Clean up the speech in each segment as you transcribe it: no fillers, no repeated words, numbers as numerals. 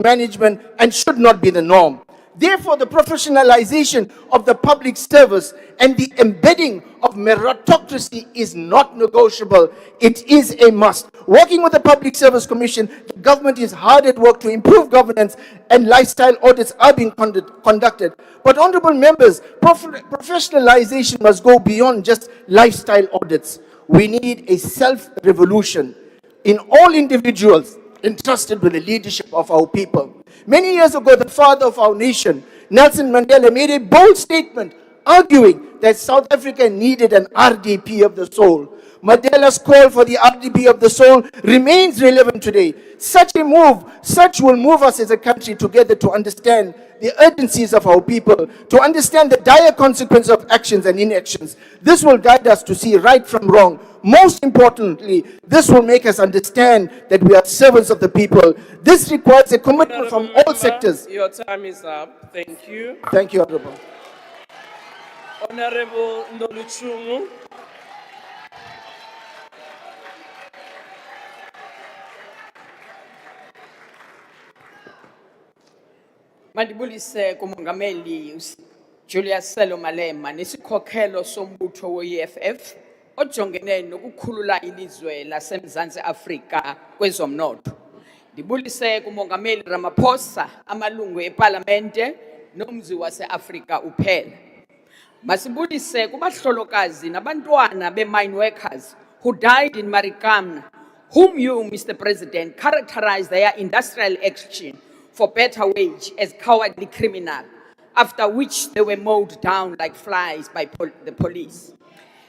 management and should not be the norm. Therefore, the professionalization of the public service and the embedding of meritocracy is not negotiable. It is a must. Working with the Public Service Commission, the government is hard at work to improve governance, and lifestyle audits are being conducted. But honorable members, professionalization must go beyond just lifestyle audits. We need a self-revolution in all individuals entrusted with the leadership of our people. Many years ago, the father of our nation, Nelson Mandela, made a bold statement arguing that South Africa needed an RDP of the soul. Mandela's call for the RDP of the soul remains relevant today. Such will move us as a country together to understand the urgencies of our people, to understand the dire consequences of actions and inactions. This will guide us to see right from wrong. Most importantly, this will make us understand that we are servants of the people. This requires a commitment from all sectors. Your time is up. Thank you. Thank you, Honorable. Honorable Ndoluchungu. Mandibulise kumongameli Julius Selo Malema nesikhokhelo sombutho we-EFF ojongene nokukhulula ilizwe laseMzantsi Afrika kwezomnotho. Ndibulise kumongameli Ramaphosa, amalungu eParlamente nomzi wase-Afrika uphela. Masibulise kubahlolokazi nabantwana be-mine workers who died in Marikana, whom you, Mr. President, characterized their industrial action for better wage as cowardly criminal, after which they were mowed down like flies by the police.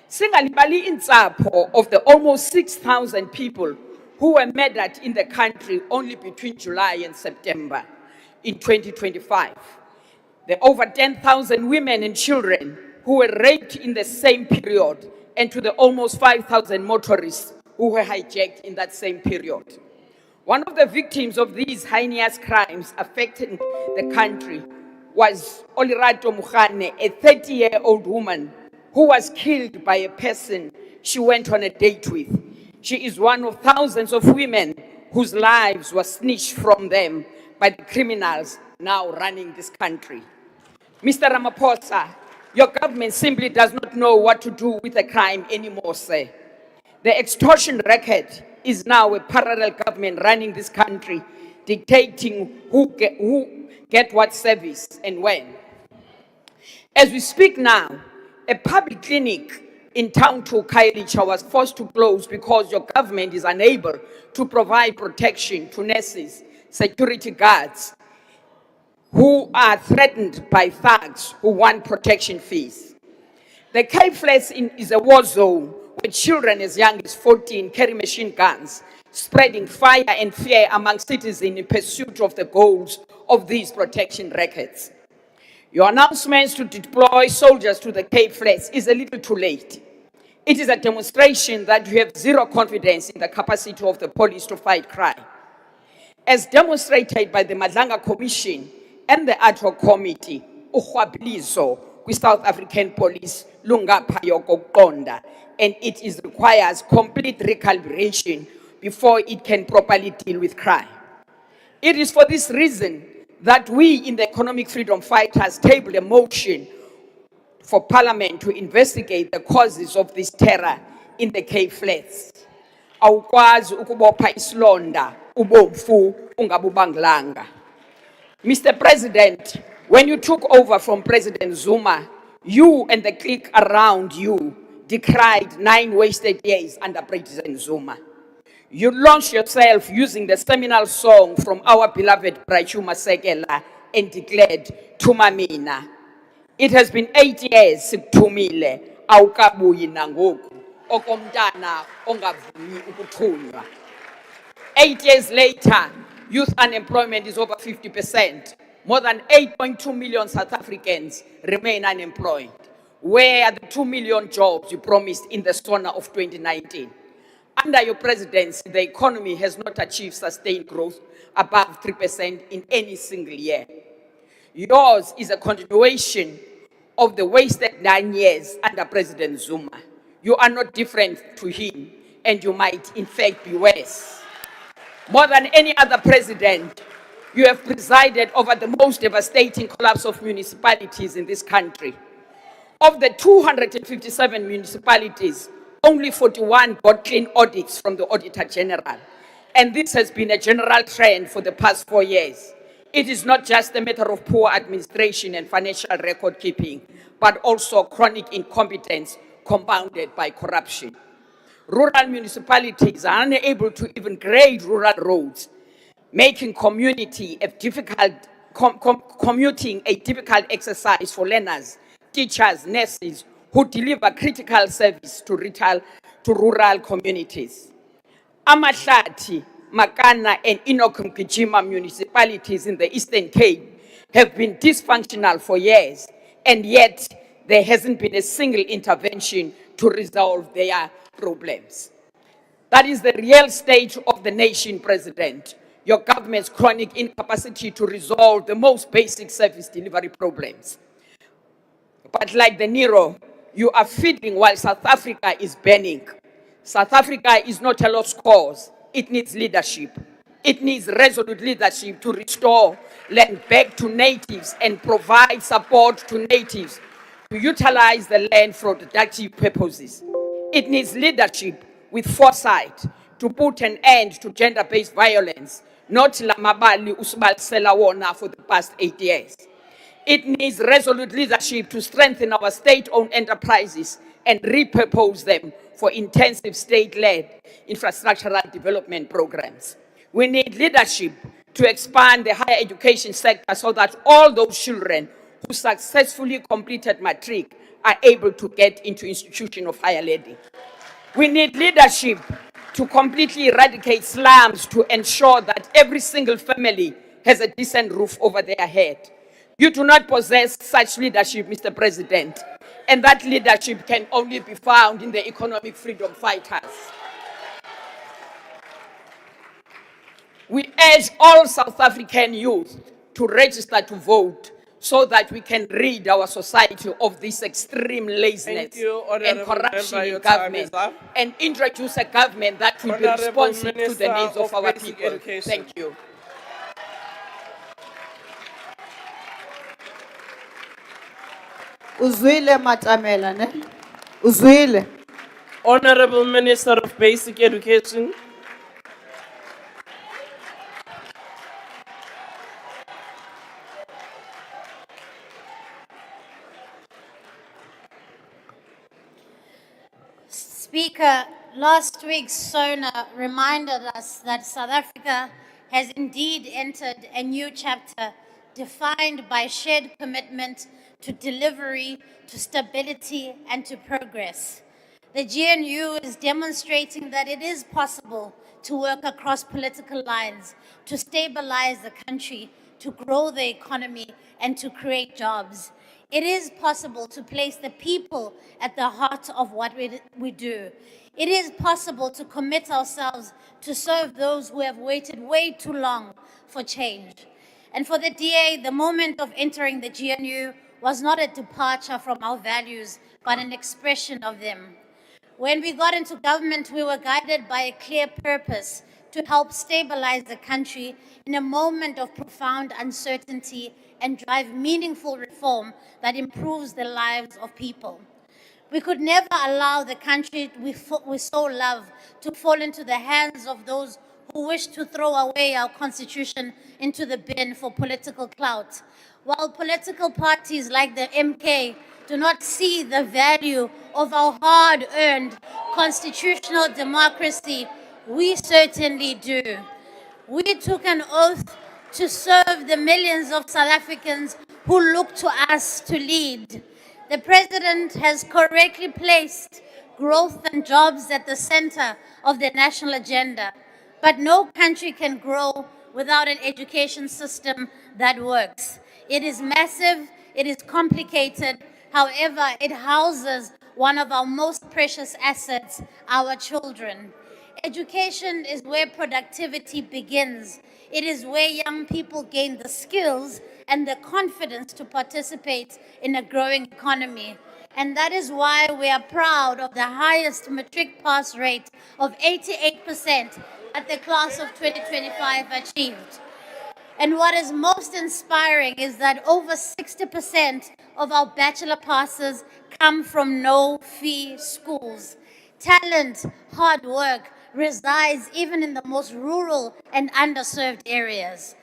Singalibali intsapho of the almost 6,000 people who were murdered in the country only between July and September in 2025. The over 10,000 women and children who were raped in the same period, and to the almost 5,000 motorists who were hijacked in that same period. One of the victims of these heinous crimes affecting the country was Olirato Mukhane, a 30-year-old woman who was killed by a person she went on a date with. She is one of thousands of women whose lives were snatched from them by the criminals now running this country. Mr. Ramaphosa, your government simply does not know what to do with the crime anymore, sir. The extortion racket is now a parallel government running this country, dictating who get what service and when. As we speak now, a public clinic in town to Kailicha was forced to close because your government is unable to provide protection to nurses, security guards, who are threatened by thugs who want protection fees. The Cape Flats is a war zone where children as young as 14 carry machine guns, spreading fire and fear among citizens in pursuit of the goals of these protection rackets. Your announcements to deploy soldiers to the Cape Flats is a little too late. It is a demonstration that you have zero confidence in the capacity of the police to fight crime. As demonstrated by the Madlanga Commission and the Ad Hoc Committee, ukhwabliso kwi-South African Police lungapha yokokuqonda, and it requires complete recalibration before it can properly deal with crime. It is for this reason that we in the Economic Freedom Fighters tabled a motion for Parliament to investigate the causes of this terror in the Cape Flats. Awukwazi ukubopha isilonda ubomfu ungabubanglanga. Mr. President, when you took over from President Zuma, you and the clique around you decried 9 wasted years under President Zuma. You launched yourself using the seminal song from our beloved Brachuma Sekela and declared, Tumamina. It has been 8 years, Tumile, awukabuyi nangoku, okomntana ongavumi ukuthunywa. 8 years later, youth unemployment is over 50%. More than 8.2 million South Africans remain unemployed. Where are the 2 million jobs you promised in the SONA of 2019? Under your presidency, the economy has not achieved sustained growth above 3% in any single year. Yours is a continuation of the wasted 9 years under President Zuma. You are not different to him, and you might in fact be worse. More than any other president, You have presided over the most devastating collapse of municipalities in this country. Of the 257 municipalities, only 41 got clean audits from the Auditor General. And this has been a general trend for the past 4 years. It is not just a matter of poor administration and financial record keeping, but also chronic incompetence compounded by corruption. Rural municipalities are unable to even grade rural roads, making commuting a difficult exercise for learners, teachers, nurses who deliver critical service to rural communities. Amahlati, Makana, and Inokumkijima municipalities in the Eastern Cape have been dysfunctional for years, and yet there hasn't been a single intervention to resolve their problems. That is the real state of the nation, President. Your government's chronic incapacity to resolve the most basic service delivery problems. But like the Nero, you are feeding while South Africa is burning. South Africa is not a lost cause. It needs leadership. It needs resolute leadership to restore land back to natives and provide support to natives to utilize the land for productive purposes. It needs leadership with foresight to put an end to gender-based violence, not lamabali usbalisela wona for the past 8 years. It needs resolute leadership to strengthen our state-owned enterprises and repurpose them for intensive state-led infrastructural development programs. We need leadership to expand the higher education sector so that all those children who successfully completed matric are able to get into institution of higher learning. We need leadership to completely eradicate slums to ensure that every single family has a decent roof over their head. You do not possess such leadership, Mr. President, and that leadership can only be found in the economic freedom fighters. We urge all South African youth to register to vote so that we can rid our society of this extreme laziness and Honourable corruption Member, in your time government is up. and introduce a government that will be Honourable responsive to the Minister needs of of our Basic people. Education. Thank you. Uzwile Matamela, ne? Uzwile. Honourable Minister of Basic Education. Speaker, last week's SONA reminded us that South Africa has indeed entered a new chapter defined by shared commitment to delivery, to stability, and to progress. The GNU is demonstrating that it is possible to work across political lines, to stabilize the country, to grow the economy, and to create jobs. It is possible to place the people at the heart of what we do. It is possible to commit ourselves to serve those who have waited way too long for change. And for the DA, the moment of entering the GNU was not a departure from our values, but an expression of them. When we got into government, we were guided by a clear purpose to help stabilize the country in a moment of profound uncertainty and drive meaningful reform that improves the lives of people. We could never allow the country we so love to fall into the hands of those who wish to throw away our constitution into the bin for political clout. While political parties like the MK do not see the value of our hard-earned constitutional democracy, we certainly do. We took an oath to serve the millions of South Africans who look to us to lead. The President has correctly placed growth and jobs at the center of the national agenda. But no country can grow without an education system that works. It is massive, it is complicated, however, it houses one of our most precious assets, our children. Education is where productivity begins. It is where young people gain the skills and the confidence to participate in a growing economy. And that is why we are proud of the highest matric pass rate of 88% that the class of 2025 achieved. And what is most inspiring is that over 60% of our bachelor passes come from no-fee schools. Talent, hard work resides even in the most rural and underserved areas.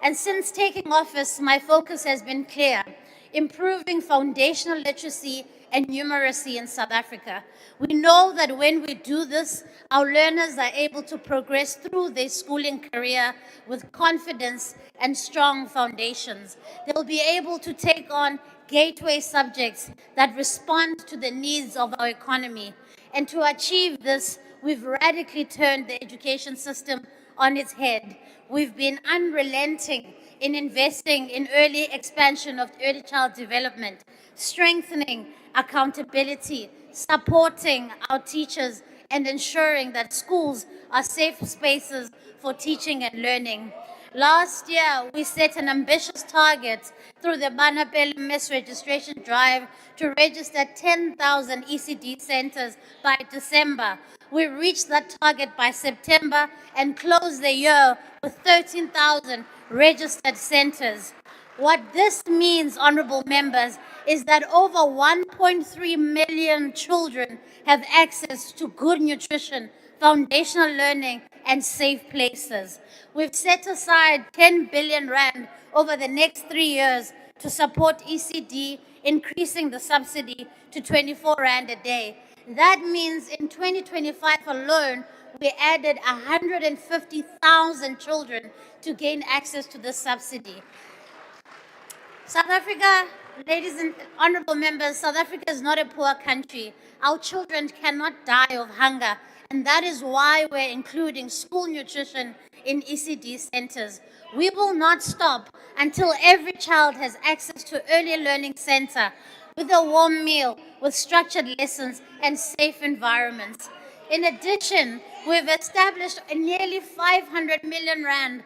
And since taking office, my focus has been clear: improving foundational literacy and numeracy in South Africa. We know that when we do this, our learners are able to progress through their schooling career with confidence and strong foundations. They'll be able to take on gateway subjects that respond to the needs of our economy. And to achieve this, we've radically turned the education system on its head. We've been unrelenting in investing in early expansion of early child development, strengthening accountability, supporting our teachers, and ensuring that schools are safe spaces for teaching and learning. Last year, we set an ambitious target through the Banapel Miss Registration Drive to register 10,000 ECD centers by December. We reached that target by September and closed the year with 13,000 registered centers. What this means, honorable members, is that over 1.3 million children have access to good nutrition, foundational learning, and safe places. We've set aside 10 billion rand over the next 3 years to support ECD, increasing the subsidy to 24 rand a day. That means in 2025 alone, we added 150,000 children to gain access to this subsidy. South Africa, ladies and honorable members, South Africa is not a poor country. Our children cannot die of hunger, and that is why we're including school nutrition in ECD centers. We will not stop until every child has access to early learning center with a warm meal, with structured lessons and safe environments. In addition, we've established a nearly 500 million rand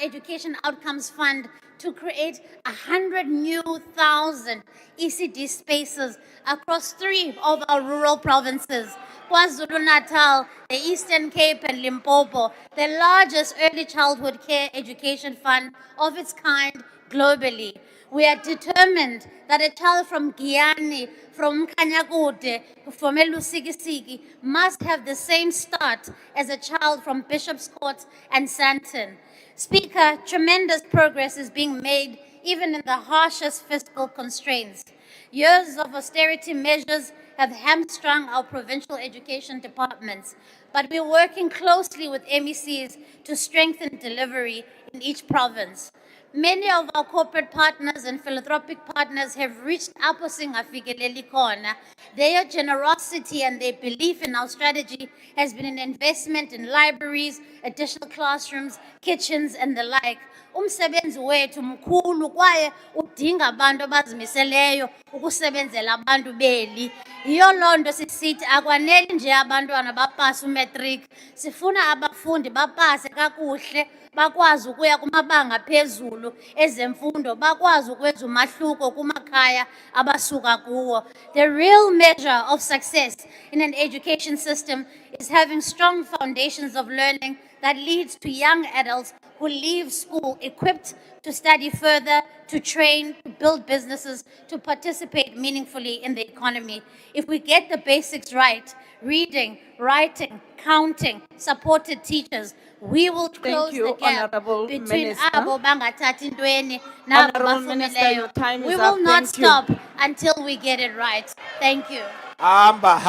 education outcomes fund to create 100,000 ECD spaces across 3 of our rural provinces: KwaZulu-Natal, the Eastern Cape, and Limpopo, the largest early childhood care education fund of its kind globally. We are determined that a child from Giyani, from Kanyakude, from Elusikisiki must have the same start as a child from Bishop's Court and Sandton. Speaker, tremendous progress is being made even in the harshest fiscal constraints. Years of austerity measures have hamstrung our provincial education departments, but we're working closely with MECs to strengthen delivery in each province. Many of our corporate partners and philanthropic partners have reached out to Singafikeleli Khona. Their generosity and their belief in our strategy has been an investment in libraries, additional classrooms, kitchens, and the like. Umsebenzi wethu mkhulu kwaye udinga abantu abazimiseleyo ukusebenzela abantu beli. Yiyo loo nto sisithi akwaneli nje abantwana bapase umatric, sifuna abafundi bapase kakuhle, bakwazi ukuya kumabanga phezulu ezemfundo, bakwazi ukwenza umahluko kumakhaya abasuka kuwo. The real measure of success in an education system is having strong foundations of learning that leads to young adults who leave school equipped to study further, to train, to build businesses, to participate meaningfully in the economy. If we get the basics right, reading, writing, counting, supported teachers, we will close you, the gap Honorable between Minister. abo bangathathi ntweni nabo Honorable Minister, bafumileyo. your time We is will up. not Thank you. stop until we get it right. Thank you. Hamba.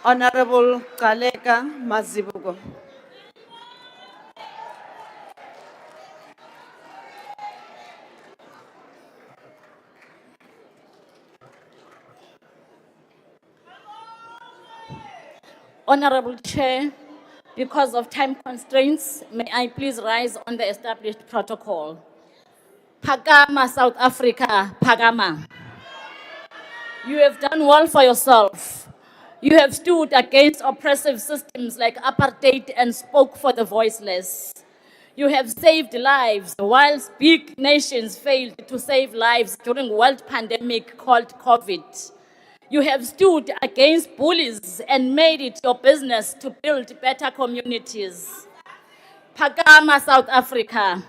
Honorable Kaleka Mazibuko. Honorable Chair, because of time constraints, may I please rise on the established protocol. Phakama, South Africa, Phakama. You have done well for yourself. You have stood against oppressive systems like apartheid and spoke for the voiceless. You have saved lives whilst big nations failed to save lives during world pandemic called COVID. You have stood against bullies and made it your business to build better communities. Phakama, South Africa.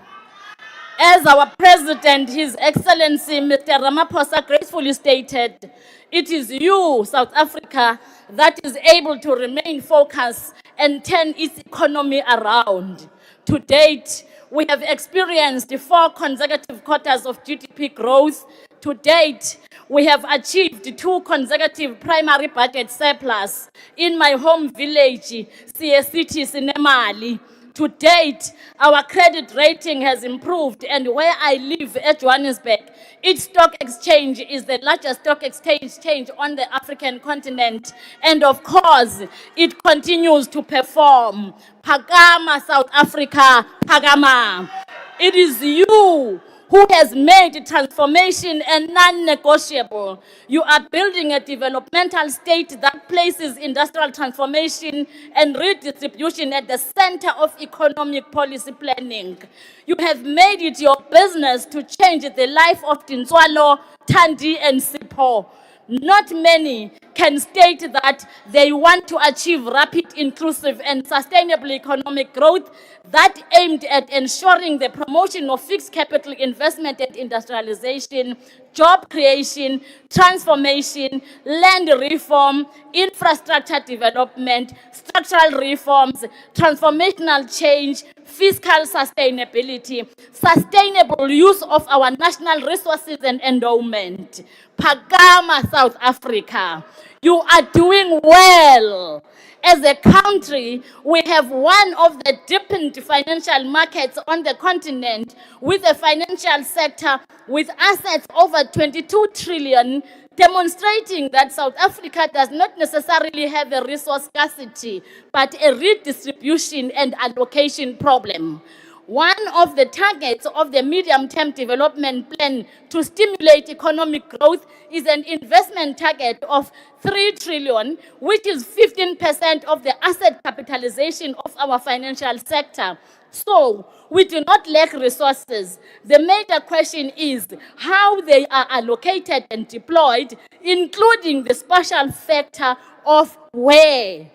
As our President, His Excellency Mr. Ramaphosa gracefully stated, it is you, South Africa, that is able to remain focused and turn its economy around. To date, we have experienced 4 consecutive quarters of GDP growth. To date, we have achieved 2 consecutive primary budget surplus. In my home village, City Sinemali. To date, our credit rating has improved, and where I live at Johannesburg, its stock exchange is the largest stock exchange on the African continent. And of course, it continues to perform. Phakama, South Africa, Phakama. It is you who has made transformation and non-negotiable. You are building a developmental state that places industrial transformation and redistribution at the center of economic policy planning. You have made it your business to change the life of Tinswalo, Tandi, and Sipho. Not many can state that they want to achieve rapid, inclusive, and sustainable economic growth that aimed at ensuring the promotion of fixed capital investment and industrialization, job creation, transformation, land reform, infrastructure development, structural reforms, transformational change, fiscal sustainability, sustainable use of our national resources and endowment. Phakama, South Africa. You are doing well. As a country, we have one of the deepened financial markets on the continent, with a financial sector with assets over 22 trillion, demonstrating that South Africa does not necessarily have a resource scarcity, but a redistribution and allocation problem. One of the targets of the medium-term development plan to stimulate economic growth is an investment target of 3 trillion, which is 15% of the asset capitalization of our financial sector. So, we do not lack resources. The major question is how they are allocated and deployed, including the special factor of where.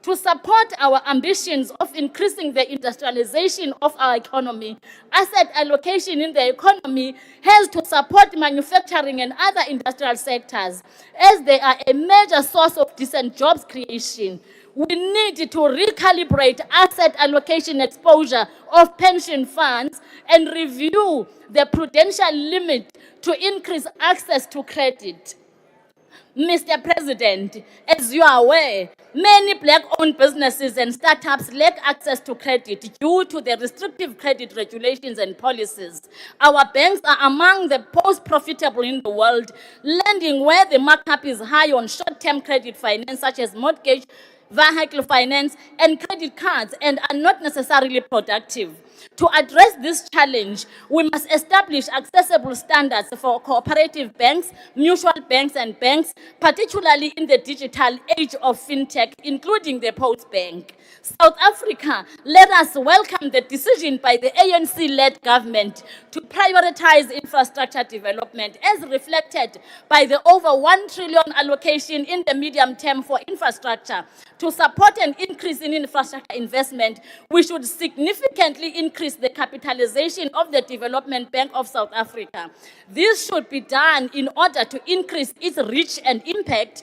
To support our ambitions of increasing the industrialization of our economy, asset allocation in the economy has to support manufacturing and other industrial sectors, as they are a major source of decent jobs creation. We need to recalibrate asset allocation exposure of pension funds and review the prudential limit to increase access to credit. Mr. President, as you are aware, many black-owned businesses and startups lack access to credit due to the restrictive credit regulations and policies. Our banks are among the most profitable in the world, lending where the markup is high on short-term credit finance, such as mortgage, vehicle finance, and credit cards, and are not necessarily productive. To address this challenge, we must establish accessible standards for cooperative banks, mutual banks, and banks, particularly in the digital age of fintech, including the Post Bank. South Africa, let us welcome the decision by the ANC-led government to prioritize infrastructure development, as reflected by the over 1 trillion allocation in the medium term for infrastructure. To support an increase in infrastructure investment, we should significantly increase the capitalization of the Development Bank of South Africa. This should be done in order to increase its reach and impact,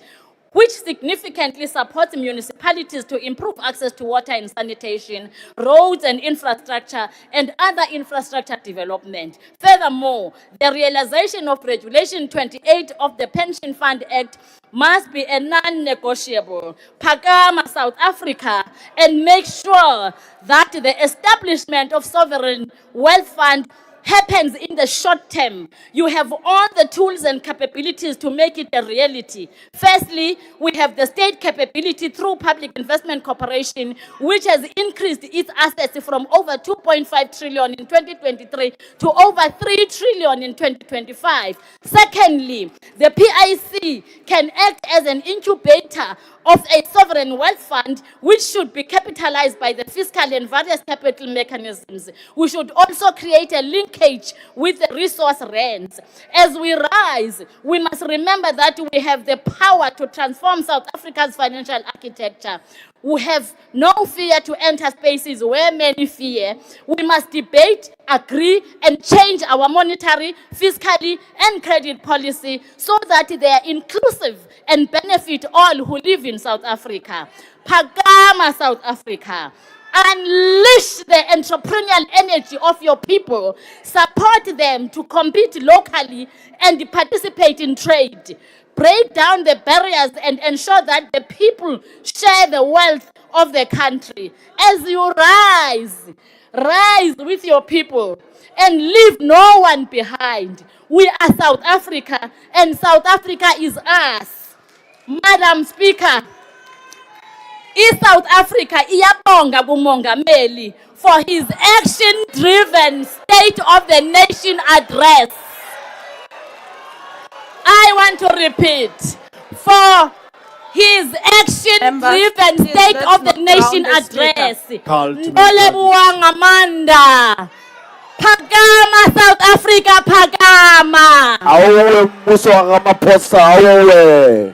which significantly supports municipalities to improve access to water and sanitation, roads and infrastructure, and other infrastructure development. Furthermore, the realization of Regulation 28 of the Pension Fund Act must be a non-negotiable. Phakama, South Africa, and make sure that the establishment of sovereign wealth fund happens in the short term. You have all the tools and capabilities to make it a reality. Firstly, we have the state capability through Public Investment Corporation, which has increased its assets from over 2.5 trillion in 2023 to over 3 trillion in 2025. Secondly, the PIC can act as an incubator of a sovereign wealth fund, which should be capitalized by the fiscal and various capital mechanisms. We should also create a linkage with the resource rents. As we rise, we must remember that we have the power to transform South Africa's financial architecture. We have no fear to enter spaces where many fear. We must debate, agree, and change our monetary, fiscally, and credit policy so that they are inclusive and benefit all who live in South Africa. Phakama, South Africa. Unleash the entrepreneurial energy of your people. Support them to compete locally and participate in trade. Break down the barriers and ensure that the people share the wealth of the country. As you rise, rise with your people and leave no one behind. We are South Africa, and South Africa is us. Madam Speaker, South Africa iyabonga kumongameli for his action-driven State of the Nation address. I want to repeat, for his action-driven Members, State let's of the not Nation drown the speaker. address. Culture. Ntolebuwang Amanda. Phakama, South Africa, phakama. Awe mmuso wa Ramaphosa, awe.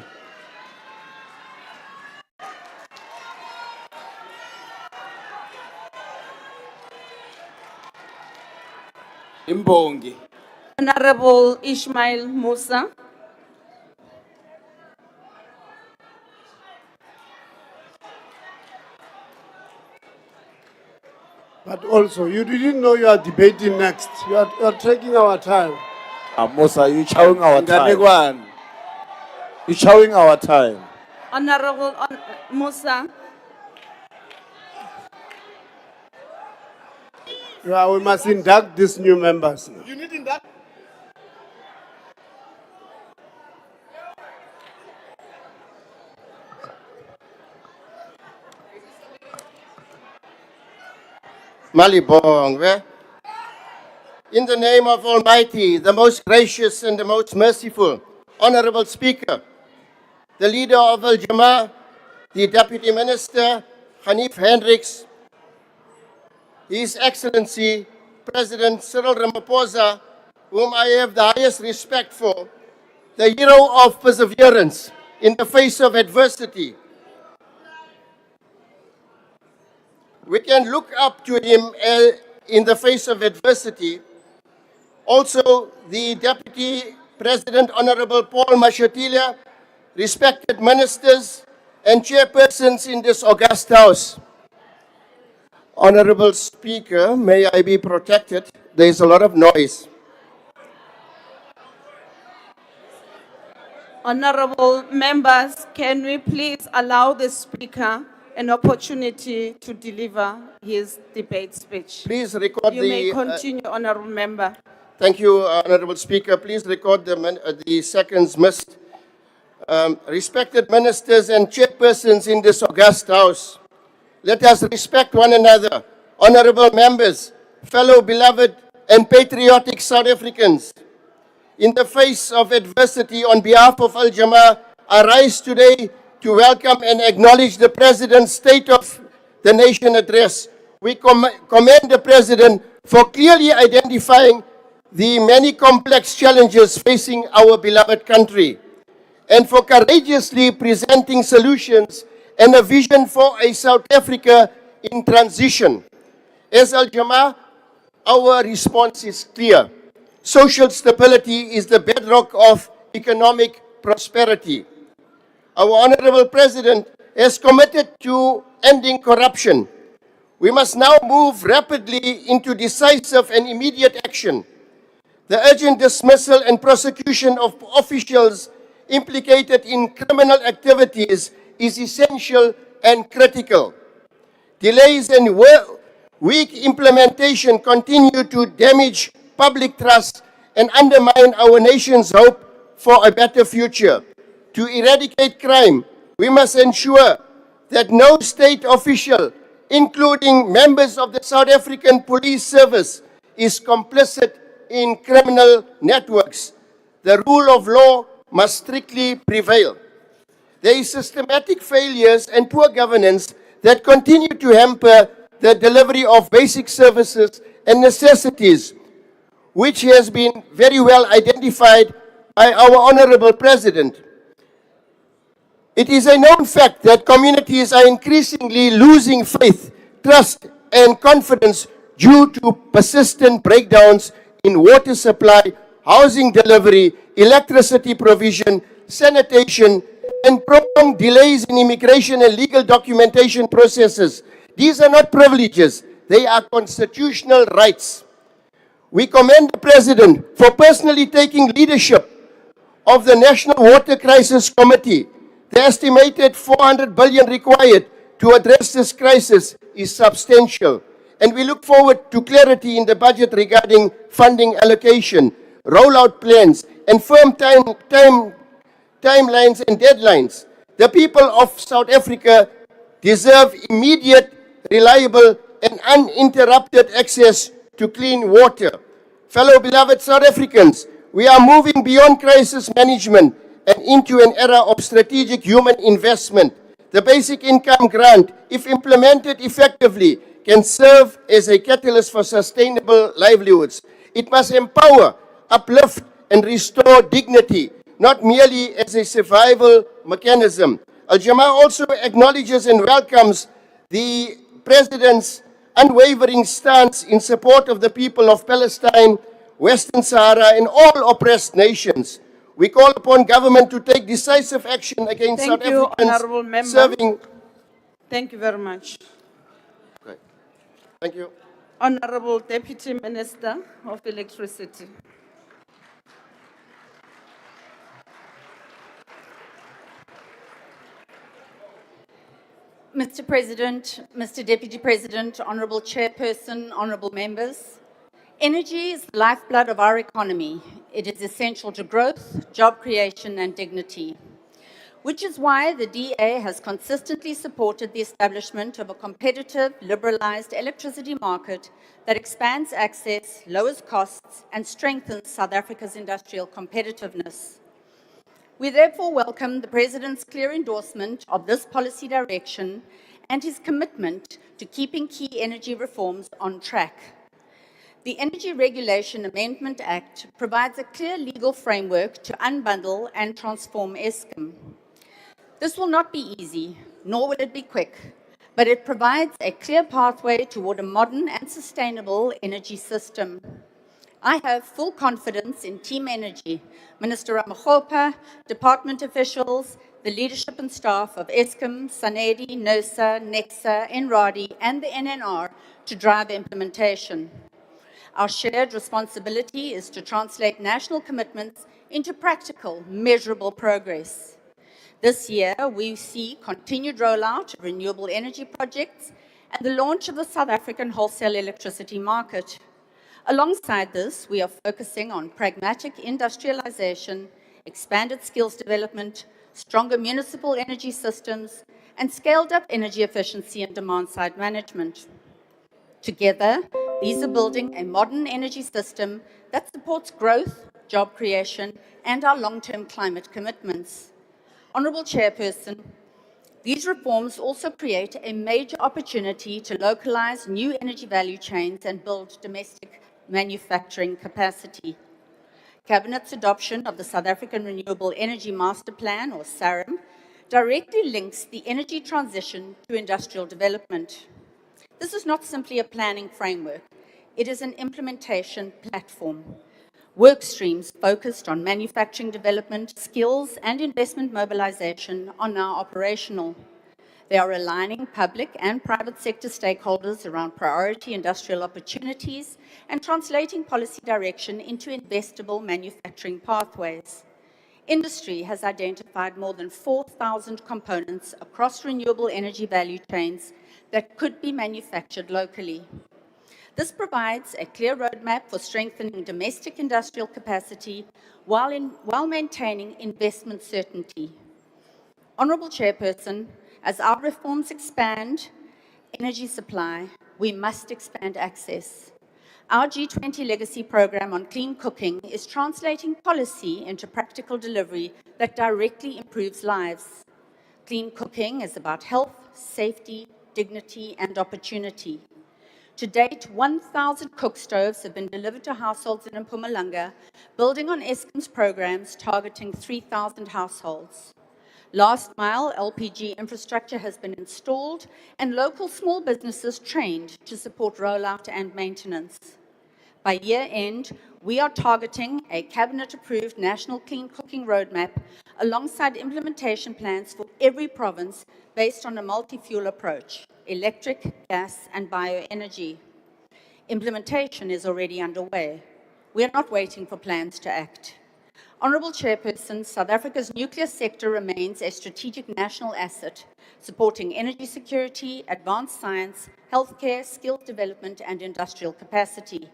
Imbongi. Honorable Ishmael Musa. But also, you didn't know you are debating next. You are taking our time. Musa, you chowing our time. Nganekwane. You chowing our time. Honorable Musa. Yeah, we must induct these new members now. You need that? Malibongwe. In the name of Almighty, the most gracious and the most merciful, Honorable Speaker, the leader of Al Jama, the Deputy Minister, Hanif Hendricks, His Excellency, President Cyril Ramaphosa, whom I have the highest respect for, the hero of perseverance in the face of adversity. We can look up to him in the face of adversity. Also, the Deputy President, Honorable Paul Mashatile, respected ministers and chairpersons in this august house. Honorable Speaker, may I be protected? There is a lot of noise. Honorable members, can we please allow the speaker an opportunity to deliver his debate speech? Please record You may continue, honorable member. Thank you, Honorable Speaker. Please record the seconds missed. Respected ministers and chairpersons in this august house, let us respect one another. Honorable members, fellow beloved and patriotic South Africans, in the face of adversity, on behalf of Al Jama, I rise today to welcome and acknowledge the President's State of the Nation address. We commend the President for clearly identifying the many complex challenges facing our beloved country, and for courageously presenting solutions and a vision for a South Africa in transition. As Al Jama, our response is clear. Social stability is the bedrock of economic prosperity. Our Honorable President has committed to ending corruption. We must now move rapidly into decisive and immediate action. The urgent dismissal and prosecution of officials implicated in criminal activities is essential and critical. Delays and weak implementation continue to damage public trust and undermine our nation's hope for a better future. To eradicate crime, we must ensure that no state official, including members of the South African Police Service, is complicit in criminal networks. The rule of law must strictly prevail. There is systematic failures and poor governance that continue to hamper the delivery of basic services and necessities, which has been very well identified by our Honorable President. It is a known fact that communities are increasingly losing faith, trust, and confidence due to persistent breakdowns in water supply, housing delivery, electricity provision, sanitation, and prolonged delays in immigration and legal documentation processes. These are not privileges, they are constitutional rights. We commend the President for personally taking leadership of the National Water Crisis Committee. The estimated 400 billion required to address this crisis is substantial, and we look forward to clarity in the budget regarding funding allocation, rollout plans, and firm timelines and deadlines. The people of South Africa deserve immediate, reliable, and uninterrupted access to clean water. Fellow beloved South Africans, we are moving beyond crisis management and into an era of strategic human investment. The basic income grant, if implemented effectively, can serve as a catalyst for sustainable livelihoods. It must empower, uplift, and restore dignity, not merely as a survival mechanism. Al-Jamaa also acknowledges and welcomes the President's unwavering stance in support of the people of Palestine, Western Sahara, and all oppressed nations. We call upon government to take decisive action against South Thank you, Africans Honorable Member. serving. Thank you very much. Okay. Thank you. Honorable Deputy Minister of Electricity. Mr. President, Mr. Deputy President, Honorable Chairperson, Honorable Members, energy is the lifeblood of our economy. It is essential to growth, job creation, and dignity, which is why the DA has consistently supported the establishment of a competitive, liberalized electricity market that expands access, lowers costs, and strengthens South Africa's industrial competitiveness. We therefore welcome the President's clear endorsement of this policy direction and his commitment to keeping key energy reforms on track. The Energy Regulation Amendment Act provides a clear legal framework to unbundle and transform Eskom. This will not be easy, nor will it be quick, but it provides a clear pathway toward a modern and sustainable energy system. I have full confidence in Team Energy, Minister Ramokgopa, department officials, the leadership and staff of Eskom, SANEDI, NERSA, NECSA, NRADI, and the NNR to drive implementation. Our shared responsibility is to translate national commitments into practical, measurable progress. This year, we see continued rollout of renewable energy projects and the launch of the South African wholesale electricity market. Alongside this, we are focusing on pragmatic industrialization, expanded skills development, stronger municipal energy systems, and scaled-up energy efficiency and demand-side management. Together, these are building a modern energy system that supports growth, job creation, and our long-term climate commitments. Honorable Chairperson, these reforms also create a major opportunity to localize new energy value chains and build domestic manufacturing capacity. Cabinet's adoption of the South African Renewable Energy Master Plan, or SARM, directly links the energy transition to industrial development. This is not simply a planning framework, it is an implementation platform. Work streams focused on manufacturing development, skills, and investment mobilization are now operational. They are aligning public and private sector stakeholders around priority industrial opportunities and translating policy direction into investable manufacturing pathways. Industry has identified more than 4,000 components across renewable energy value chains that could be manufactured locally. This provides a clear roadmap for strengthening domestic industrial capacity while maintaining investment certainty. Honorable Chairperson, as our reforms expand energy supply, we must expand access. Our G20 Legacy Program on Clean Cooking is translating policy into practical delivery that directly improves lives. Clean cooking is about health, safety, dignity, and opportunity. To date, 1,000 cook stoves have been delivered to households in Mpumalanga, building on Eskom's programs targeting 3,000 households. Last mile LPG infrastructure has been installed and local small businesses trained to support rollout and maintenance. By year end, we are targeting a cabinet-approved national clean cooking roadmap alongside implementation plans for every province based on a multi-fuel approach, electric, gas, and bioenergy. Implementation is already underway. We are not waiting for plans to act. Honourable Chairperson, South Africa's nuclear sector remains a strategic national asset, supporting energy security, advanced science, healthcare, skills development, and industrial capacity.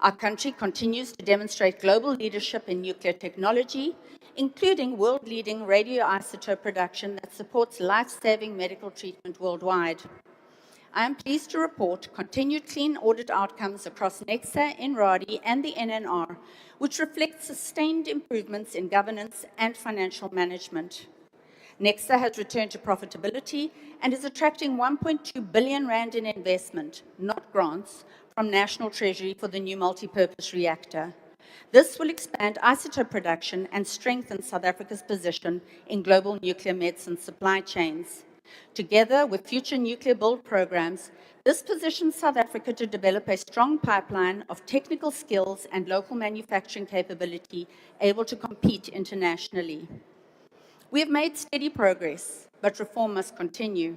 Our country continues to demonstrate global leadership in nuclear technology, including world-leading radioisotope production that supports life-saving medical treatment worldwide. I am pleased to report continued clean audit outcomes across NEXA, INRADI, and the NNR, which reflect sustained improvements in governance and financial management. NEXA has returned to profitability and is attracting 1.2 billion rand in investment, not grants, from National Treasury for the new multi-purpose reactor. This will expand isotope production and strengthen South Africa's position in global nuclear medicine supply chains. Together with future nuclear build programs, this positions South Africa to develop a strong pipeline of technical skills and local manufacturing capability able to compete internationally. We have made steady progress, but reform must continue.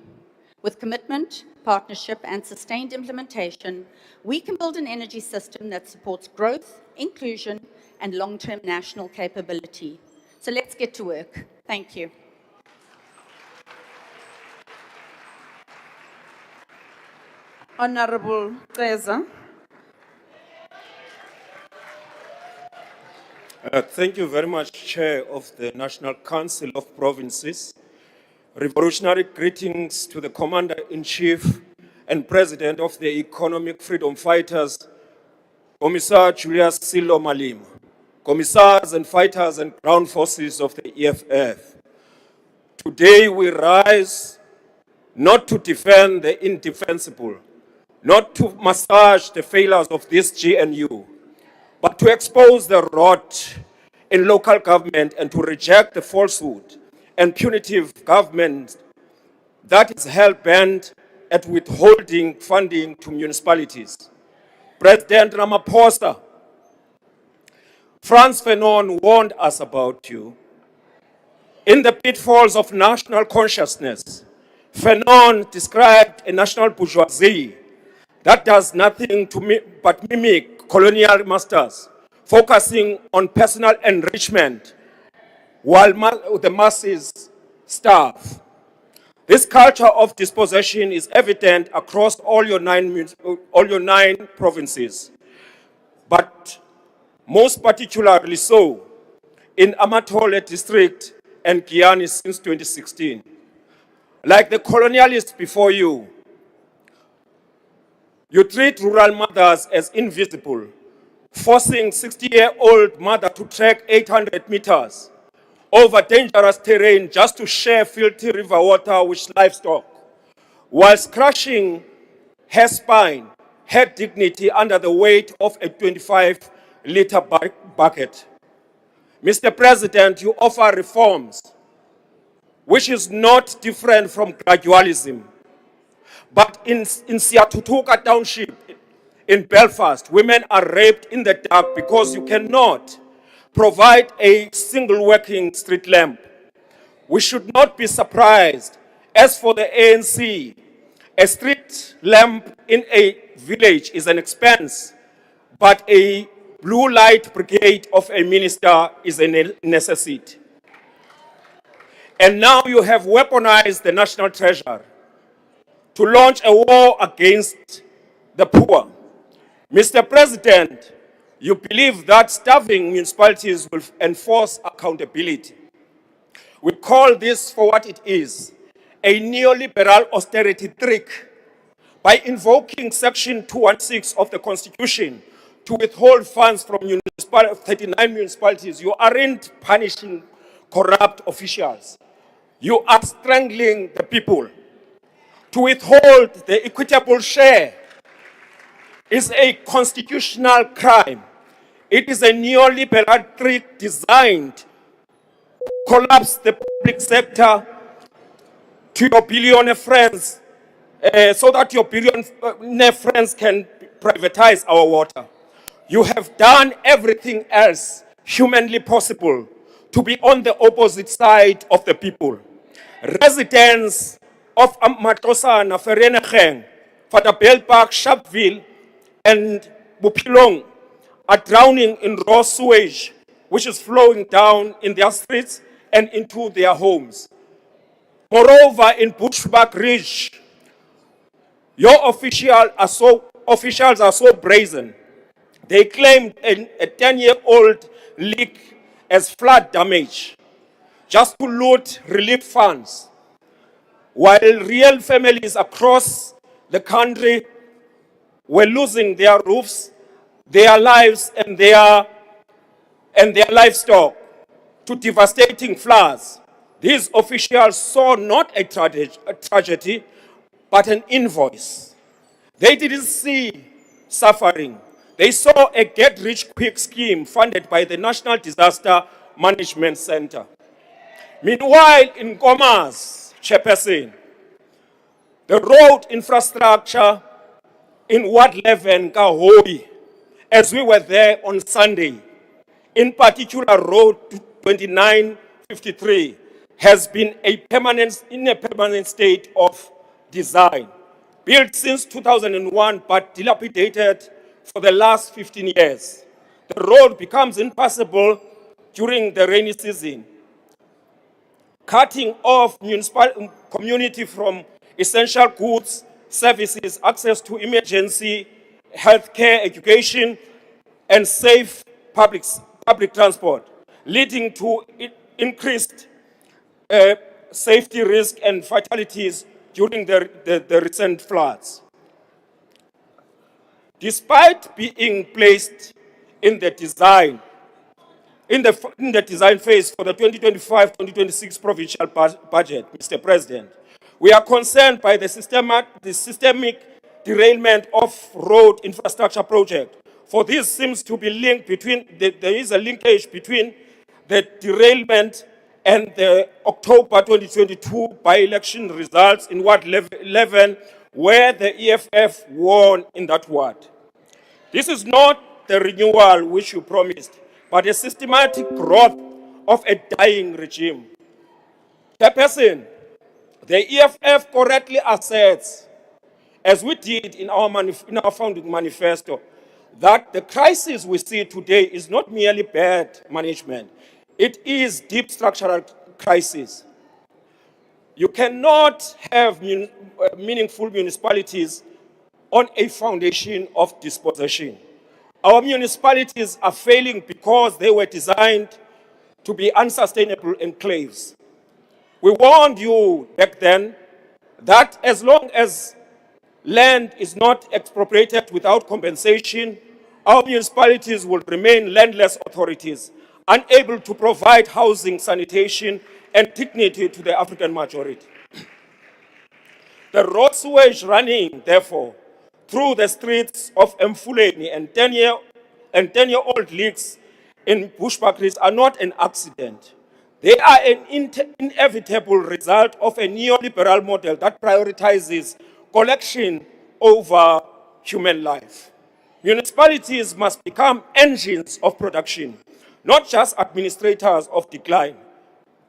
With commitment, partnership, and sustained implementation, we can build an energy system that supports growth, inclusion, and long-term national capability. So let's get to work. Thank you. Honorable Ceza. Thank you very much, Chair of the National Council of Provinces. Revolutionary greetings to the Commander-in-Chief and President of the Economic Freedom Fighters, Commissar Julius Silo Malema, Commissars and Fighters and Ground Forces of the EFF. Today we rise not to defend the indefensible, not to massage the failures of this GNU, but to expose the rot in local government and to reject the falsehood and punitive government that is hell-bent at withholding funding to municipalities. President Ramaphosa, Frantz Fanon warned us about you. In the pitfalls of national consciousness, Fanon described a national bourgeoisie that does nothing but mimic colonial masters, focusing on personal enrichment while the masses starve. This culture of dispossession is evident across all your nine provinces, but most particularly so in Amatole district and Giyani since 2016. Like the colonialists before you, you treat rural mothers as invisible, forcing 60-year-old mother to trek 800 meters over dangerous terrain just to share filthy river water with livestock, whilst crushing her spine, her dignity under the weight of a 25-liter bucket. Mr. President, you offer reforms, which is not different from gradualism. But in Siatutuka Township in Belfast, women are raped in the dark because you cannot provide a single working street lamp. We should not be surprised. As for the ANC, a street lamp in a village is an expense, but a blue light brigade of a minister is a necessity. And now you have weaponized the national treasure to launch a war against the poor. Mr. President, you believe that starving municipalities will enforce accountability. We call this for what it is, a neoliberal austerity trick. By invoking Section 216 of the Constitution to withhold funds from 39 municipalities, you aren't punishing corrupt officials. You are strangling the people. To withhold the equitable share is a constitutional crime. It is a neoliberal trick designed to collapse the public sector to your billionaire friends, so that your billionaire friends can privatize our water. You have done everything else humanly possible to be on the opposite side of the people. Residents of Matosana, Vereeniging, Vaderbergpark, Sharpeville, and Bupilong are drowning in raw sewage, which is flowing down in their streets and into their homes. Moreover, in Bushbuck Ridge, your officials are so brazen. They claimed a 10-year-old leak as flood damage just to loot relief funds, while real families across the country were losing their roofs, their lives, and their livestock to devastating floods. These officials saw not a tragedy, but an invoice. They didn't see suffering. They saw a get-rich-quick scheme funded by the National Disaster Management Center. Meanwhile, in Gomas, Chairperson, the road infrastructure in Ward 11, Kahoi, as we were there on Sunday, in particular Road 2953, has been in a permanent state of design. Built since 2001, but dilapidated for the last 15 years. The road becomes impassable during the rainy season, cutting off municipal community from essential goods, services, access to emergency, healthcare, education, and safe public transport, leading to increased safety risk and fatalities during the recent floods. Despite being placed in the design phase for the 2025-2026 provincial budget, Mr. President, we are concerned by the systemic derailment of road infrastructure project. For this seems to be linked there is a linkage between the derailment and the October 2022 by-election results in Ward 11, where the EFF won in that ward. This is not the renewal which you promised, but a systematic growth of a dying regime. Chairperson, the EFF correctly asserts, as we did in our founding manifesto, that the crisis we see today is not merely bad management. It is deep structural crisis. You cannot have meaningful municipalities on a foundation of dispossession. Our municipalities are failing because they were designed to be unsustainable enclaves. We warned you back then that as long as land is not expropriated without compensation, our municipalities will remain landless authorities, unable to provide housing, sanitation, and dignity to the African majority. The road sewage running, therefore, through the streets of Mfuleni and 10-year-old leaks in Bushbuckridge are not an accident. They are an inevitable result of a neoliberal model that prioritizes collection over human life. Municipalities must become engines of production, not just administrators of decline,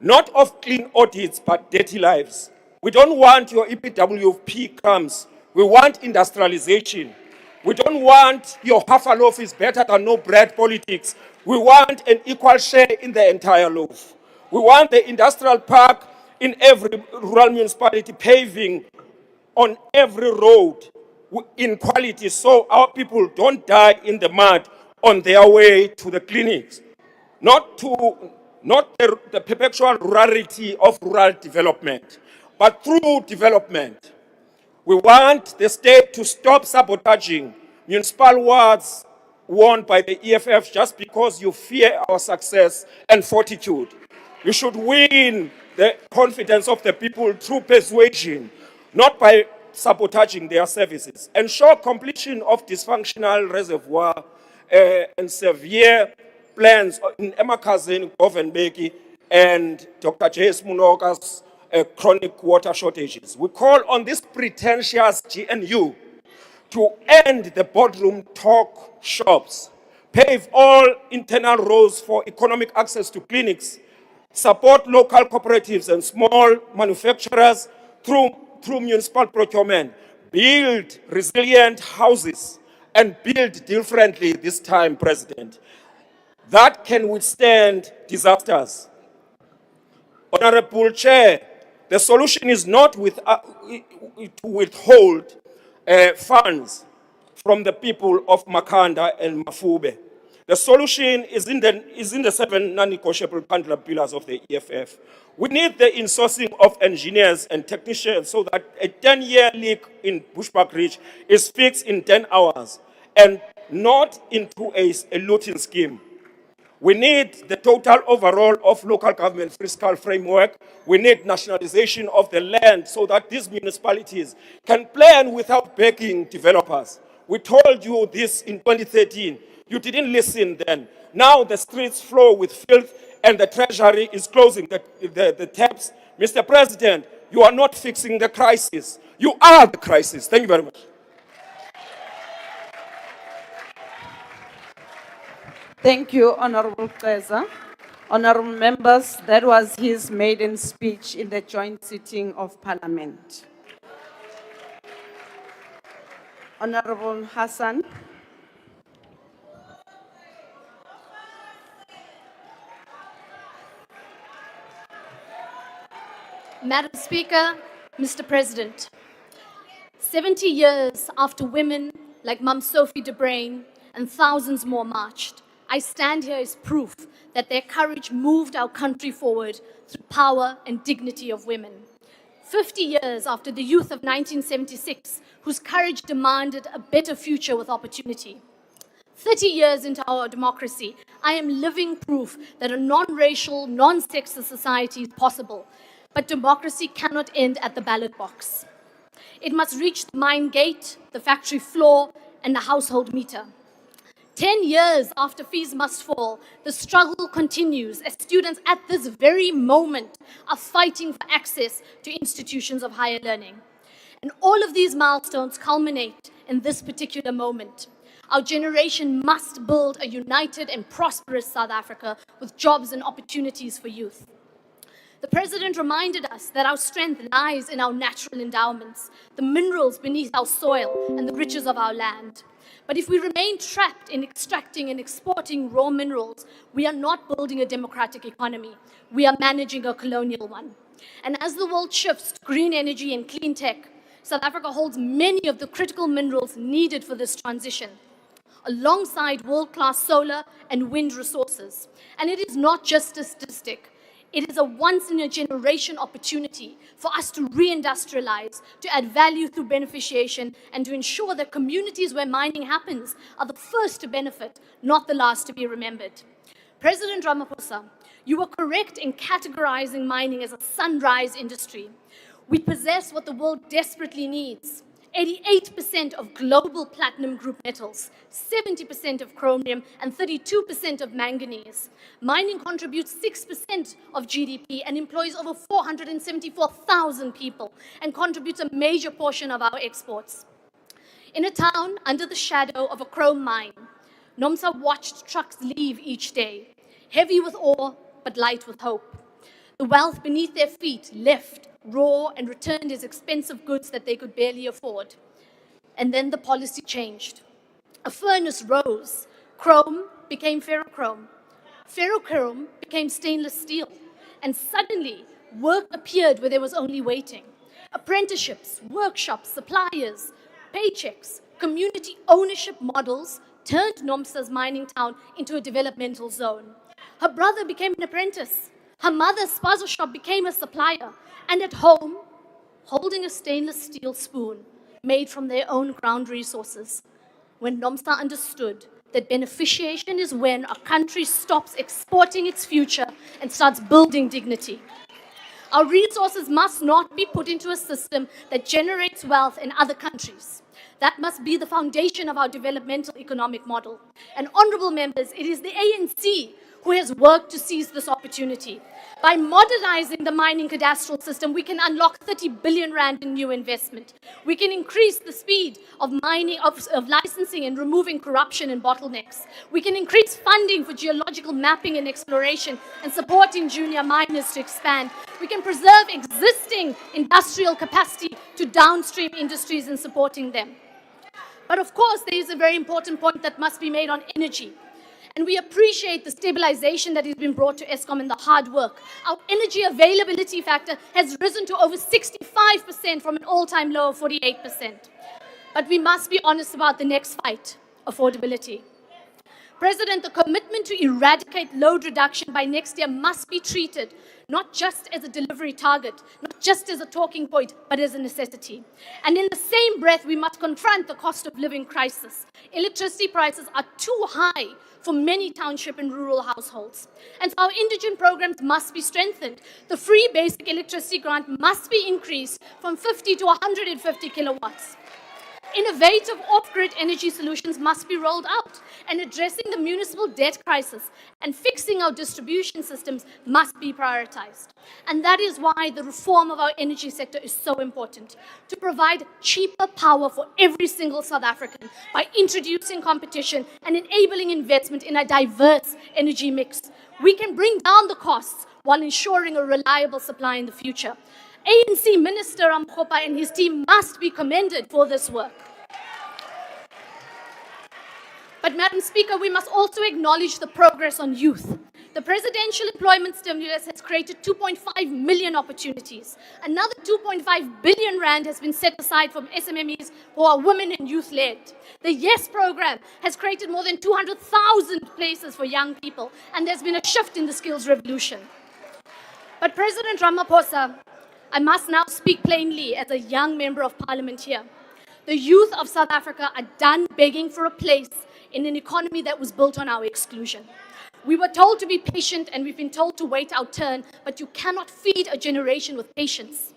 not of clean audits, but dirty lives. We don't want your EPWP crumbs. We want industrialization. We don't want your half a loaf is better than no bread politics. We want an equal share in the entire loaf. We want the industrial park in every rural municipality, paving on every road in quality so our people don't die in the mud on their way to the clinics. Not the perpetual rurality of rural development, but through development. We want the state to stop sabotaging municipal wards won by the EFF just because you fear our success and fortitude. You should win the confidence of the people through persuasion, not by sabotaging their services. Ensure completion of dysfunctional reservoir and severe plans in Emakazin, Govenbeki, and Dr. J.S. Munoka's chronic water shortages. We call on this pretentious GNU to end the boardroom talk shops, pave all internal roads for economic access to clinics, support local cooperatives and small manufacturers through municipal procurement, build resilient houses, and build differently this time, President, that can withstand disasters. Honorable Chair, the solution is not to withhold funds from the people of Makanda and Mafube. The solution is in the 7 non-negotiable pillars of the EFF. We need the insourcing of engineers and technicians so that a 10-year leak in Bushbuck Ridge is fixed in 10 hours and not into a looting scheme. We need the total overhaul of local government fiscal framework. We need nationalization of the land so that these municipalities can plan without begging developers. We told you this in 2013. You didn't listen then. Now the streets flow with filth and the treasury is closing the taps. Mr. President, you are not fixing the crisis. You are the crisis. Thank you very much. Thank you, Honorable Kaiser. Honorable members, that was his maiden speech in the joint sitting of Parliament. Honorable Hassan. Madam Speaker, Mr. President, 70 years after women like Mum Sophie de Bruyn and thousands more marched, I stand here as proof that their courage moved our country forward through power and dignity of women. 50 years after the youth of 1976, whose courage demanded a better future with opportunity. 30 years into our democracy, I am living proof that a non-racial, non-sexist society is possible, but democracy cannot end at the ballot box. It must reach the mine gate, the factory floor, and the household meter. 10 years after fees must fall, the struggle continues as students at this very moment are fighting for access to institutions of higher learning. And all of these milestones culminate in this particular moment. Our generation must build a united and prosperous South Africa with jobs and opportunities for youth. The President reminded us that our strength lies in our natural endowments, the minerals beneath our soil and the riches of our land. But if we remain trapped in extracting and exporting raw minerals, we are not building a democratic economy. We are managing a colonial one. And as the world shifts to green energy and clean tech, South Africa holds many of the critical minerals needed for this transition, alongside world-class solar and wind resources. And it is not just a statistic. It is a once-in-a-generation opportunity for us to reindustrialize, to add value through beneficiation, and to ensure that communities where mining happens are the first to benefit, not the last to be remembered. President Ramaphosa, you were correct in categorizing mining as a sunrise industry. We possess what the world desperately needs: 88% of global platinum group metals, 70% of chromium, and 32% of manganese. Mining contributes 6% of GDP and employs over 474,000 people and contributes a major portion of our exports. In a town under the shadow of a chrome mine, Nomsa watched trucks leave each day, heavy with ore but light with hope. The wealth beneath their feet left raw and returned as expensive goods that they could barely afford. And then the policy changed. A furnace rose. Chrome became ferrochrome. Ferrochrome became stainless steel. And suddenly, work appeared where there was only waiting. Apprenticeships, workshops, suppliers, paychecks, community ownership models turned Nomsa's mining town into a developmental zone. Her brother became an apprentice. Her mother's spaza shop became a supplier. And at home, holding a stainless steel spoon made from their own ground resources. When Nomsa understood that beneficiation is when a country stops exporting its future and starts building dignity. Our resources must not be put into a system that generates wealth in other countries. That must be the foundation of our developmental economic model. And honorable members, it is the ANC who has worked to seize this opportunity. By modernizing the mining cadastral system, we can unlock 30 billion rand in new investment. We can increase the speed of mining, of licensing and removing corruption and bottlenecks. We can increase funding for geological mapping and exploration and supporting junior miners to expand. We can preserve existing industrial capacity to downstream industries and supporting them. But of course, there is a very important point that must be made on energy. And we appreciate the stabilization that has been brought to Eskom and the hard work. Our energy availability factor has risen to over 65% from an all-time low of 48%. But we must be honest about the next fight, affordability. President, the commitment to eradicate load reduction by next year must be treated not just as a delivery target, not just as a talking point, but as a necessity. And in the same breath, we must confront the cost of living crisis. Electricity prices are too high for many township and rural households. And so our indigent programs must be strengthened. The free basic electricity grant must be increased from 50 to 150 kilowatts. Innovative off-grid energy solutions must be rolled out, and addressing the municipal debt crisis and fixing our distribution systems must be prioritized. And that is why the reform of our energy sector is so important, to provide cheaper power for every single South African by introducing competition and enabling investment in a diverse energy mix. We can bring down the costs while ensuring a reliable supply in the future. ANC Minister Ramkhopa and his team must be commended for this work. But Madam Speaker, we must also acknowledge the progress on youth. The presidential employment stimulus has created 2.5 million opportunities. Another 2.5 billion rand has been set aside from SMMEs who are women and youth-led. The YES program has created more than 200,000 places for young people, and there's been a shift in the skills revolution. But President Ramaphosa, I must now speak plainly as a young member of parliament here. The youth of South Africa are done begging for a place in an economy that was built on our exclusion. We were told to be patient and we've been told to wait our turn, but you cannot feed a generation with patience.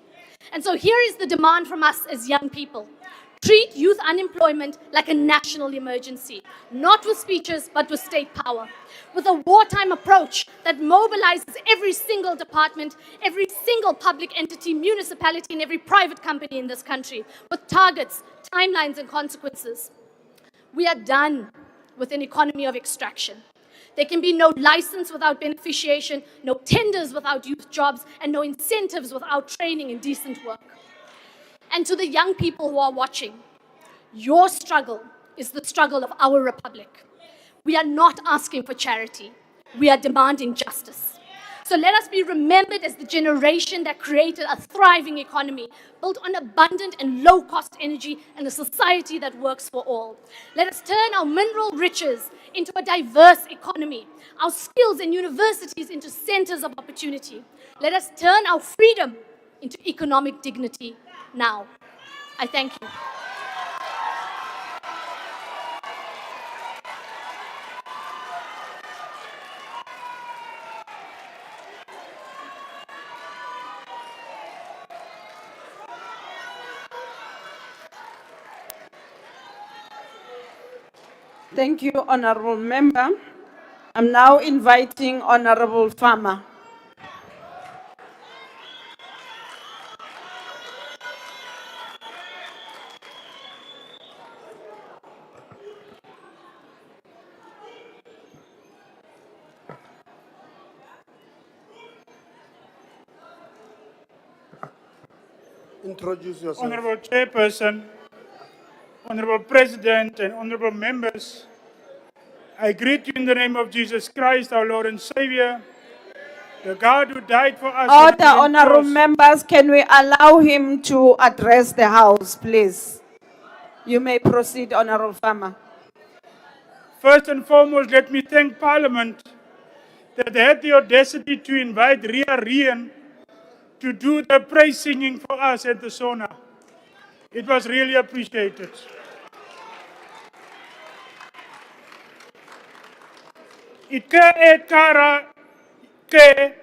And so here is the demand from us as young people. Treat youth unemployment like a national emergency, not with speeches, but with state power. With a wartime approach that mobilizes every single department, every single public entity, municipality, and every private company in this country, with targets, timelines, and consequences. We are done with an economy of extraction. There can be no license without beneficiation, no tenders without youth jobs, and no incentives without training and decent work. And to the young people who are watching, your struggle is the struggle of our republic. We are not asking for charity. We are demanding justice. So let us be remembered as the generation that created a thriving economy built on abundant and low-cost energy and a society that works for all. Let us turn our mineral riches into a diverse economy, our skills and universities into centers of opportunity. Let us turn our freedom into economic dignity now. I thank you. Thank you, Honorable Member. I'm now inviting Honorable Farmer. Introduce yourself. Honorable Chairperson, Honorable President, and honorable members, I greet you in the name of Jesus Christ, our Lord and Savior, the God who died for us. on the Order, honorable cross. members, can we allow him to address the House, please? You may proceed, Honorable Farmer. First and foremost, let me thank Parliament that had the audacity to invite Ria Rien to do the praise singing for us at the sauna. It was really appreciated. Ike et kara ke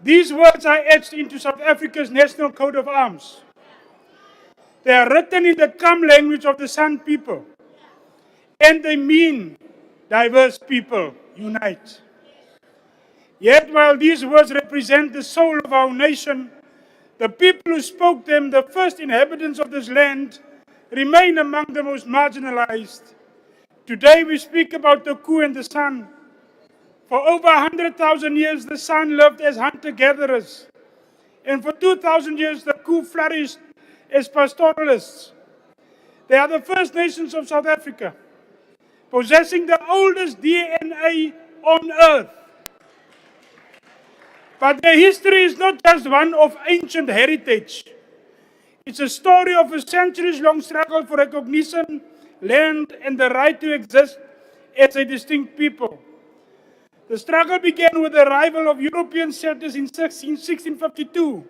These words are etched into South Africa's national coat of arms. They are written in the Kam language of the San people, and they mean diverse people unite. Yet while these words represent the soul of our nation, the people who spoke them, the first inhabitants of this land, remain among the most marginalized. Today we speak about the Ku and the San. For over 100,000 years, the San lived as hunter-gatherers. And for 2,000 years, the Ku flourished as pastoralists. They are the First Nations of South Africa, possessing the oldest DNA on earth. But their history is not just one of ancient heritage. It's a story of a centuries-long struggle for recognition, land, and the right to exist as a distinct people. The struggle began with the arrival of European settlers in 1652.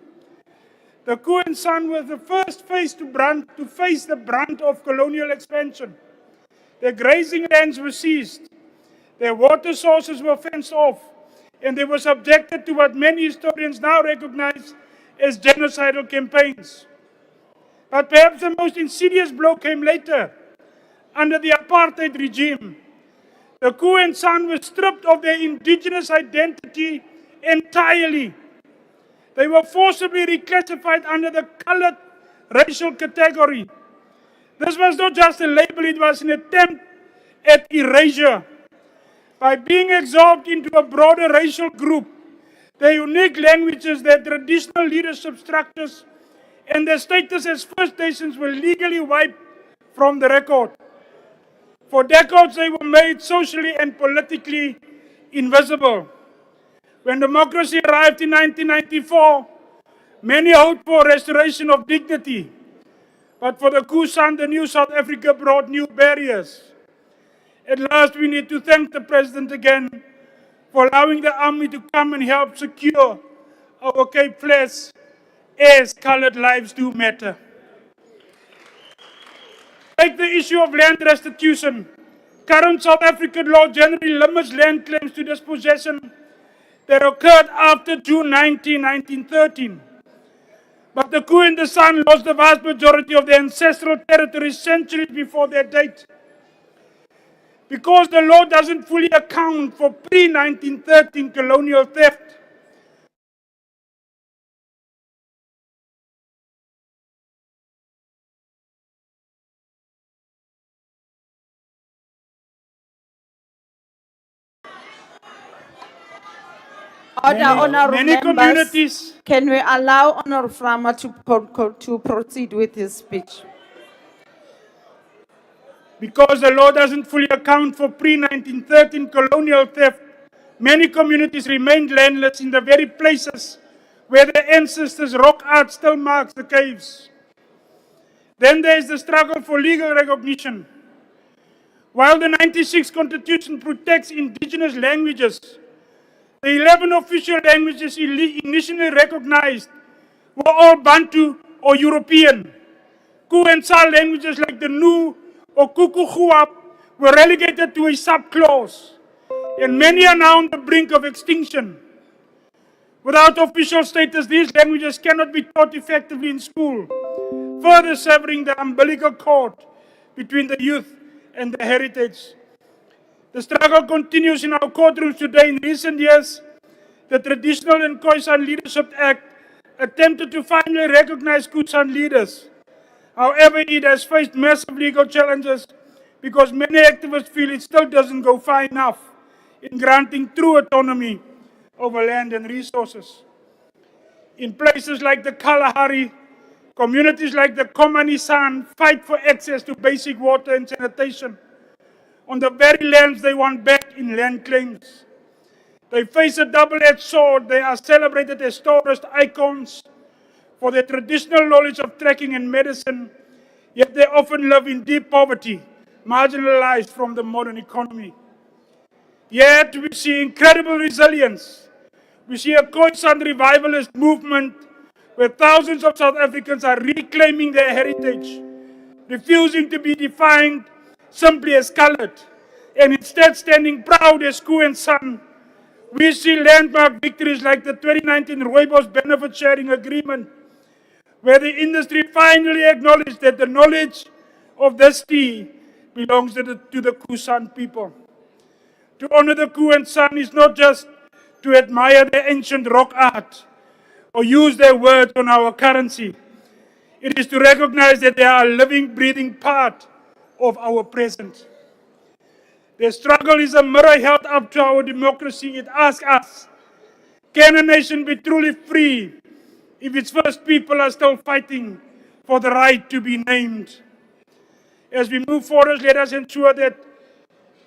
The Ku and San were the first to face the brunt of colonial expansion. Their grazing lands were seized, their water sources were fenced off, and they were subjected to what many historians now recognize as genocidal campaigns. But perhaps the most insidious blow came later, under the apartheid regime. The Ku and San were stripped of their indigenous identity entirely. They were forcibly reclassified under the colored racial category. This was not just a label, it was an attempt at erasure. By being absorbed into a broader racial group, their unique languages, their traditional leadership structures, and their status as First Nations were legally wiped from the record. For decades, they were made socially and politically invisible. When democracy arrived in 1994, many hoped for restoration of dignity. But for the Ku San, the new South Africa brought new barriers. At last, we need to thank the President again for allowing the army to come and help secure our Cape Flats, as colored lives do matter. Take the issue of land restitution. Current South African law generally limits land claims to dispossession that occurred after June 19, 1913. But the Ku and the San lost the vast majority of their ancestral territories centuries before their date. Because the law doesn't fully account for pre-1913 colonial theft, Order, honourable many members. communities. Can we allow Honourable Frama to proceed with his speech? Because the law doesn't fully account for pre-1913 colonial theft, many communities remained landless in the very places where their ancestors' rock art still marks the caves. Then there is the struggle for legal recognition. While the 96 Constitution protects indigenous languages, the 11 official languages initially recognized were all Bantu or European. Ku and San languages like the Nu or Kukuhuap were relegated to a subclause, and many are now on the brink of extinction. Without official status, these languages cannot be taught effectively in school, further severing the umbilical cord between the youth and the heritage. The struggle continues in our courtrooms today. In recent years, the Traditional and Khoisan Leadership Act attempted to finally recognize Ku San leaders. However, it has faced massive legal challenges because many activists feel it still doesn't go far enough in granting true autonomy over land and resources. In places like the Kalahari, communities like the Komani San fight for access to basic water and sanitation on the very lands they want back in land claims. They face a double-edged sword. They are celebrated as tourist icons for their traditional knowledge of trekking and medicine, yet they often live in deep poverty, marginalized from the modern economy. Yet we see incredible resilience. We see a Khoisan revivalist movement where thousands of South Africans are reclaiming their heritage, refusing to be defined simply as colored, and instead standing proud as Ku and San, We see landmark victories like the 2019 Rooibos Benefit Sharing Agreement, where the industry finally acknowledged that the knowledge of this tea belongs to the Kusan people. To honor the Ku and San is not just to admire their ancient rock art or use their words on our currency. It is to recognize that they are a living, breathing part of our present. Their struggle is a mirror held up to our democracy. It asks us, can a nation be truly free if its first people are still fighting for the right to be named? As we move forward, let us ensure that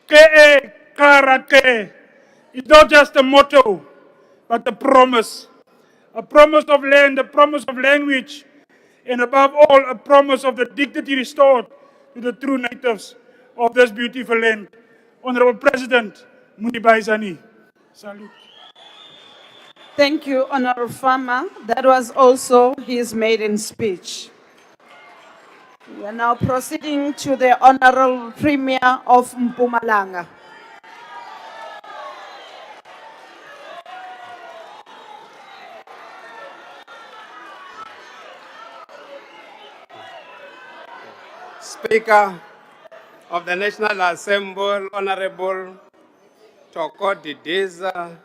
Ke Karake is not just a motto, but a promise of land, a promise of language, and above all, a promise of the dignity restored to the true natives of this beautiful land. Honorable President Munibaizani. Salute. Thank you, Honorable Farmer. That was also his maiden speech. We are now proceeding to the Honorable Premier of Mpumalanga. Speaker of the National Assembly, Honorable Toko Didiza,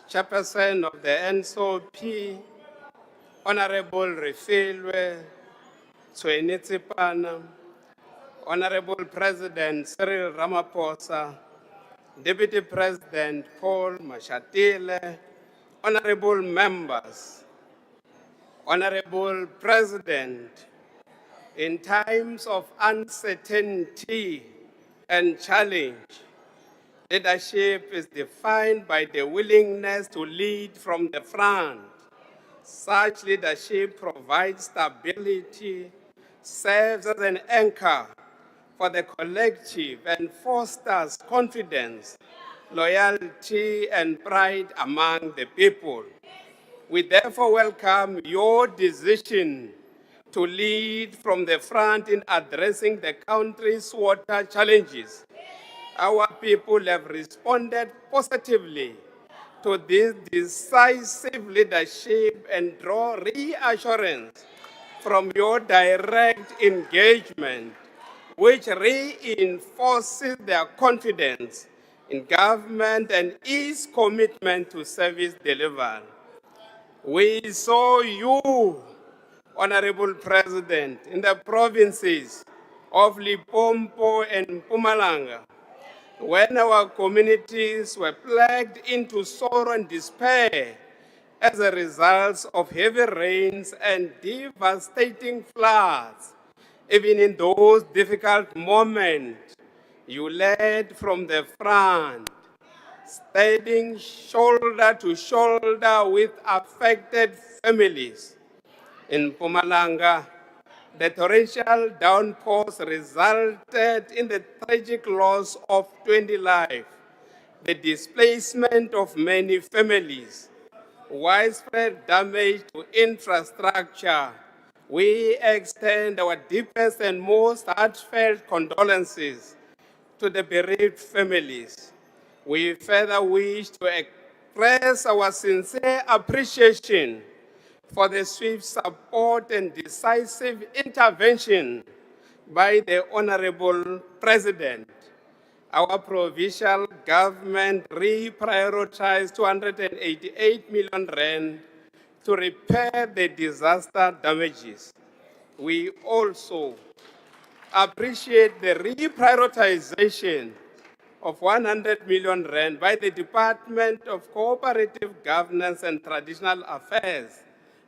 Chairperson of the NSOP, Honorable Refilwe Tswenitsipana, Honorable President Cyril Ramaphosa, Deputy President Paul Mashatile, Honorable Members, Honorable President, in times of uncertainty and challenge, leadership is defined by the willingness to lead from the front. Such leadership provides stability, serves as an anchor for the collective, and fosters confidence, loyalty, and pride among the people. We therefore welcome your decision to lead from the front in addressing the country's water challenges. Our people have responded positively to this decisive leadership and draw reassurance from your direct engagement, which reinforces their confidence in government and its commitment to service delivery. We saw you, Honorable President, in the provinces of Limpopo and Mpumalanga, when our communities were plagued into sorrow and despair as a result of heavy rains and devastating floods. Even in those difficult moments, you led from the front, standing shoulder to shoulder with affected families. In Mpumalanga, the torrential downpours resulted in the tragic loss of 20 lives, the displacement of many families, widespread damage to infrastructure. We extend our deepest and most heartfelt condolences to the bereaved families. We further wish to express our sincere appreciation for the swift support and decisive intervention by the Honorable President. Our provincial government reprioritized 288 million rand to repair the disaster damages. We also appreciate the reprioritization of 100 million rand by the Department of Cooperative Governance and Traditional Affairs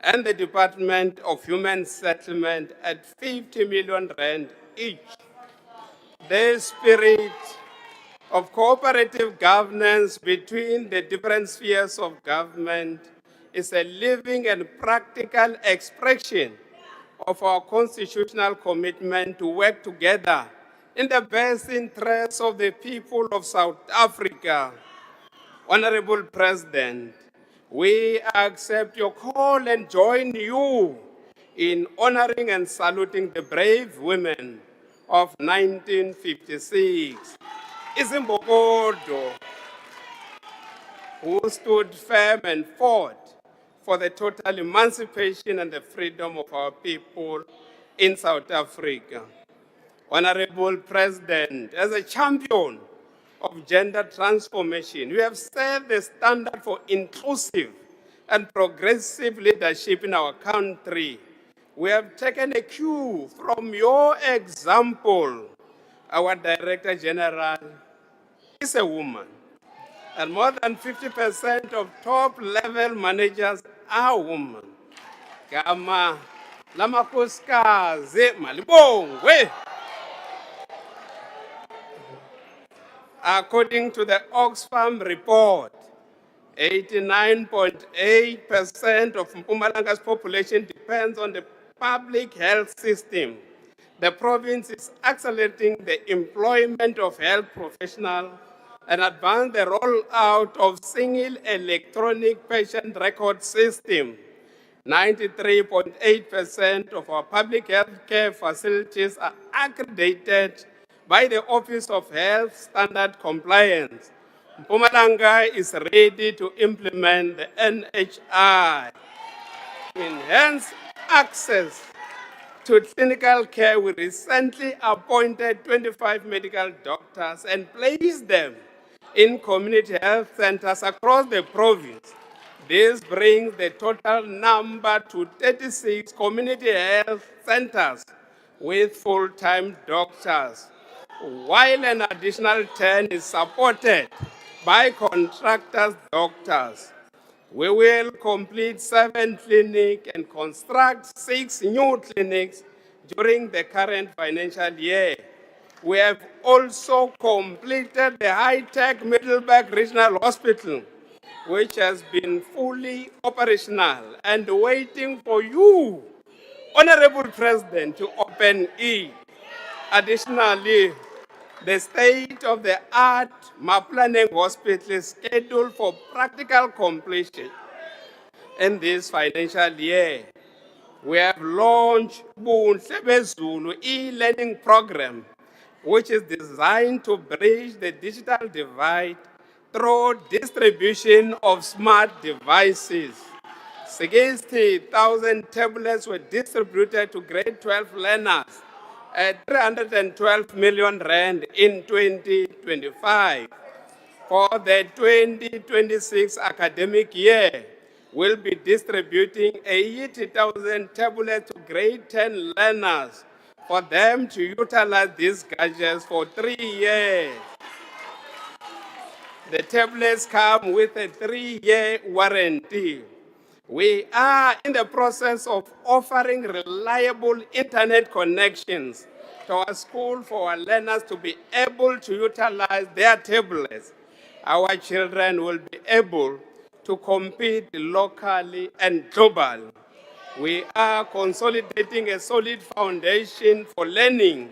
and the Department of Human Settlement at 50 million rand each. The spirit of cooperative governance between the different spheres of government is a living and practical expression of our constitutional commitment to work together in the best interests of the people of South Africa. Honorable President, we accept your call and join you in honoring and saluting the brave women of 1956. Izimbokodo. who stood firm and fought for the total emancipation and the freedom of our people in South Africa. Honorable President, as a champion of gender transformation, you have set the standard for inclusive and progressive leadership in our country. We have taken a cue from your example. Our Director General is a woman, and more than 50% of top-level managers are women. Kama lamakhosikazi malibongwe. According to the Oxfam report, 89.8% of Mpumalanga's population depends on the public health system. The province is accelerating the employment of health professionals and advance the rollout of single electronic patient record system. 93.8% of our public health care facilities are accredited by the Office of Health Standard Compliance. Mpumalanga is ready to implement the NHI. To enhance access to clinical care, we recently appointed 25 medical doctors and placed them in community health centers across the province. This brings the total number to 36 community health centers with full-time doctors, while an additional 10 is supported by contractors' doctors. We will complete 7 clinics and construct 6 new clinics during the current financial year. We have also completed the high-tech Middleburg Regional Hospital, which has been fully operational and waiting for you, Honorable President, to open it. Additionally, the state-of-the-art Maplaneng Hospital is scheduled for practical completion in this financial year. We have launched Bunhlebezulu e-learning program, which is designed to bridge the digital divide through distribution of smart devices. 60,000 tablets were distributed to grade 12 learners at 312 million rand in 2025. For the 2026 academic year, we'll be distributing 80,000 tablets to grade 10 learners for them to utilize these gadgets for 3 years. The tablets come with a 3-year warranty. We are in the process of offering reliable internet connections to our school for our learners to be able to utilize their tablets. Our children will be able to compete locally and globally. We are consolidating a solid foundation for learning.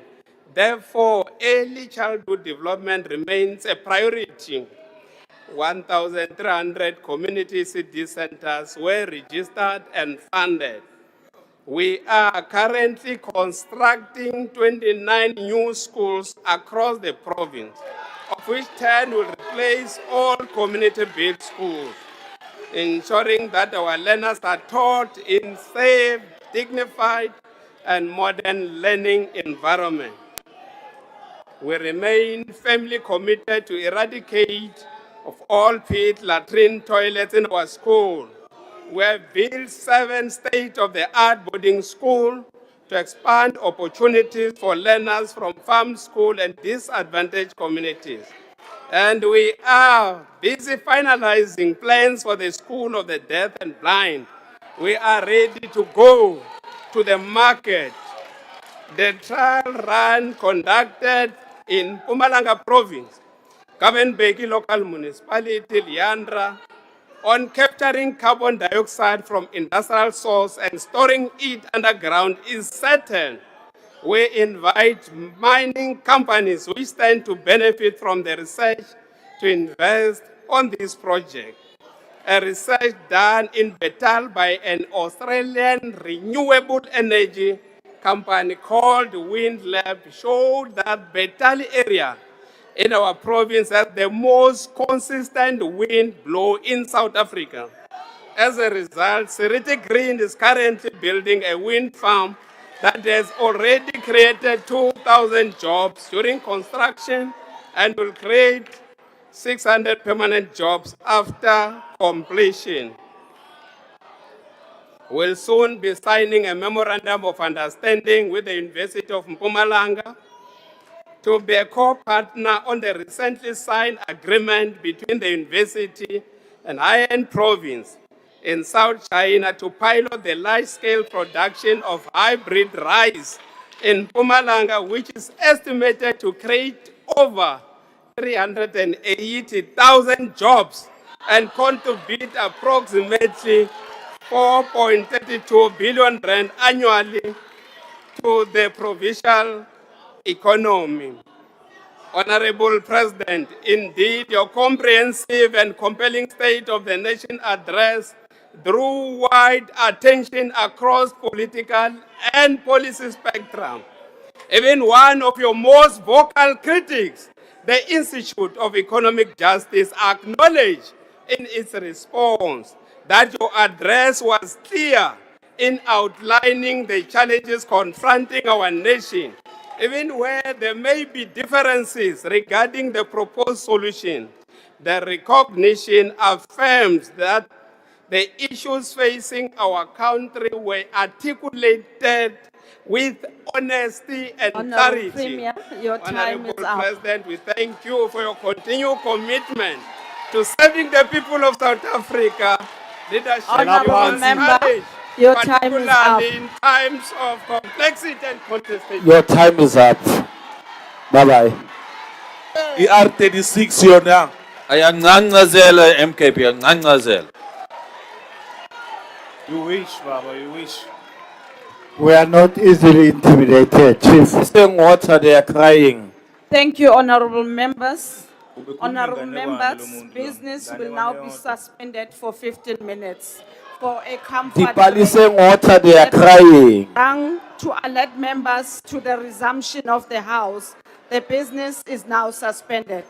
Therefore, early childhood development remains a priority. 1,300 community CD centers were registered and funded. We are currently constructing 29 new schools across the province, of which 10 will replace all community-built schools, ensuring that our learners are taught in safe, dignified, and modern learning environment. We remain firmly committed to eradicate of all pit latrine toilets in our school. We have built 7 state-of-the-art boarding schools to expand opportunities for learners from farm school and disadvantaged communities. And we are busy finalizing plans for the School of the Deaf and Blind. We are ready to go to the market. The trial run conducted in Mpumalanga Province, Kavenbeki Local Municipality, Liandra, on capturing carbon dioxide from industrial source and storing it underground is certain. We invite mining companies which stand to benefit from the research to invest on this project. A research done in Betal by an Australian renewable energy company called Wind Lab showed that Betal area in our province has the most consistent wind blow in South Africa. As a result, Seriti Green is currently building a wind farm that has already created 2,000 jobs during construction and will create 600 permanent jobs after completion. We'll soon be signing a memorandum of understanding with the University of Mpumalanga to be a co-partner on the recently signed agreement between the university and Iron Province in South China to pilot the large-scale production of hybrid rice in Mpumalanga, which is estimated to create over 380,000 jobs and contribute approximately 4.32 billion rand annually to the provincial economy. Honorable President, indeed, your comprehensive and compelling State of the Nation address drew wide attention across political and policy spectrum. Even one of your most vocal critics, the Institute of Economic Justice, acknowledged in its response that your address was clear in outlining the challenges confronting our nation, even where there may be differences regarding the proposed solution. The recognition affirms that the issues facing our country were articulated with honesty and Honorable clarity. Premier, your time Honorable is up. President, we thank you for your continued commitment to serving the people of South Africa. Leadership Honorable demands Member, courage, your time is up. particularly in times of complexity and contestation. Your time is up. Bye-bye. I-R36 yona ayancancazela MKP ayancancazela. You wish, Baba, you wish. We are not easily intimidated, Chief. Water, they are crying. Thank you, honorable members. Ube khuluma Honorable ngane bani lo members, muntu lo? business Ngane will bani now be yodwa? suspended for 15 minutes for a The comfort Palisang break. water, they are That was crying. rung to alert members to the resumption of the House. The business is now suspended.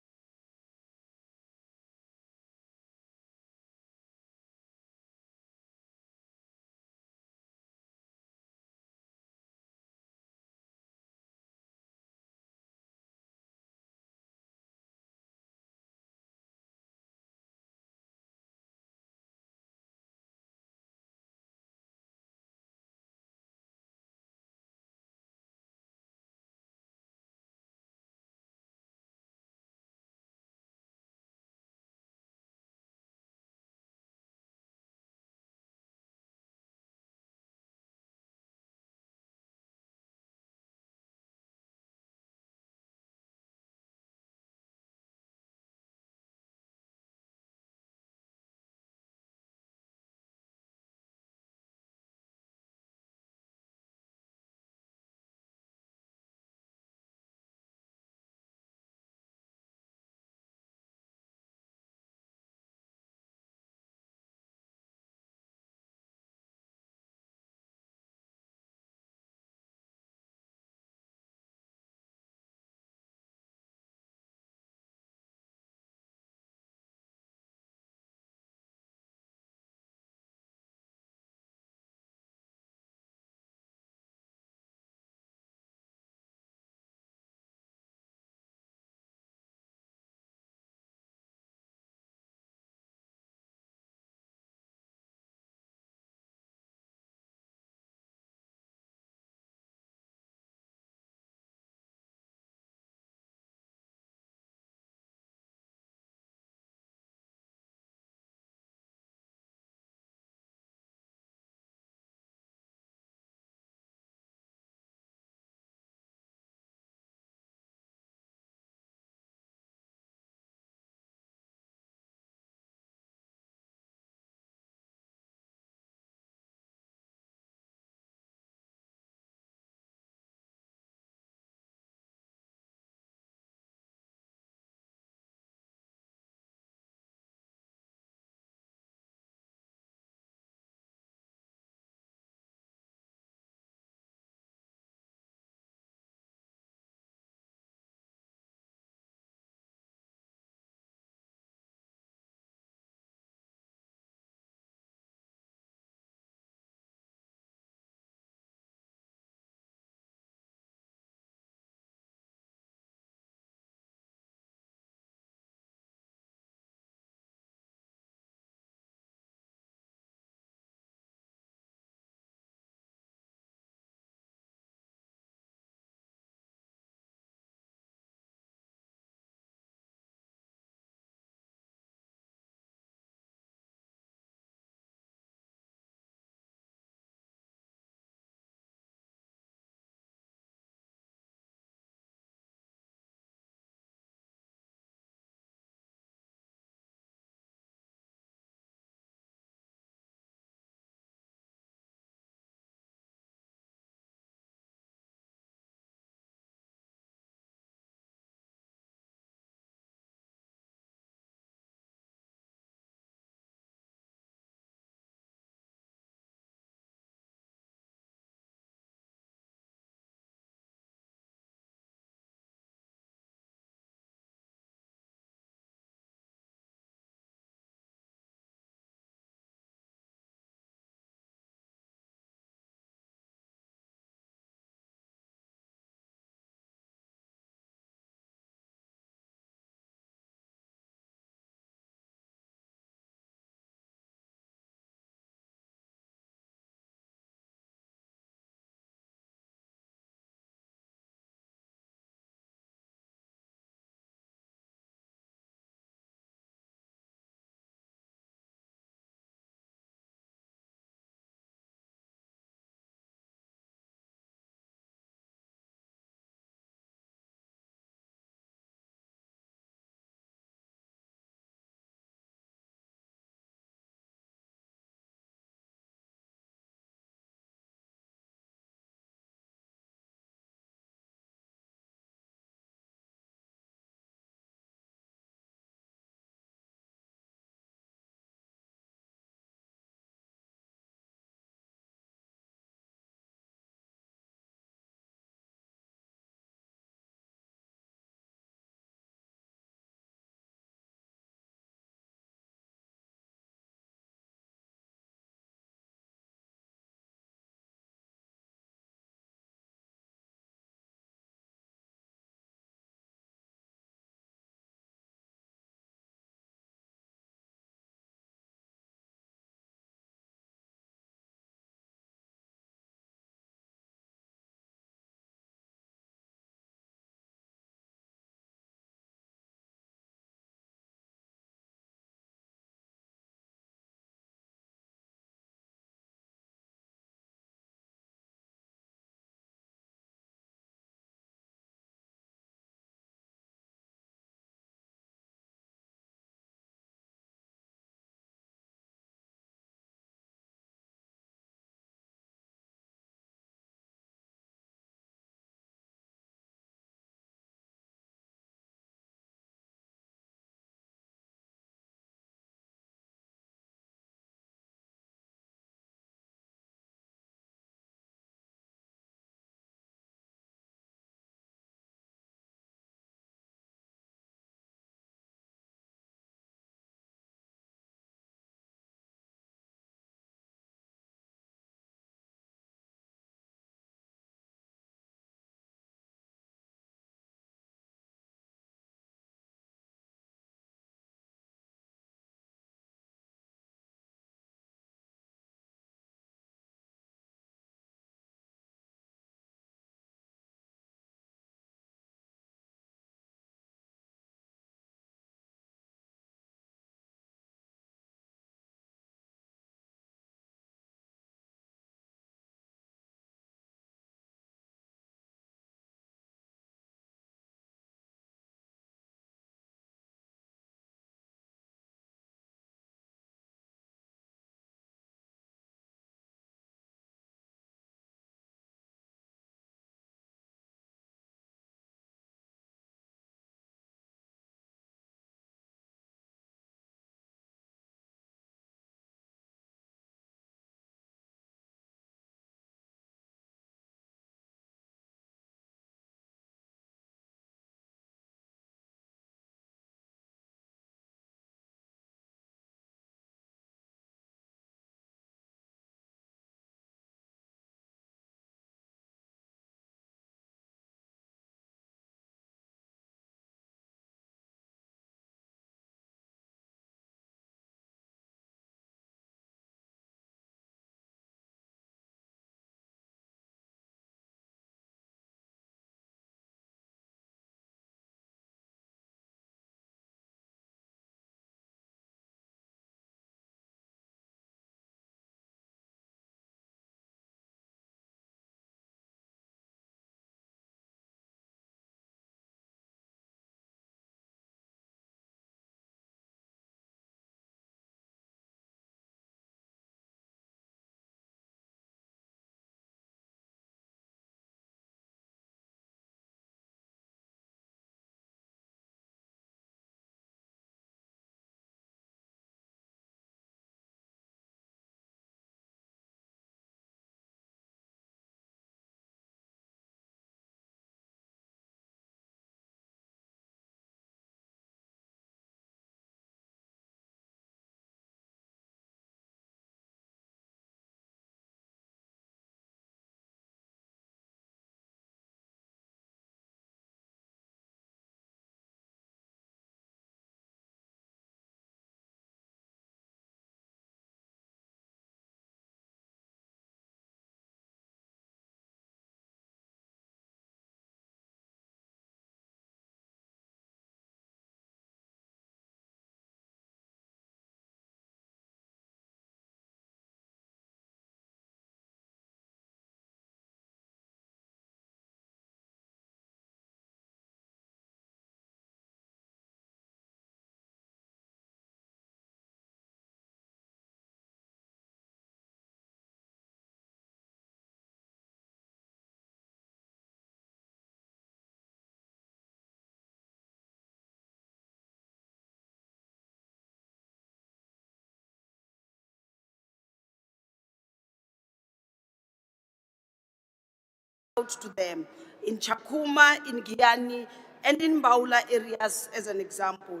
out to them in Chakuma, in Giyani, and in Baula areas as an example.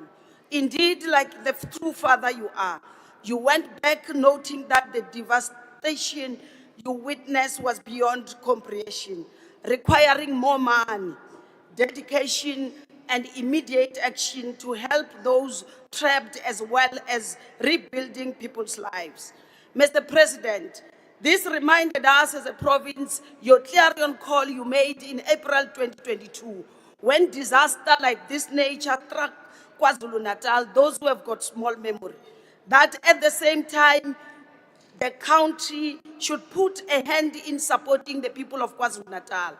Indeed, like the true father you are, you went back noting that the devastation you witnessed was beyond comprehension, requiring more money, dedication, and immediate action to help those trapped as well as rebuilding people's lives. Mr. President, this reminded us as a province your clarion call you made in April 2022 when disaster like this nature struck KwaZulu-Natal, those who have got small memory, that at the same time the country should put a hand in supporting the people of KwaZulu-Natal.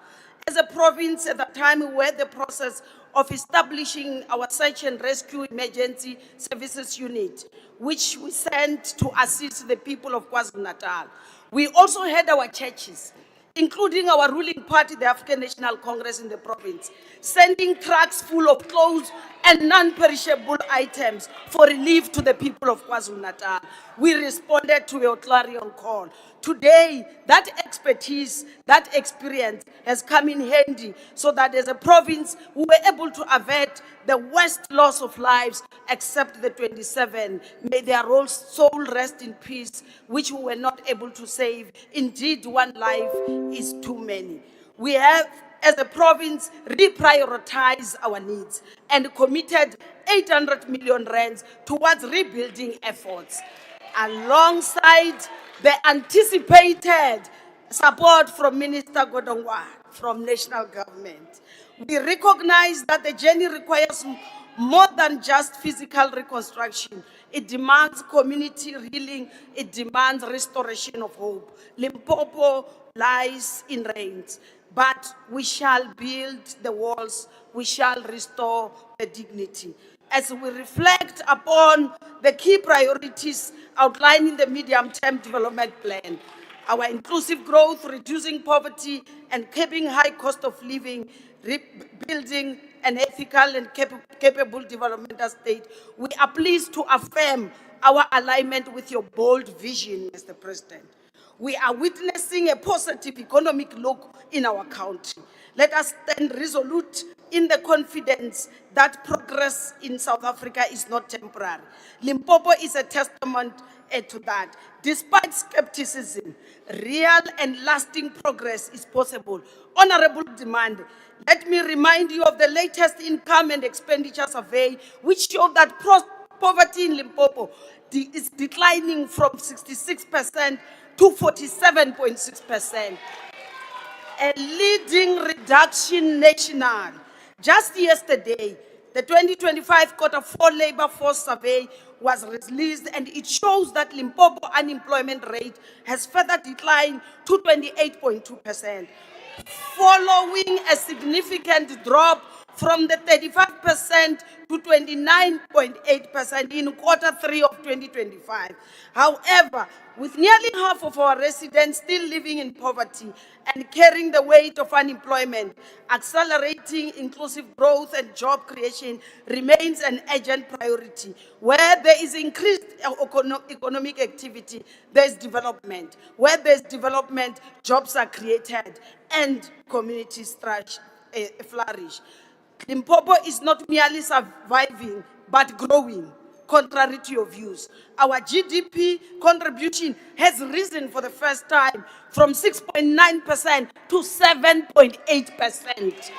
As a province, at the time, we were in the process of establishing our search and rescue emergency services unit, which we sent to assist the people of KwaZulu-Natal. We also had our churches, including our ruling party, the African National Congress in the province, sending trucks full of clothes and non-perishable items for relief to the people of KwaZulu-Natal. We responded to your clarion call. Today, that expertise, that experience has come in handy so that as a province, we were able to avert the worst loss of lives except the 27. May their soul rest in peace, which we were not able to save. Indeed, one life is too many. We have, as a province, reprioritized our needs and committed 800 million rands towards rebuilding efforts, alongside the anticipated support from Minister Godongwa from national government. We recognize that the journey requires more than just physical reconstruction. It demands community healing. It demands restoration of hope. Limpopo lies in ruins, but we shall build the walls. We shall restore the dignity. As we reflect upon the key priorities outlined in the medium-term development plan, our inclusive growth, reducing poverty, and curbing high cost of living, rebuilding an ethical and capable developmental state, we are pleased to affirm our alignment with your bold vision, Mr. President. We are witnessing a positive economic look in our country. Let us stand resolute in the confidence that progress in South Africa is not temporary. Limpopo is a testament to that. Despite skepticism, real and lasting progress is possible. Honorable demand, let me remind you of the latest income and expenditure survey, which showed that poverty in Limpopo is declining from 66% to 47.6%. A leading reduction national. Just yesterday, the 2025 Q4 labor force survey was released, and it shows that Limpopo unemployment rate has further declined to 28.2%, following a significant drop from the 35% to 29.8% in Q3 of 2025. However, with nearly half of our residents still living in poverty and carrying the weight of unemployment, accelerating inclusive growth and job creation remains an urgent priority. Where there is increased economic activity, there is development. Where there is development, jobs are created and communities flourish. Limpopo is not merely surviving, but growing, contrary to your views. Our GDP contribution has risen for the first time from 6.9% to 7.8%.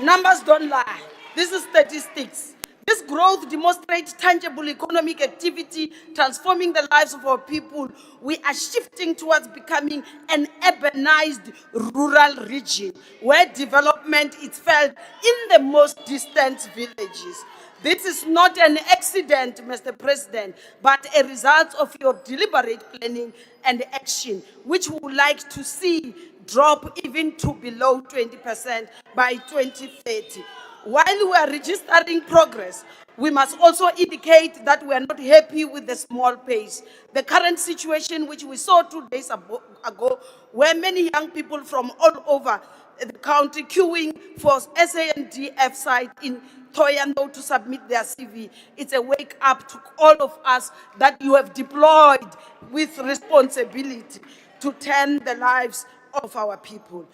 Numbers don't lie. This is statistics. This growth demonstrates tangible economic activity, transforming the lives of our people. We are shifting towards becoming an urbanized rural region where development is felt in the most distant villages. This is not an accident, Mr. President, but a result of your deliberate planning and action, which we would like to see drop even to below 20% by 2030. While we are registering progress, we must also indicate that we are not happy with the small pace. The current situation, which we saw 2 days ago, where many young people from all over the country queuing for SANDF site in Thoyando to submit their CV, it's a wake up to all of us that you have deployed with responsibility to turn the lives of our people.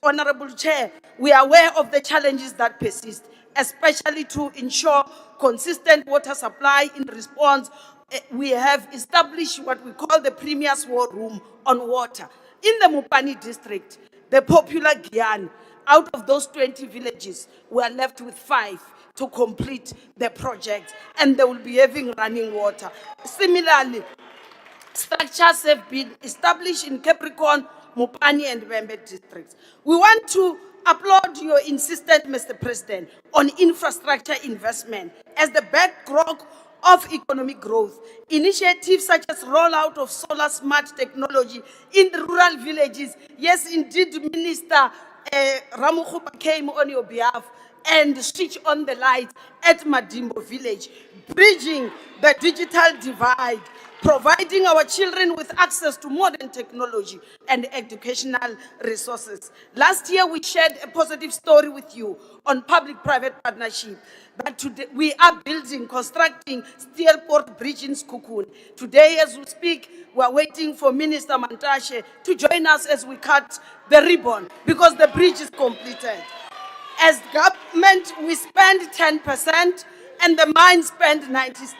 Honorable Chair, we are aware of the challenges that persist, especially to ensure consistent water supply. In response, we have established what we call the Premier's War Room on Water. In the Mupani district, the popular Gyan, out of those 20 villages, we are left with 5 to complete the project, and they will be having running water. Similarly, structures have been established in Capricorn, Mupani, and Wembe districts. We want to applaud your insistence, Mr. President, on infrastructure investment as the bedrock of economic growth. Initiatives such as rollout of solar smart technology in the rural villages. Yes, indeed, Minister Ramukhupa came on your behalf and switch on the lights at Madimbo village, bridging the digital divide, providing our children with access to modern technology and educational resources. Last year, we shared a positive story with you on public-private partnership that today we are building, constructing Steelport Bridge in Skukun. Today, as we speak, we are waiting for Minister Mantashe to join us as we cut the ribbon because the bridge is completed. As government, we spend 10% and the mine spend 90%.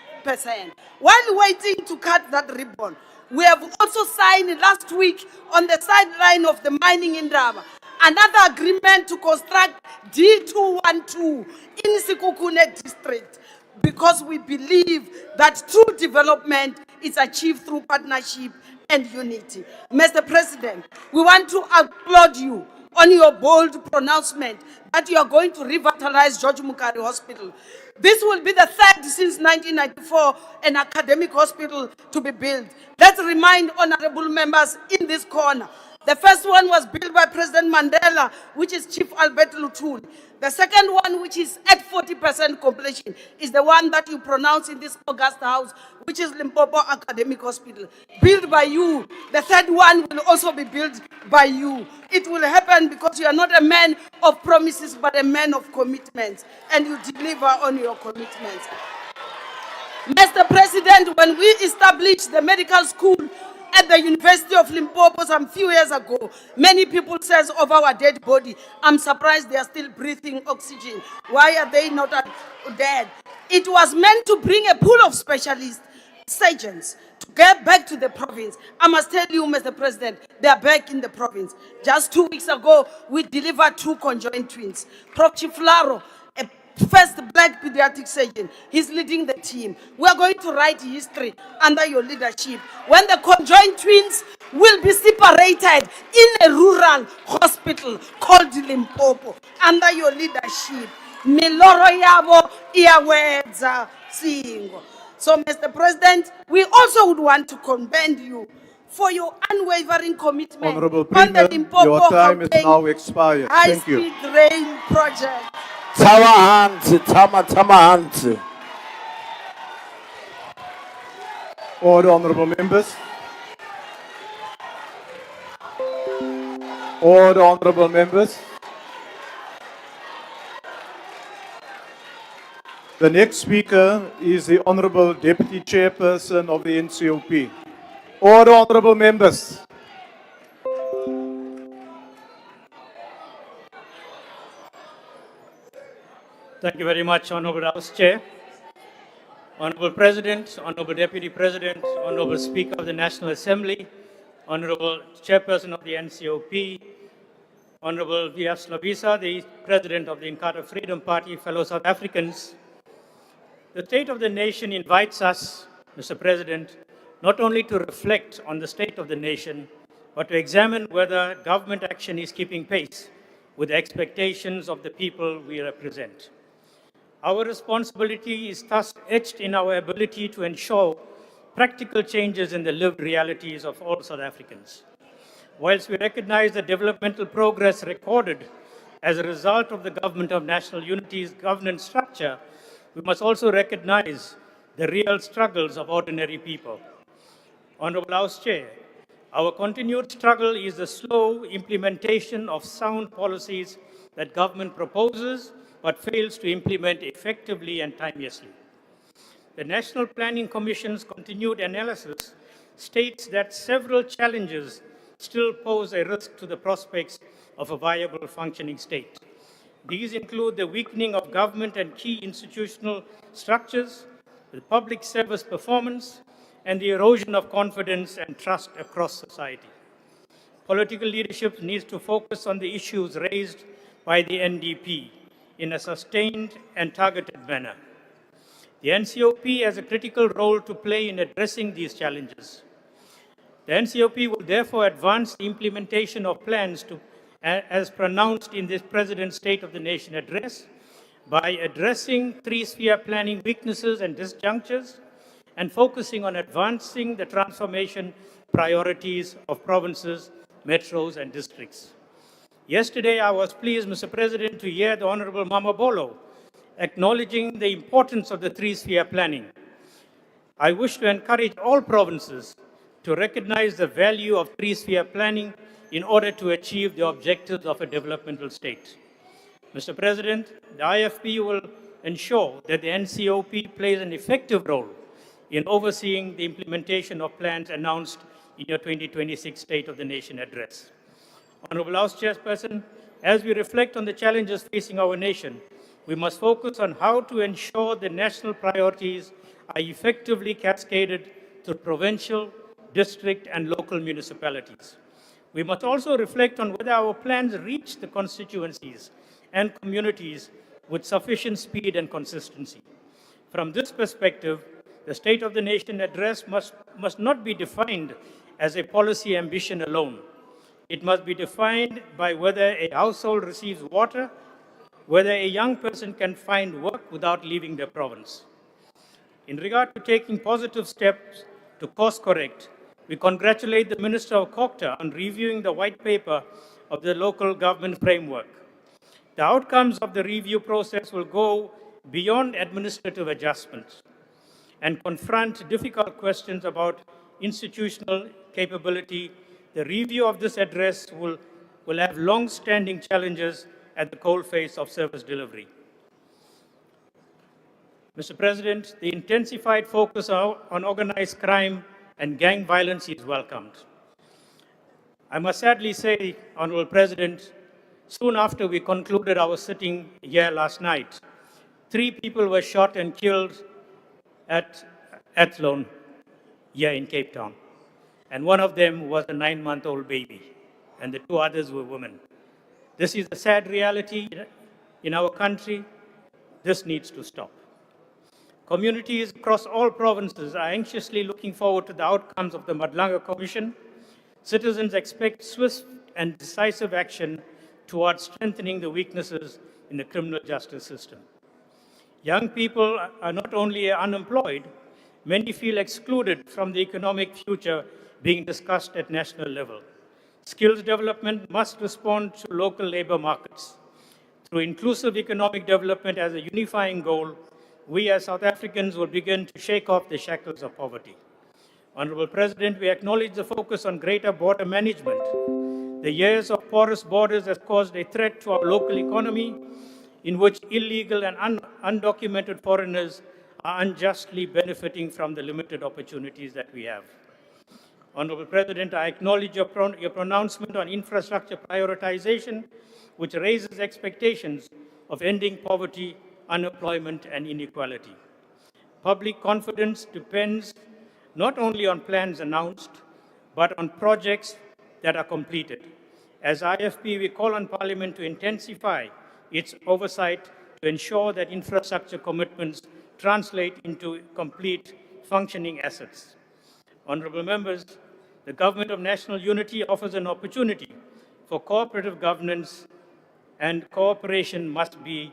While waiting to cut that ribbon, we have also signed last week on the sideline of the mining in Ndaba another agreement to construct D212 in Sikukune district, because we believe that true development is achieved through partnership and unity. Mr. President, we want to applaud you on your bold pronouncement that you are going to revitalize George Mukari Hospital. This will be the third since 1994 an academic hospital to be built. Let's remind honorable members in this corner. The first one was built by President Mandela, which is Chief Albert Luthuli. The second one, which is at 40% completion, is the one that you pronounce in this August House, which is Limpopo Academic Hospital, built by you. The third one will also be built by you. It will happen because you are not a man of promises, but a man of commitments, and you deliver on your commitments. Mr. President, when we established the medical school at the University of Limpopo some few years ago, many people says of our dead body, I'm surprised they are still breathing oxygen. Why are they not dead? It was meant to bring a pool of specialists, surgeons, to get back to the province. I must tell you, Mr. President, they are back in the province. Just 2 weeks ago, we delivered 2 conjoined twins. Prof. Chiflaro, a first black pediatric surgeon, he's leading the team. We are going to write history under your leadership when the conjoined twins will be separated in a rural hospital called Limpopo under your leadership. Miloro yabo iyawedza singo. So, Mr. President, we also would want to commend you for your unwavering commitment Honorable on the Premier, Limpopo your time is Gauteng now expired. Thank you. high-speed rail project. Tama hands. Order, honorable members. Order, honorable members. The next speaker is the Honorable Deputy Chairperson of the NCOP. Order, honorable members. Thank you very much, Honorable House Chair. Honorable President, Honorable Deputy President, Honorable Speaker of the National Assembly, Honorable Chairperson of the NCOP, Honorable V.F. Slovisa, the President of the Inkatha Freedom Party, fellow South Africans. The state of the nation invites us, Mr. President, not only to reflect on the state of the nation, but to examine whether government action is keeping pace with the expectations of the people we represent. Our responsibility is thus etched in our ability to ensure practical changes in the lived realities of all South Africans. Whilst we recognize the developmental progress recorded as a result of the Government of National Unity's governance structure, we must also recognize the real struggles of ordinary people. Honorable House Chair, our continued struggle is the slow implementation of sound policies that government proposes but fails to implement effectively and timeously. The National Planning Commission's continued analysis states that several challenges still pose a risk to the prospects of a viable functioning state. These include the weakening of government and key institutional structures, the public service performance, and the erosion of confidence and trust across society. Political leadership needs to focus on the issues raised by the NDP in a sustained and targeted manner. The NCOP has a critical role to play in addressing these challenges. The NCOP will therefore advance the implementation of plans as pronounced in this President's State of the Nation address by addressing three-sphere planning weaknesses and disjunctures and focusing on advancing the transformation priorities of provinces, metros, and districts. Yesterday, I was pleased, Mr. President, to hear the Honorable Mama Bolo acknowledging the importance of the three-sphere planning. I wish to encourage all provinces to recognize the value of three-sphere planning in order to achieve the objectives of a developmental state. Mr. President, the IFP will ensure that the NCOP plays an effective role in overseeing the implementation of plans announced in your 2026 State of the Nation address. Honorable House Chairperson, as we reflect on the challenges facing our nation, we must focus on how to ensure the national priorities are effectively cascaded to provincial, district, and local municipalities. We must also reflect on whether our plans reach the constituencies and communities with sufficient speed and consistency. From this perspective, the State of the Nation address must not be defined as a policy ambition alone. It must be defined by whether a household receives water, whether a young person can find work without leaving their province. In regard to taking positive steps to course correct, we congratulate the Minister of Kokta on reviewing the white paper of the local government framework. The outcomes of the review process will go beyond administrative adjustments and confront difficult questions about institutional capability. The review of this address will have long-standing challenges at the coalface of service delivery. Mr. President, the intensified focus on organized crime and gang violence is welcomed. I must sadly say, Honorable President, soon after we concluded our sitting here last night, 3 people were shot and killed at Athlone here in Cape Town. And one of them was a 9-month-old baby, and the 2 others were women. This is a sad reality in our country. This needs to stop. Communities across all provinces are anxiously looking forward to the outcomes of the Madlanga Commission. Citizens expect swift and decisive action towards strengthening the weaknesses in the criminal justice system. Young people are not only unemployed, many feel excluded from the economic future being discussed at national level. Skills development must respond to local labor markets. Through inclusive economic development as a unifying goal, we as South Africans will begin to shake off the shackles of poverty. Honorable President, we acknowledge the focus on greater border management. The years of porous borders has caused a threat to our local economy, in which illegal and undocumented foreigners are unjustly benefiting from the limited opportunities that we have. Honorable President, I acknowledge your pronouncement on infrastructure prioritization, which raises expectations of ending poverty, unemployment, and inequality. Public confidence depends not only on plans announced, but on projects that are completed. As IFP, we call on Parliament to intensify its oversight to ensure that infrastructure commitments translate into complete functioning assets. Honorable members, the Government of National Unity offers an opportunity for cooperative governance, and cooperation must be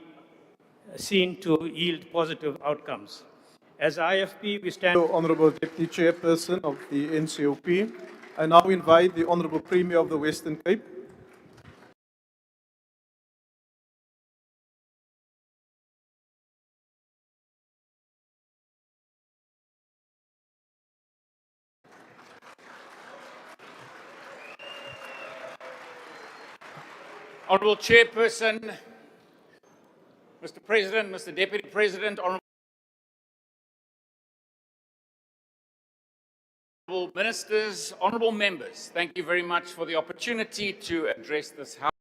seen to yield positive outcomes. As IFP, we stand... Honorable Deputy Chairperson of the NCOP. I now invite the Honorable Premier of the Western Cape. Honorable Chairperson, Mr. President, Mr. Deputy President, Honorable honourable ministers, honourable members, thank you very much for the opportunity to address this House.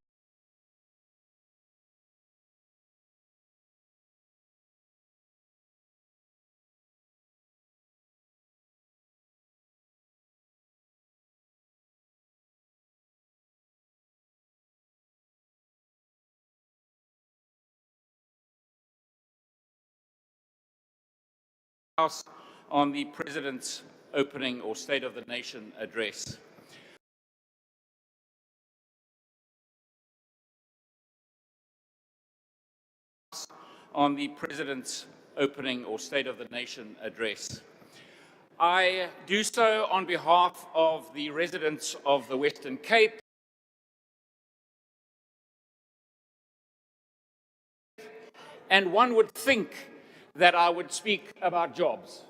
On the President's opening or State of the Nation address. On the President's opening or State of the Nation address. I do so on behalf of the residents of the Western Cape, and one would think that I would speak about jobs.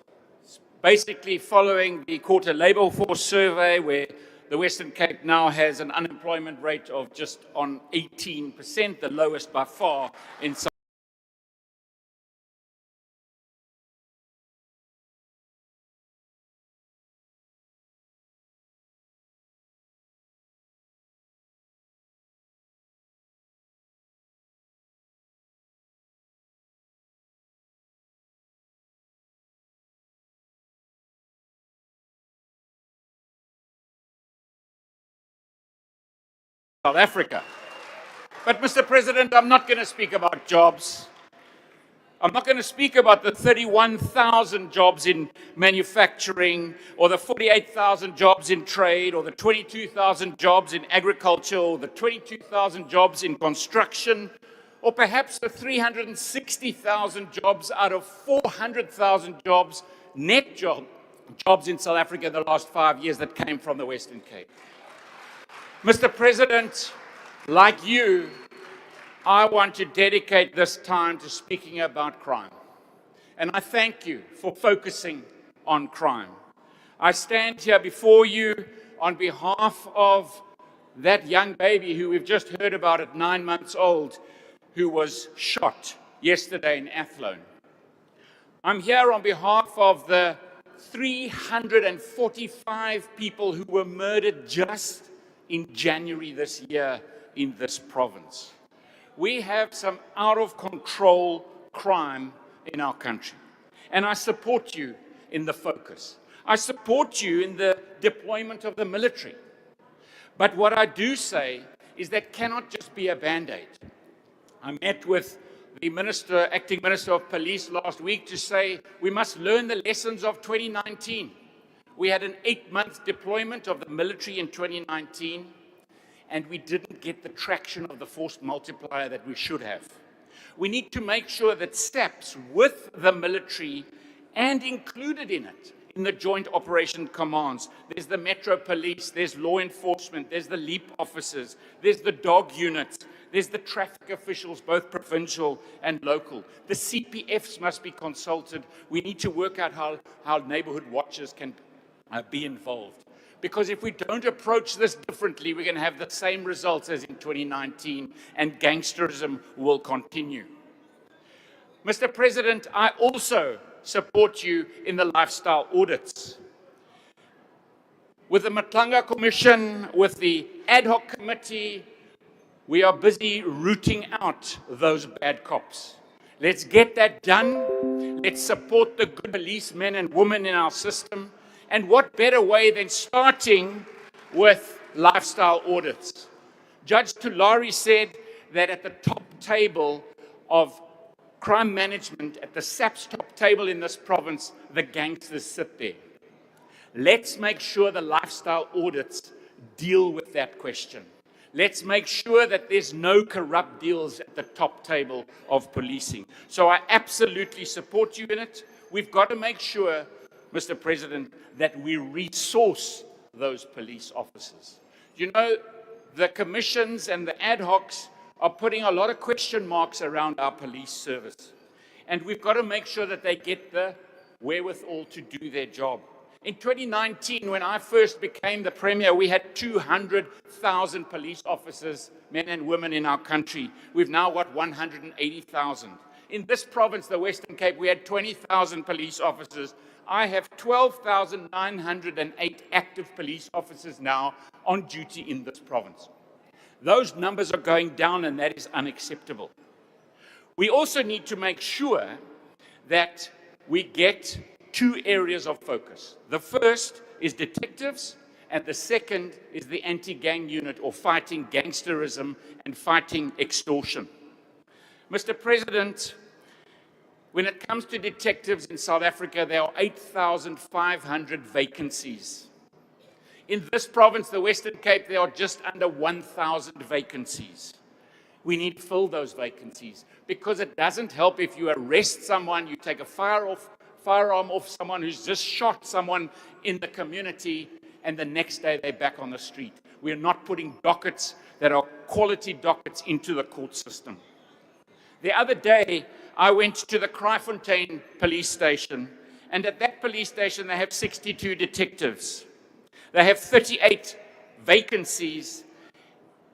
Basically following the Quarter Labour Force survey, where the Western Cape now has an unemployment rate of just on 18%, the lowest by far in South Africa. But, Mr. President, I'm not going to speak about jobs. I'm not going to speak about the 31,000 jobs in manufacturing, or the 48,000 jobs in trade, or the 22,000 jobs in agriculture, or the 22,000 jobs in construction, or perhaps the 360,000 jobs out of 400,000 jobs, net jobs in South Africa in the last 5 years that came from the Western Cape. Mr. President, like you, I want to dedicate this time to speaking about crime. And I thank you for focusing on crime. I stand here before you on behalf of that young baby who we've just heard about at 9 months old, who was shot yesterday in Athlone. I'm here on behalf of the 345 people who were murdered just in January this year in this province. We have some out-of-control crime in our country. And I support you in the focus. I support you in the deployment of the military. But what I do say is that cannot just be a Band-Aid. I met with the acting Minister of Police last week to say we must learn the lessons of 2019. We had an 8-month deployment of the military in 2019, and we didn't get the traction of the force multiplier that we should have. We need to make sure that SAPS with the military and included in it, in the Joint Operation Commands, there's the Metro Police, there's law enforcement, there's the LEAP officers, there's the dog units, there's the traffic officials, both provincial and local. The CPFs must be consulted. We need to work out how neighborhood watchers can be involved. Because if we don't approach this differently, we're going to have the same results as in 2019, and gangsterism will continue. Mr. President, I also support you in the lifestyle audits. With the Matlanga Commission, with the ad hoc committee, we are busy rooting out those bad cops. Let's get that done. Let's support the good policemen and women in our system. And what better way than starting with lifestyle audits? Judge Tulari said that at the top table of crime management, at the SAPS top table in this province, the gangsters sit there. Let's make sure the lifestyle audits deal with that question. Let's make sure that there's no corrupt deals at the top table of policing. So I absolutely support you in it. We've got to make sure, Mr. President, that we resource those police officers. You know, the commissions and the ad hocs are putting a lot of question marks around our police service. And we've got to make sure that they get the wherewithal to do their job. In 2019, when I first became the Premier, we had 200,000 police officers, men and women in our country. We've now got 180,000. In this province, the Western Cape, we had 20,000 police officers. I have 12,908 active police officers now on duty in this province. Those numbers are going down, and that is unacceptable. We also need to make sure that we get two areas of focus. The first is detectives, and the second is the anti-gang unit, or fighting gangsterism and fighting extortion. Mr. President, when it comes to detectives in South Africa, there are 8,500 vacancies. In this province, the Western Cape, there are just under 1,000 vacancies. We need to fill those vacancies, because it doesn't help if you arrest someone, you take a firearm off someone who's just shot someone in the community, and the next day they're back on the street. We're not putting dockets that are quality dockets into the court system. The other day, I went to the Kraaifontein police station, and at that police station, they have 62 detectives. They have 38 vacancies,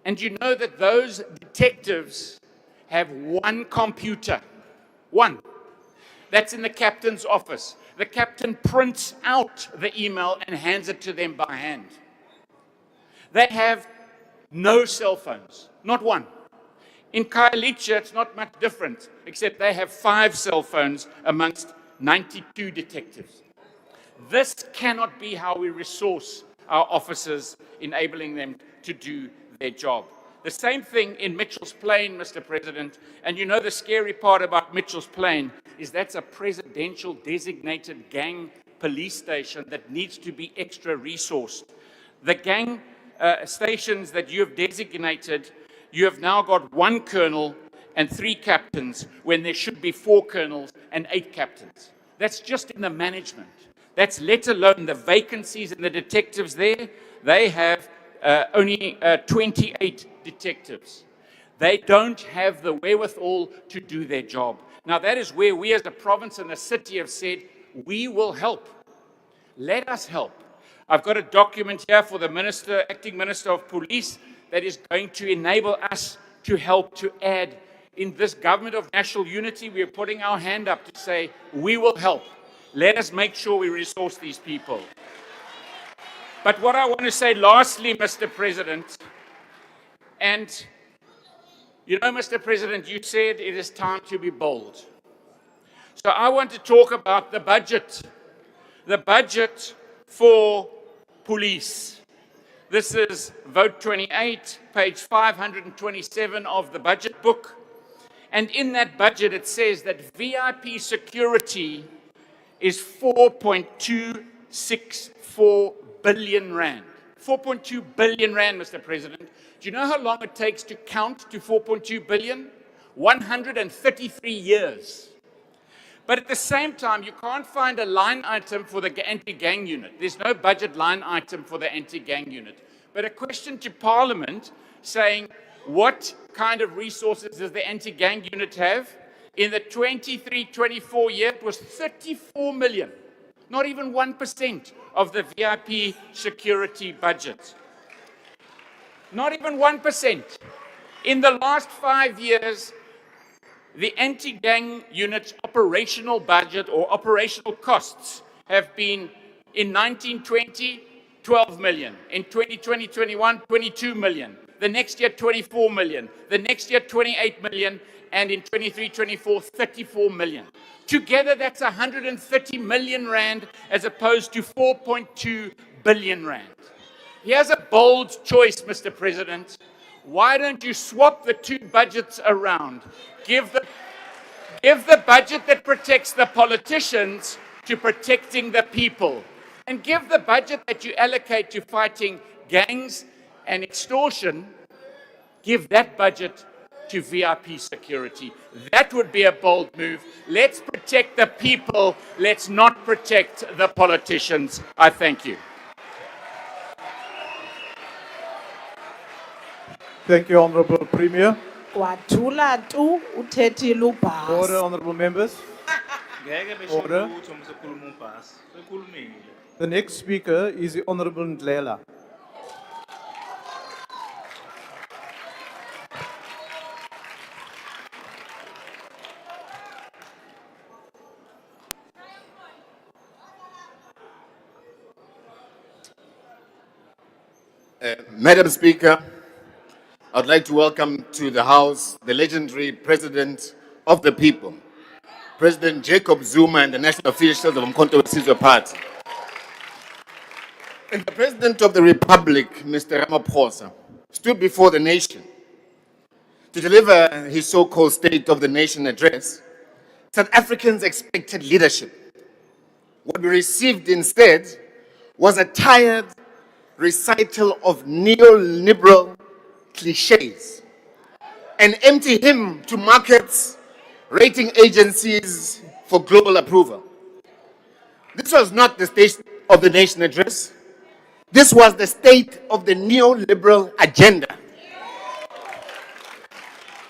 and you know that those detectives have one computer, one. That's in the captain's office. The captain prints out the email and hands it to them by hand. They have no cell phones, not one. In Khayelitsha, it's not much different, except they have 5 cell phones amongst 92 detectives. This cannot be how we resource our officers, enabling them to do their job. The same thing in Mitchell's Plain, Mr. President, and you know the scary part about Mitchell's Plain is that's a presidential designated gang police station that needs to be extra resourced. The gang stations that you have designated, you have now got 1 colonel and 3 captains when there should be 4 colonels and 8 captains. That's just in the management. That's let alone the vacancies and the detectives there. They have only 28 detectives. They don't have the wherewithal to do their job. Now, that is where we as a province and a city have said, we will help. Let us help. I've got a document here for the Minister, Acting Minister of Police, that is going to enable us to help to add. In this government of national unity, we are putting our hand up to say, we will help. Let us make sure we resource these people. But what I want to say lastly, Mr. President, and you know, Mr. President, you said it is time to be bold. So I want to talk about the budget for police. This is Vote 28, page 527 of the budget book. And in that budget, it says that VIP security is 4.264 billion rand. 4.2 billion rand, Mr. President. Do you know how long it takes to count to 4.2 billion? 133 years. But at the same time, you can't find a line item for the anti-gang unit. There's no budget line item for the anti-gang unit. But a question to Parliament saying, what kind of resources does the anti-gang unit have? In the 23-24 year, it was 34 million. Not even 1% of the VIP security budget. Not even 1%. In the last 5 years, the anti-gang unit's operational budget or operational costs have been, in 1920, 12 million. In 2020-21, 22 million. The next year, 24 million. The next year, 28 million. And in 23-24, 34 million. Together, that's 130 million rand as opposed to 4.2 billion rand. Here's a bold choice, Mr. President. Why don't you swap the two budgets around? Give the budget that protects the politicians to protecting the people. And give the budget that you allocate to fighting gangs and extortion, give that budget to VIP security. That would be a bold move. Let's protect the people. Let's not protect the politicians. I thank you. Thank you, Honorable Premier. Kwathula tu uthethile ubhasi. Order, honorable members. Order. The next speaker is the Honorable Ndlela. Madam Speaker, I'd like to welcome to the House the legendary President of the People, President Jacob Zuma, and the national officials of Umkhonto weSizwe Party. And the President of the Republic, Mr. Ramaphosa, stood before the nation to deliver his so-called State of the Nation address. South Africans expected leadership. What we received instead was a tired recital of neoliberal cliches, an empty hymn to markets, rating agencies for global approval. This was not the State of the Nation address. This was the state of the neoliberal agenda.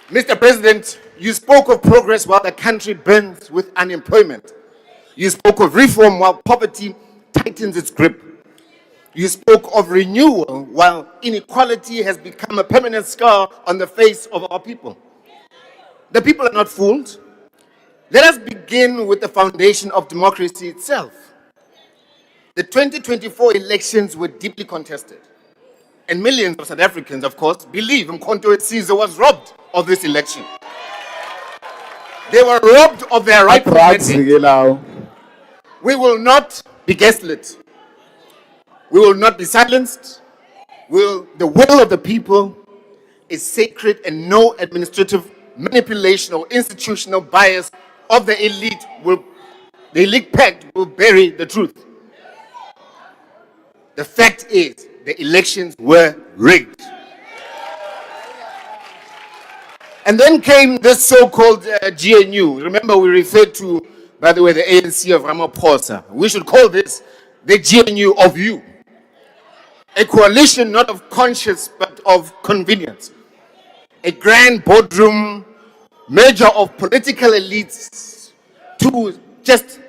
Mr. President, you spoke of progress while the country burns with unemployment. You spoke of reform while poverty tightens its grip. You spoke of renewal while inequality has become a permanent scar on the face of our people. The people are not fooled. Let us begin with the foundation of democracy itself. The 2024 elections were deeply contested. And millions of South Africans, of course, believe Umkhonto weSizwe was robbed of this election. They were robbed of their rightful mandate. We will not be gaslit. We will not be silenced. The will of the people is sacred, and no administrative manipulation or institutional bias of the elite pact will bury the truth. The fact is, the elections were rigged. And then came this so-called GNU. Remember, we referred to, by the way, the ANC of Ramaphosa. We should call this the GNU of you. A coalition not of conscience, but of convenience. A grand boardroom merger of political elites to just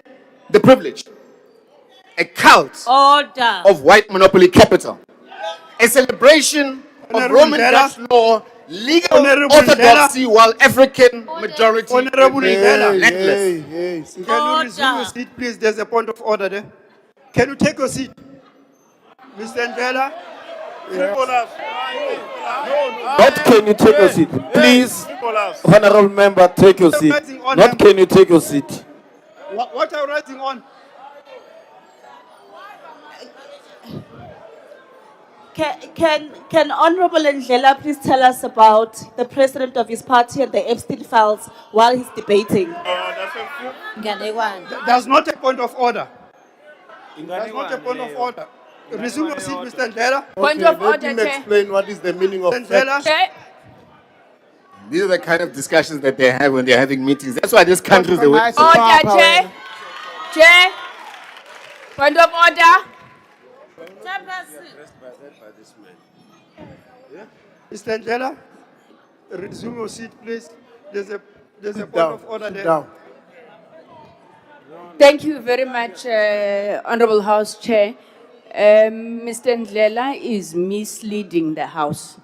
the privileged. A cult of white monopoly capital. A celebration of Roman Dutch law, legal orthodoxy, while African majority remain landless. Can you resume your seat, please? There's a point of order there. Can you take your seat? Mr. Ndlela? Not can you take your seat. Please, honorable member, take your seat. Not can you take your seat. What are you writing on? Can Honorable Ndlela please tell us about the president of his party and the Epstein files while he's debating? That's not a point of order. That's not a point of order. Resume your seat, Mr. Ndlela. Point of order, Let him Chair. explain what is the meaning of Ndlela. Chair. These are the kind of discussions that they have when they're having meetings. That's why this country is the way. Order, Chair. Chair. Point of order. Mr. Ndlela, resume your seat, please. There's a point of order there. Thank you very much, Honorable House Chair. Mr. Ndlela is misleading the House.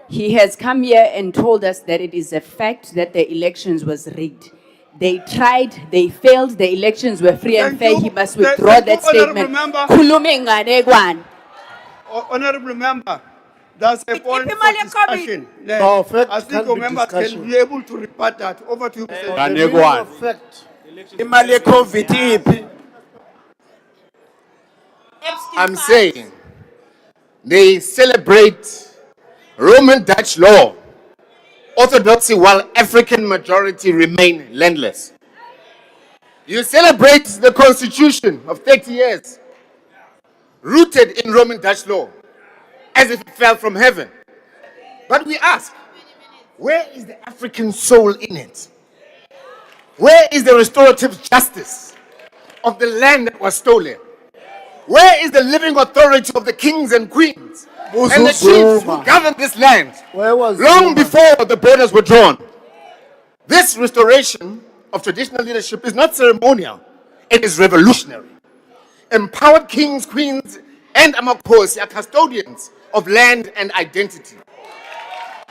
He has come here and told us that it is a fact that the elections was rigged. They tried, they failed, the elections were free and fair. He must withdraw that statement. Honorable member, that's a point for discussion. No, fact I think can't your be members can discussion. be able to rebut that. Over to you, Mr. The meaning of fact. Imali ye-COVID iphi? I'm saying they celebrate Roman Dutch law, orthodoxy, while African majority remain landless. You celebrate the constitution of 30 years, rooted in Roman Dutch law, as if it fell from heaven. But we ask, where is the African soul in it? Where is the restorative justice of the land that was stolen? Where is the living authority of the kings and queens and the chiefs who governed this land long before the borders were drawn? This restoration of traditional leadership is not ceremonial, it is revolutionary. Empowered kings, queens, and amakhosi are custodians of land and identity.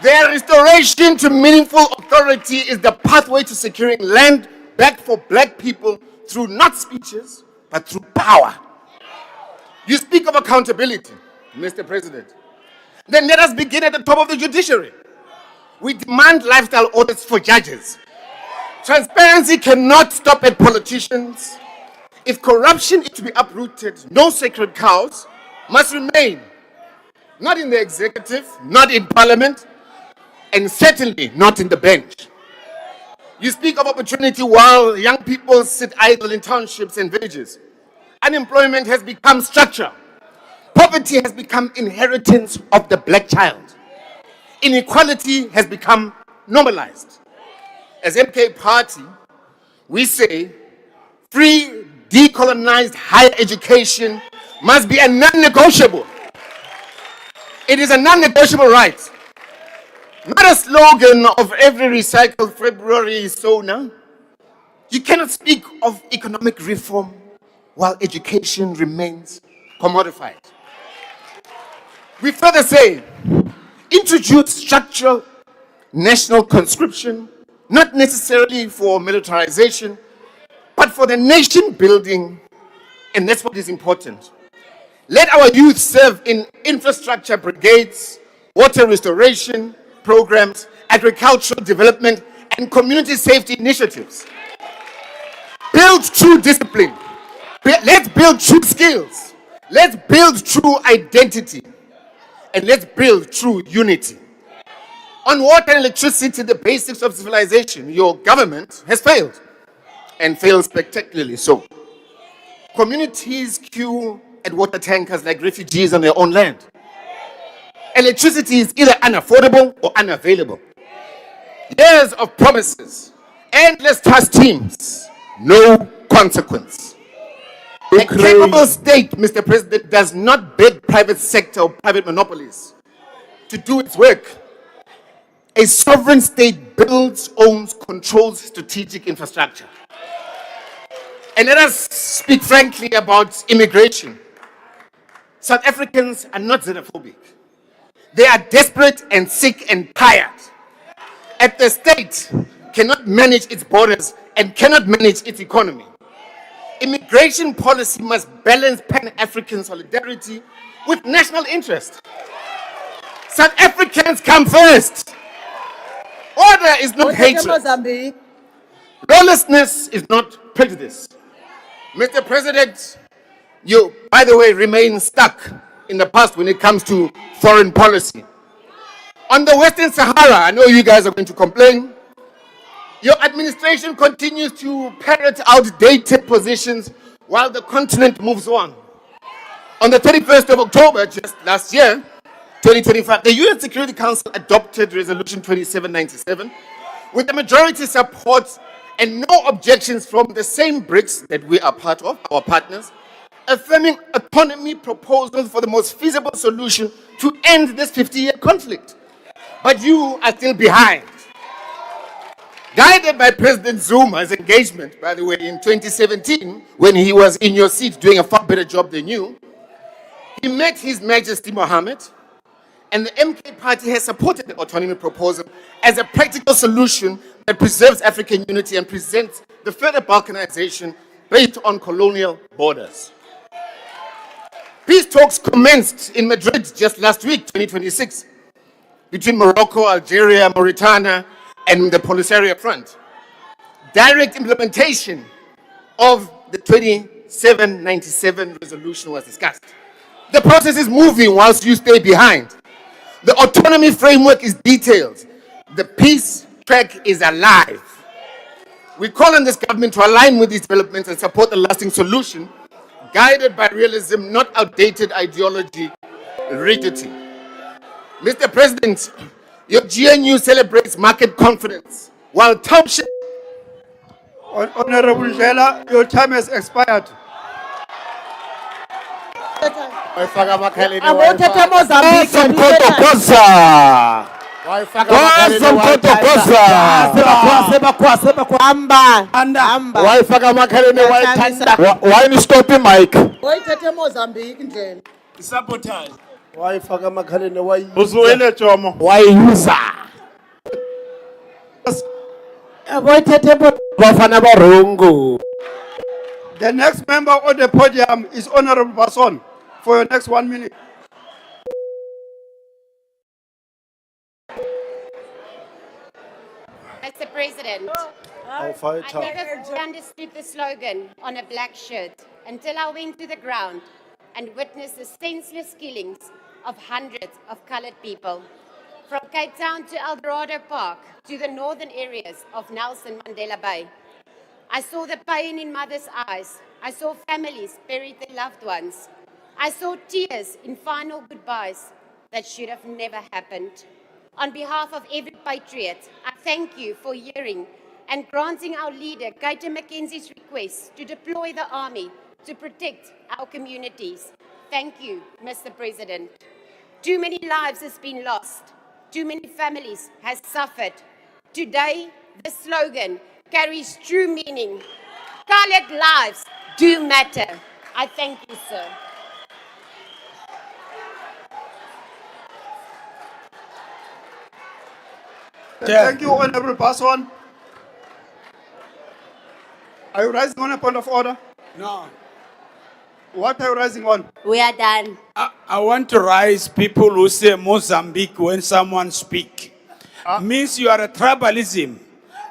Their restoration to meaningful authority is the pathway to securing land back for black people through not speeches, but through power. You speak of accountability, Mr. President. Then let us begin at the top of the judiciary. We demand lifestyle audits for judges. Transparency cannot stop at politicians. If corruption is to be uprooted, no sacred cows must remain. Not in the executive, not in parliament, and certainly not in the bench. You speak of opportunity while young people sit idle in townships and villages. Unemployment has become structure. Poverty has become inheritance of the black child. Inequality has become normalized. As MK Party, we say free, decolonized higher education must be a non-negotiable. It is a non-negotiable right. Not a slogan of every recycled February sauna. You cannot speak of economic reform while education remains commodified. We further say, introduce structural national conscription, not necessarily for militarization, but for the nation building, and that's what is important. Let our youth serve in infrastructure brigades, water restoration programs, agricultural development, and community safety initiatives. Build true discipline. Let's build true skills. Let's build true identity. And let's build true unity. On water and electricity, the basics of civilization, your government has failed, and failed spectacularly so. Communities queue at water tankers like refugees on their own land. Electricity is either unaffordable or unavailable. Years of promises, endless task teams, no consequence. A capable state, Mr. President, does not beg private sector or private monopolies to do its work. A sovereign state builds, owns, controls strategic infrastructure. And let us speak frankly about immigration. South Africans are not xenophobic. They are desperate and sick and tired. If the state cannot manage its borders and cannot manage its economy, immigration policy must balance Pan-African solidarity with national interest. South Africans come first. Order is not hatred. Lawlessness is not prejudice. Mr. President, you, by the way, remain stuck in the past when it comes to foreign policy. On the Western Sahara, I know you guys are going to complain. Your administration continues to parrot outdated positions while the continent moves on. On the 31st of October, just last year, 2025, the UN Security Council adopted Resolution 2797 with the majority support and no objections from the same BRICS that we are part of, our partners, affirming autonomy proposals for the most feasible solution to end this 50-year conflict. But you are still behind. Guided by President Zuma's engagement, by the way, in 2017, when he was in your seat doing a far better job than you, he met His Majesty Mohammed, and the MK Party has supported the autonomy proposal as a practical solution that preserves African unity and presents the further balkanization based on colonial borders. Peace talks commenced in Madrid just last week, 2026, between Morocco, Algeria, Mauritania, and the Polisario Front. Direct implementation of the 2797 resolution was discussed. The process is moving whilst you stay behind. The autonomy framework is detailed. The peace track is alive. We call on this government to align with these developments and support a lasting solution guided by realism, not outdated ideology, rigidity. Mr. President, your GNU celebrates market confidence, while township... Honorable Jela, your time has expired. Why you stop the mic? Sabotage. Wayifaka makhaleni uzwele Jomo wayuza bafana barongo. The next member on the podium is Honorable Bason for your next 1 minute. Mr. President, Our fire I truck. never fully understood the slogan on a black shirt until I went to the ground and witnessed the senseless killings of hundreds of colored people. From Cape Town to Eldorado Park to the northern areas of Nelson Mandela Bay. I saw the pain in mothers' eyes. I saw families bury their loved ones. I saw tears in final goodbyes that should have never happened. On behalf of every patriot, I thank you for hearing and granting our leader, Kaita Mackenzie's request to deploy the army to protect our communities. Thank you, Mr. President. Too many lives has been lost. Too many families has suffered. Today, the slogan carries true meaning. Colored lives do matter. I thank you, sir. Thank you, Honorable Paswan. Are you rising on a point of order? No. What are you rising on? We are done. I want to rise people who say Mozambique when someone speak. Means you are a tribalism.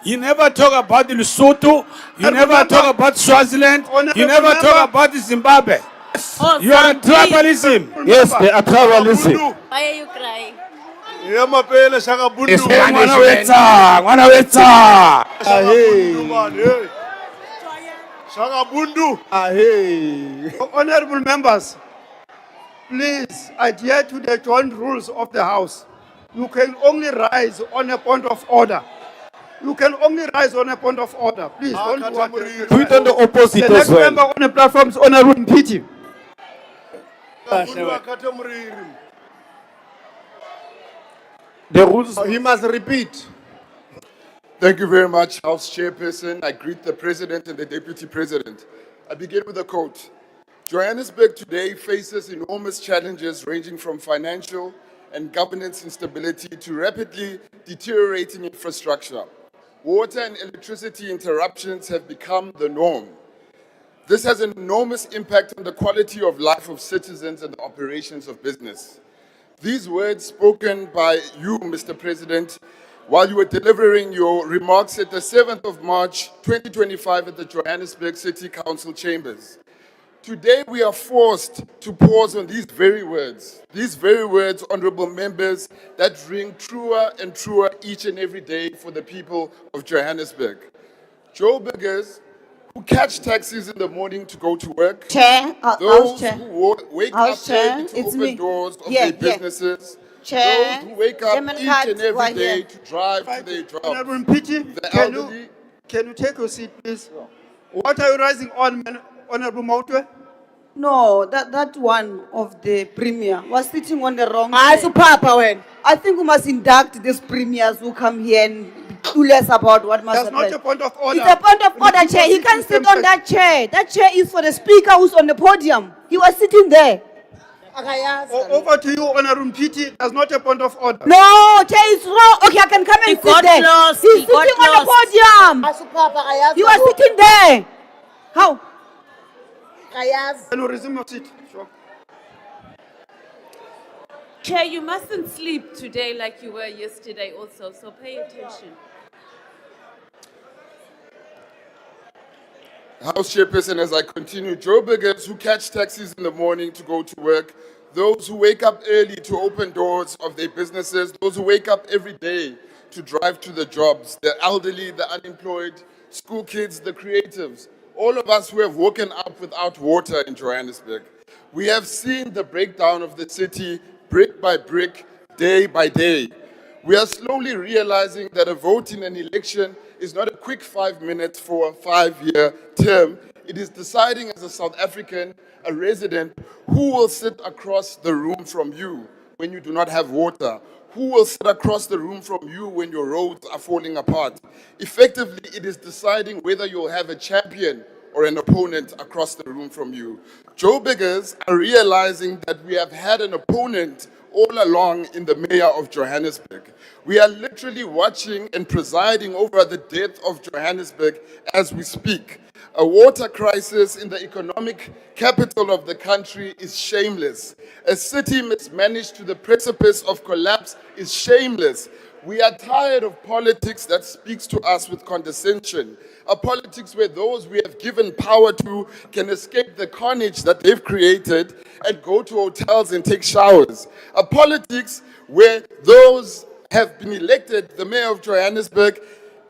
You never talk about Lesotho. You never talk about Swaziland. You never talk about Zimbabwe. You are a tribalism. Yes, they are tribalism. Why are you crying? Mwana wetsa. Honorable members, please adhere to the joint rules of the House. You can only rise on a point of order. You can only rise on a point of order. Please don't do what Do it on the opposite The as next well. member on the platform is Honorable Mpiti. The rules. He must repeat. Thank you very much, House Chairperson. I greet the President and the Deputy President. I begin with a quote. Johannesburg today faces enormous challenges ranging from financial and governance instability to rapidly deteriorating infrastructure. Water and electricity interruptions have become the norm. This has an enormous impact on the quality of life of citizens and the operations of business. These words spoken by you, Mr. President, while you were delivering your remarks at the 7th of March, 2025 at the Johannesburg City Council chambers. Today we are forced to pause on these very words, honorable members, that ring truer and truer each and every day for the people of Johannesburg. Joe Burgers who catch taxis in the morning to go to work, Chair, those Chair. who wake up House Chair, early to it's open me. doors of Yeah, their yeah. businesses, Chair, those who wake up Chairman each Hart, and every right day here. to drive to their jobs. Honorable Mpiti, The can elderly. you take your seat, please? What are you rising on, Honorable Motwe? No, that one of the premier was sitting on the wrong Hayi, chair. supapha wena. I think we must induct these premiers who come here and be clueless about what must That's not happen. a point of order. It's a point of order, Repeat chair. what He you can't said sit on first. that chair. That chair is for the speaker who's on the podium. He was sitting there. Over to you, Honorable Mpiti. That's not a point of order. No, chair is wrong. Okay, I can come and sit got there. lost. He's He sitting got on the podium. Asupapha, He was sitting there. How? Can you resume your seat? Sure. Chair, you mustn't sleep today like you were yesterday also, so pay attention. House Chairperson, as I continue, Joburgers who catch taxis in the morning to go to work, those who wake up early to open doors of their businesses, those who wake up every day to drive to the jobs, the elderly, the unemployed, school kids, the creatives, all of us who have woken up without water in Johannesburg. We have seen the breakdown of the city brick by brick, day by day. We are slowly realizing that a vote in an election is not a quick 5 minutes for a 5-year term. It is deciding as a South African, a resident, who will sit across the room from you when you do not have water, who will sit across the room from you when your roads are falling apart. Effectively, it is deciding whether you'll have a champion or an opponent across the room from you. Joburgers are realizing that we have had an opponent all along in the mayor of Johannesburg. We are literally watching and presiding over the death of Johannesburg as we speak. A water crisis in the economic capital of the country is shameless. A city mismanaged to the precipice of collapse is shameless. We are tired of politics that speaks to us with condescension. A politics where those we have given power to can escape the carnage that they've created and go to hotels and take showers. A politics where those have been elected, the mayor of Johannesburg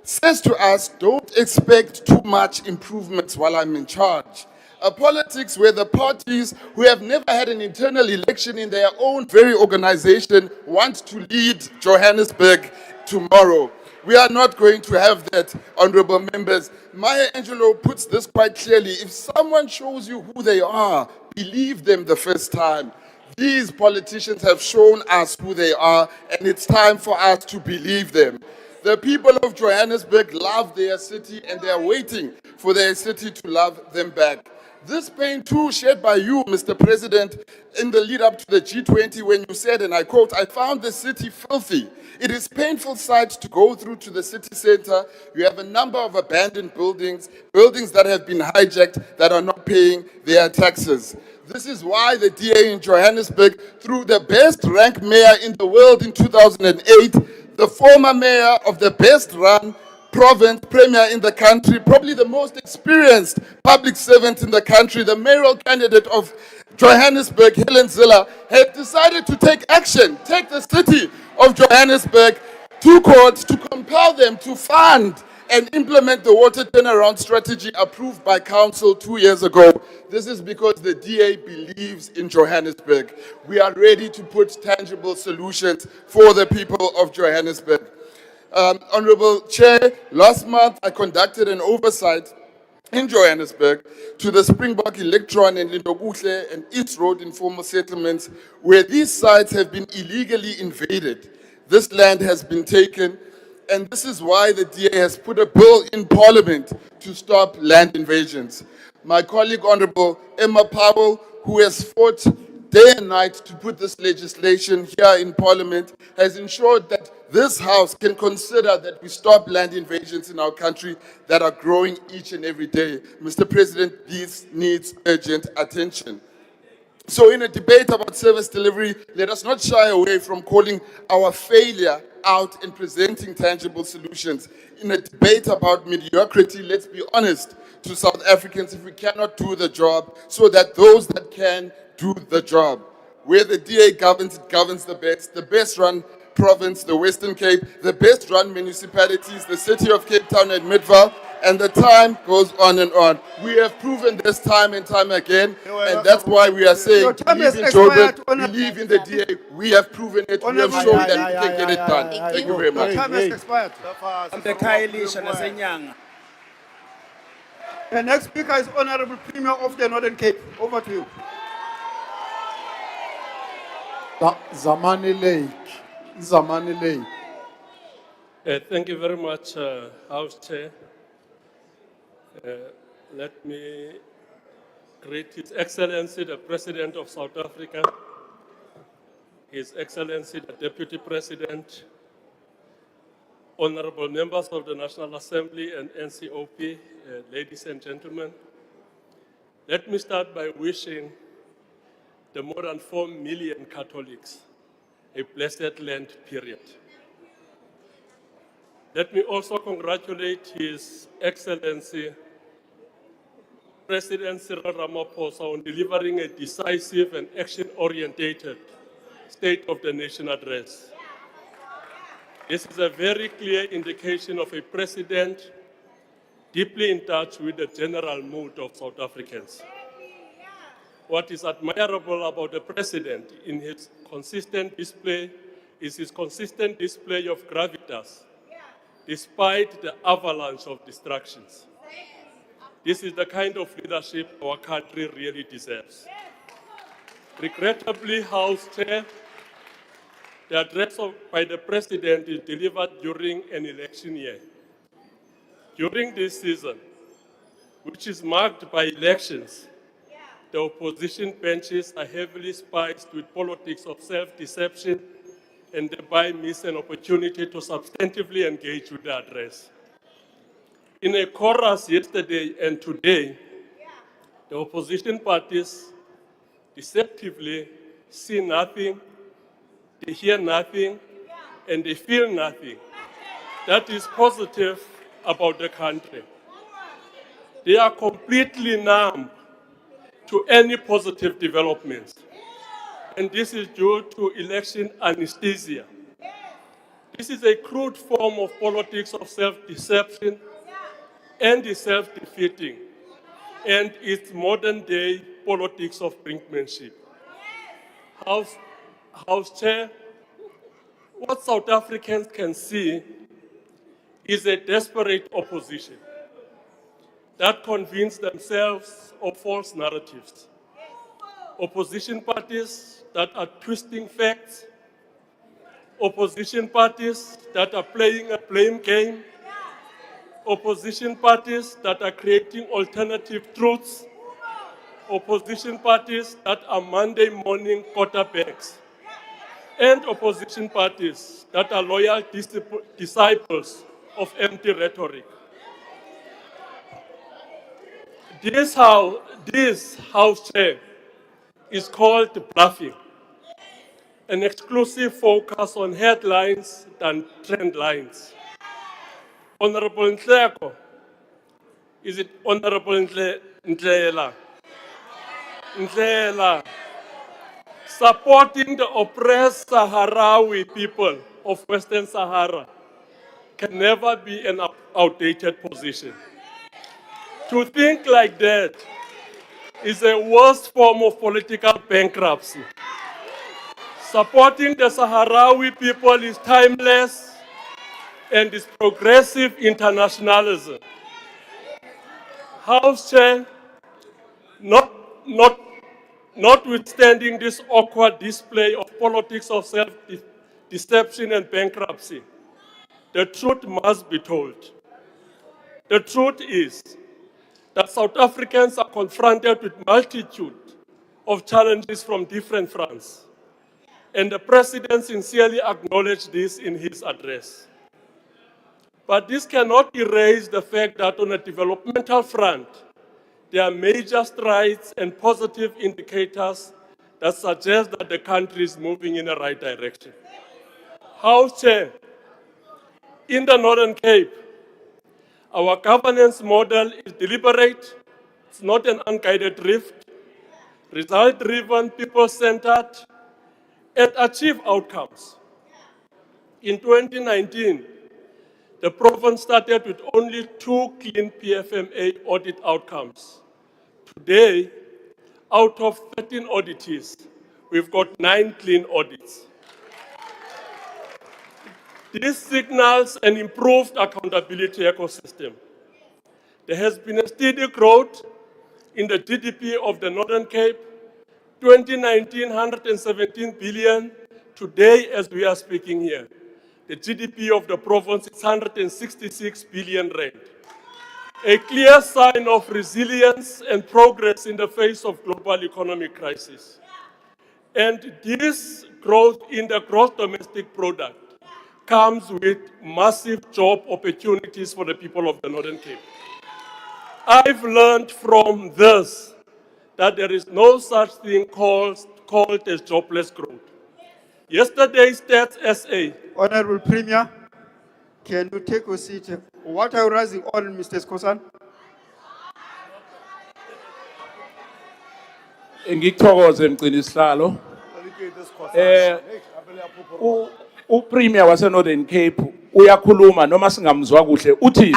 says to us, don't expect too much improvements while I'm in charge. A politics where the parties who have never had an internal election in their own very organization want to lead Johannesburg tomorrow. We are not going to have that, honorable members. Maya Angelou puts this quite clearly. If someone shows you who they are, believe them the first time. These politicians have shown us who they are, and it's time for us to believe them. The people of Johannesburg love their city, and they are waiting for their city to love them back. This pain too shared by you, Mr. President, in the lead up to the G20 when you said, and I quote, I found the city filthy. It is painful sight to go through to the city center. You have a number of abandoned buildings, buildings that have been hijacked that are not paying their taxes. This is why the DA in Johannesburg threw the best ranked mayor in the world in 2008, the former mayor of the best run province, premier in the country, probably the most experienced public servant in the country, the mayoral candidate of Johannesburg, Helen Zille, had decided to take action, take the city of Johannesburg to court to compel them to fund and implement the water turnaround strategy approved by council 2 years ago. This is because the DA believes in Johannesburg. We are ready to put tangible solutions for the people of Johannesburg. Honorable Chair, last month I conducted an oversight in Johannesburg to the Springbok Electron and Lindokuhle and East Road informal settlements where these sites have been illegally invaded. This land has been taken, and this is why the DA has put a bill in Parliament to stop land invasions. My colleague, Honorable Emma Powell, who has fought day and night to put this legislation here in Parliament, has ensured that this House can consider that we stop land invasions in our country that are growing each and every day. Mr. President, this needs urgent attention. So in a debate about service delivery, let us not shy away from calling our failure out and presenting tangible solutions. In a debate about mediocrity, let's be honest to South Africans if we cannot do the job so that those that can do the job. Where the DA governs, it governs the best run province, the Western Cape, the best run municipalities, the city of Cape Town and Midvaal, and the time goes on and on. We have proven this time and time again, and that's why we are saying, believe in Joburg, believe in the DA. We have proven it, we have shown that we can get it done. Thank you very much. Time has expired. The next speaker is Honorable Premier of the Northern Cape. Over to you. Zamani Lake. Thank you very much, House Chair. Let me greet His Excellency, the President of South Africa, His Excellency, the Deputy President, honorable members of the National Assembly and NCOP, ladies and gentlemen. Let me start by wishing the more than 4 million Catholics a blessed Lent period. Let me also congratulate His Excellency, President Cyril Ramaphosa, on delivering a decisive and action-oriented State of the Nation address. This is a very clear indication of a president deeply in touch with the general mood of South Africans. What is admirable about the president in his consistent display is his consistent display of gravitas, despite the avalanche of distractions. This is the kind of leadership our country really deserves. Regrettably, House Chair, the address by the President is delivered during an election year. During this season, which is marked by elections, the opposition benches are heavily spiced with politics of self-deception and thereby miss an opportunity to substantively engage with the address. In a chorus yesterday and today, the opposition parties deceptively see nothing, they hear nothing, and they feel nothing. That is positive about the country. They are completely numb to any positive developments. And this is due to election anesthesia. This is a crude form of politics of self-deception and is self-defeating, and it's modern-day politics of brinkmanship. House Chair, what South Africans can see is a desperate opposition that convince themselves of false narratives. Opposition parties that are twisting facts, opposition parties that are playing a blame game, opposition parties that are creating alternative truths, opposition parties that are Monday morning quarterbacks, and opposition parties that are loyal disciples of empty rhetoric. This House Chair is called bluffing, an exclusive focus on headlines than trend lines. Honorable Nhleko, is it Honorable Ndlela? Ndlela, supporting the oppressed Sahrawi people of Western Sahara can never be an outdated position. To think like that is a worst form of political bankruptcy. Supporting the Sahrawi people is timeless and is progressive internationalism. House Chair, notwithstanding this awkward display of politics of self-deception and bankruptcy, the truth must be told. The truth is that South Africans are confronted with multitude of challenges from different fronts, and the President sincerely acknowledged this in his address. But this cannot erase the fact that on a developmental front, there are major strides and positive indicators that suggest that the country is moving in the right direction. House Chair, in the Northern Cape, our governance model is deliberate, it's not an unguided drift, result-driven, people-centered, and achieve outcomes. In 2019, the province started with only 2 clean PFMA audit outcomes. Today, out of 13 auditees, we've got 9 clean audits. This signals an improved accountability ecosystem. There has been a steady growth in the GDP of the Northern Cape, 2019, 117 billion. Today, as we are speaking here, the GDP of the province is 166 billion rand. A clear sign of resilience and progress in the face of global economic crisis. And this growth in the gross domestic product comes with massive job opportunities for the people of the Northern Cape. I've learned from this that there is no such thing called as jobless growth. Yesterday, Stats SA. Honorable Premier, can you take a seat? What are you raising on, Mr. Skosan? Ngikuthokoze Mgcinisihlalo. Upremier wase Northern Cape uyakhuluma noma singamzwa kuhle uthi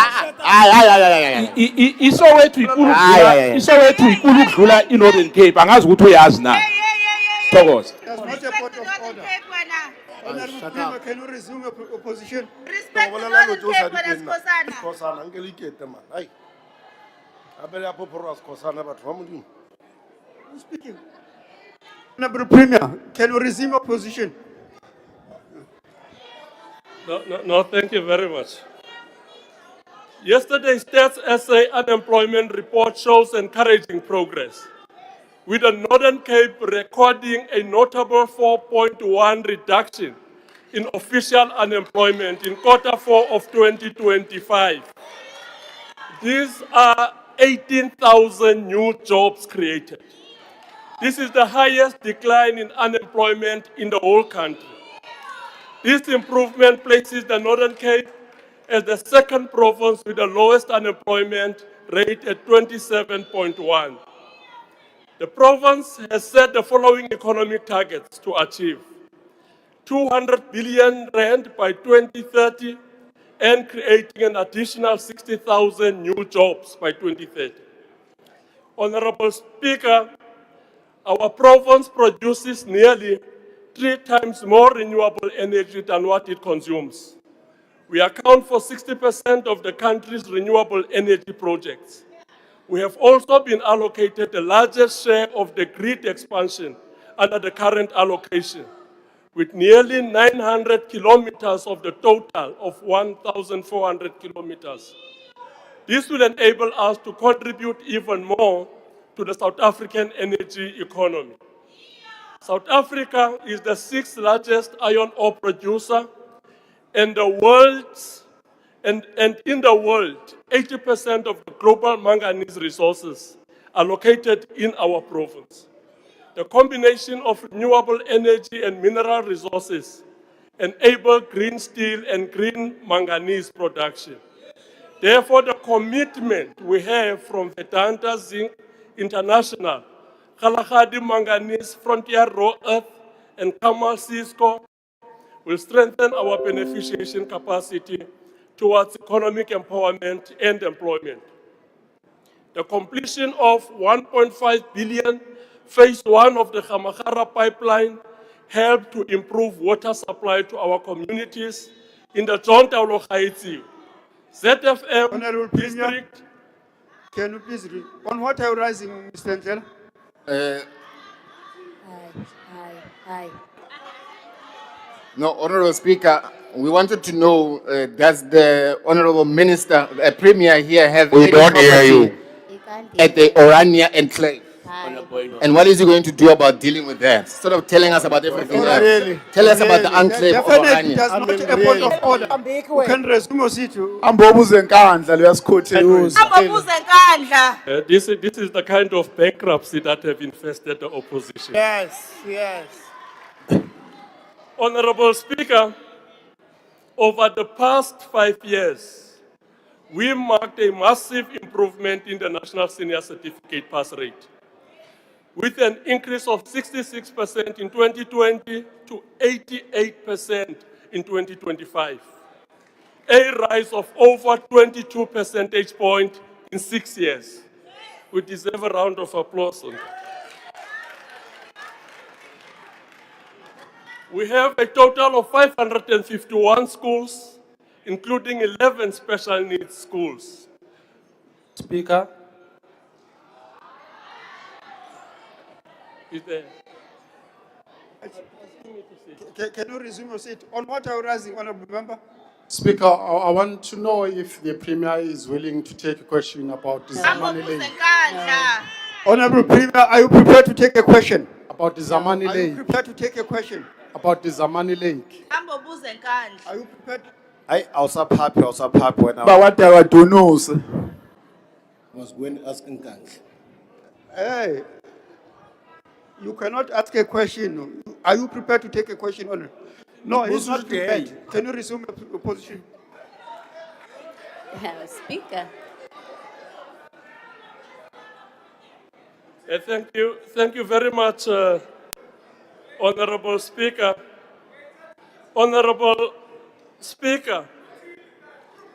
Isowethu ikulu ukudlula iNorthern Cape angazi ukuthi uyazi na. Thokoza. That's not a point of order. Honorable Premier, can you resume your position? Respect the Northern Cape, Skosana. Who's speaking? Honorable Premier, can you resume your position? No, thank you very much. Yesterday's Stats SA unemployment report shows encouraging progress, with the Northern Cape recording a notable 4.1 reduction in official unemployment in Q4 of 2025. These are 18,000 new jobs created. This is the highest decline in unemployment in the whole country. This improvement places the Northern Cape as the second province with the lowest unemployment rate at 27.1. The province has set the following economic targets to achieve: 200 billion rand by 2030 and creating an additional 60,000 new jobs by 2030. Honorable Speaker, our province produces nearly 3 times more renewable energy than what it consumes. We account for 60% of the country's renewable energy projects. We have also been allocated the largest share of the grid expansion under the current allocation, with nearly 900 kilometers of the total of 1,400 kilometers. This will enable us to contribute even more to the South African energy economy. South Africa is the 6th largest iron ore producer in the in the world, 80% of the global manganese resources are located in our province. The combination of renewable energy and mineral resources enable green steel and green manganese production. Therefore, the commitment we have from Vedanta Zinc International, Kalahari Manganese, Frontier Raw Earth, and Kamal Cisco will strengthen our beneficiation capacity towards economic empowerment and employment. The completion of 1.5 billion phase 1 of the Gamagara pipeline helped to improve water supply to our communities in the John Taulo Haiti, ZFM Honorable district. Can you please read? On what are you rising, Mr. Ndlela? Hi. No, Honorable Speaker, we wanted to know, does the Honorable Minister, Premier here have We any don't hear property you. At the Orania enclave? And what is he going to do about dealing with that? Sort of telling us about everything else. Really? Tell us about the enclave of Definitely, it Orania. is not a point of order. You can resume your seat. Ambobuze nkandla luyasikhuthuza. This is the kind of bankruptcy that have infested the opposition. Yes. Honorable Speaker, over the past 5 years, we marked a massive improvement in the National Senior Certificate pass rate, with an increase of 66% in 2020 to 88% in 2025, a rise of over 22 percentage points in 6 years. We deserve a round of applause on that. We have a total of 551 schools, including 11 special needs schools. Speaker. Is there? Can you resume your seat? On what are you rising, Honorable Member? Speaker, I want to know if the Premier is willing to take a question about the Zamani Lake. Honorable Premier, are you prepared to take a question? About the Zamani Are you Lake. prepared to take a question? About the Zamani Lake. Are you prepared? I awusaphaphi wena. Bawadawadunuza. Was going to ask Nkank. Hey, you cannot ask a question. Are you prepared to take a question, Honor? No, he's not prepared. Can you resume your position? Speaker. Thank you very much, Honorable Speaker. Honorable Speaker,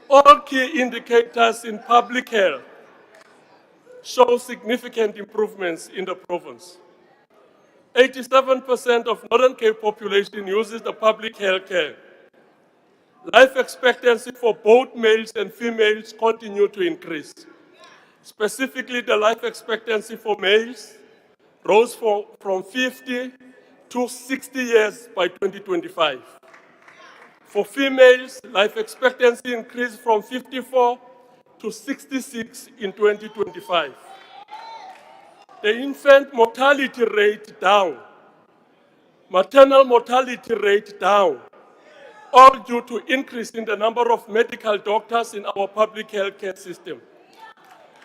all key indicators in public health show significant improvements in the province. 87% of Northern Cape population uses the public health care. Life expectancy for both males and females continue to increase. Specifically, the life expectancy for males rose from 50 to 60 years by 2025. For females, life expectancy increased from 54 to 66 in 2025. The infant mortality rate down, maternal mortality rate down, all due to increase in the number of medical doctors in our public health care system,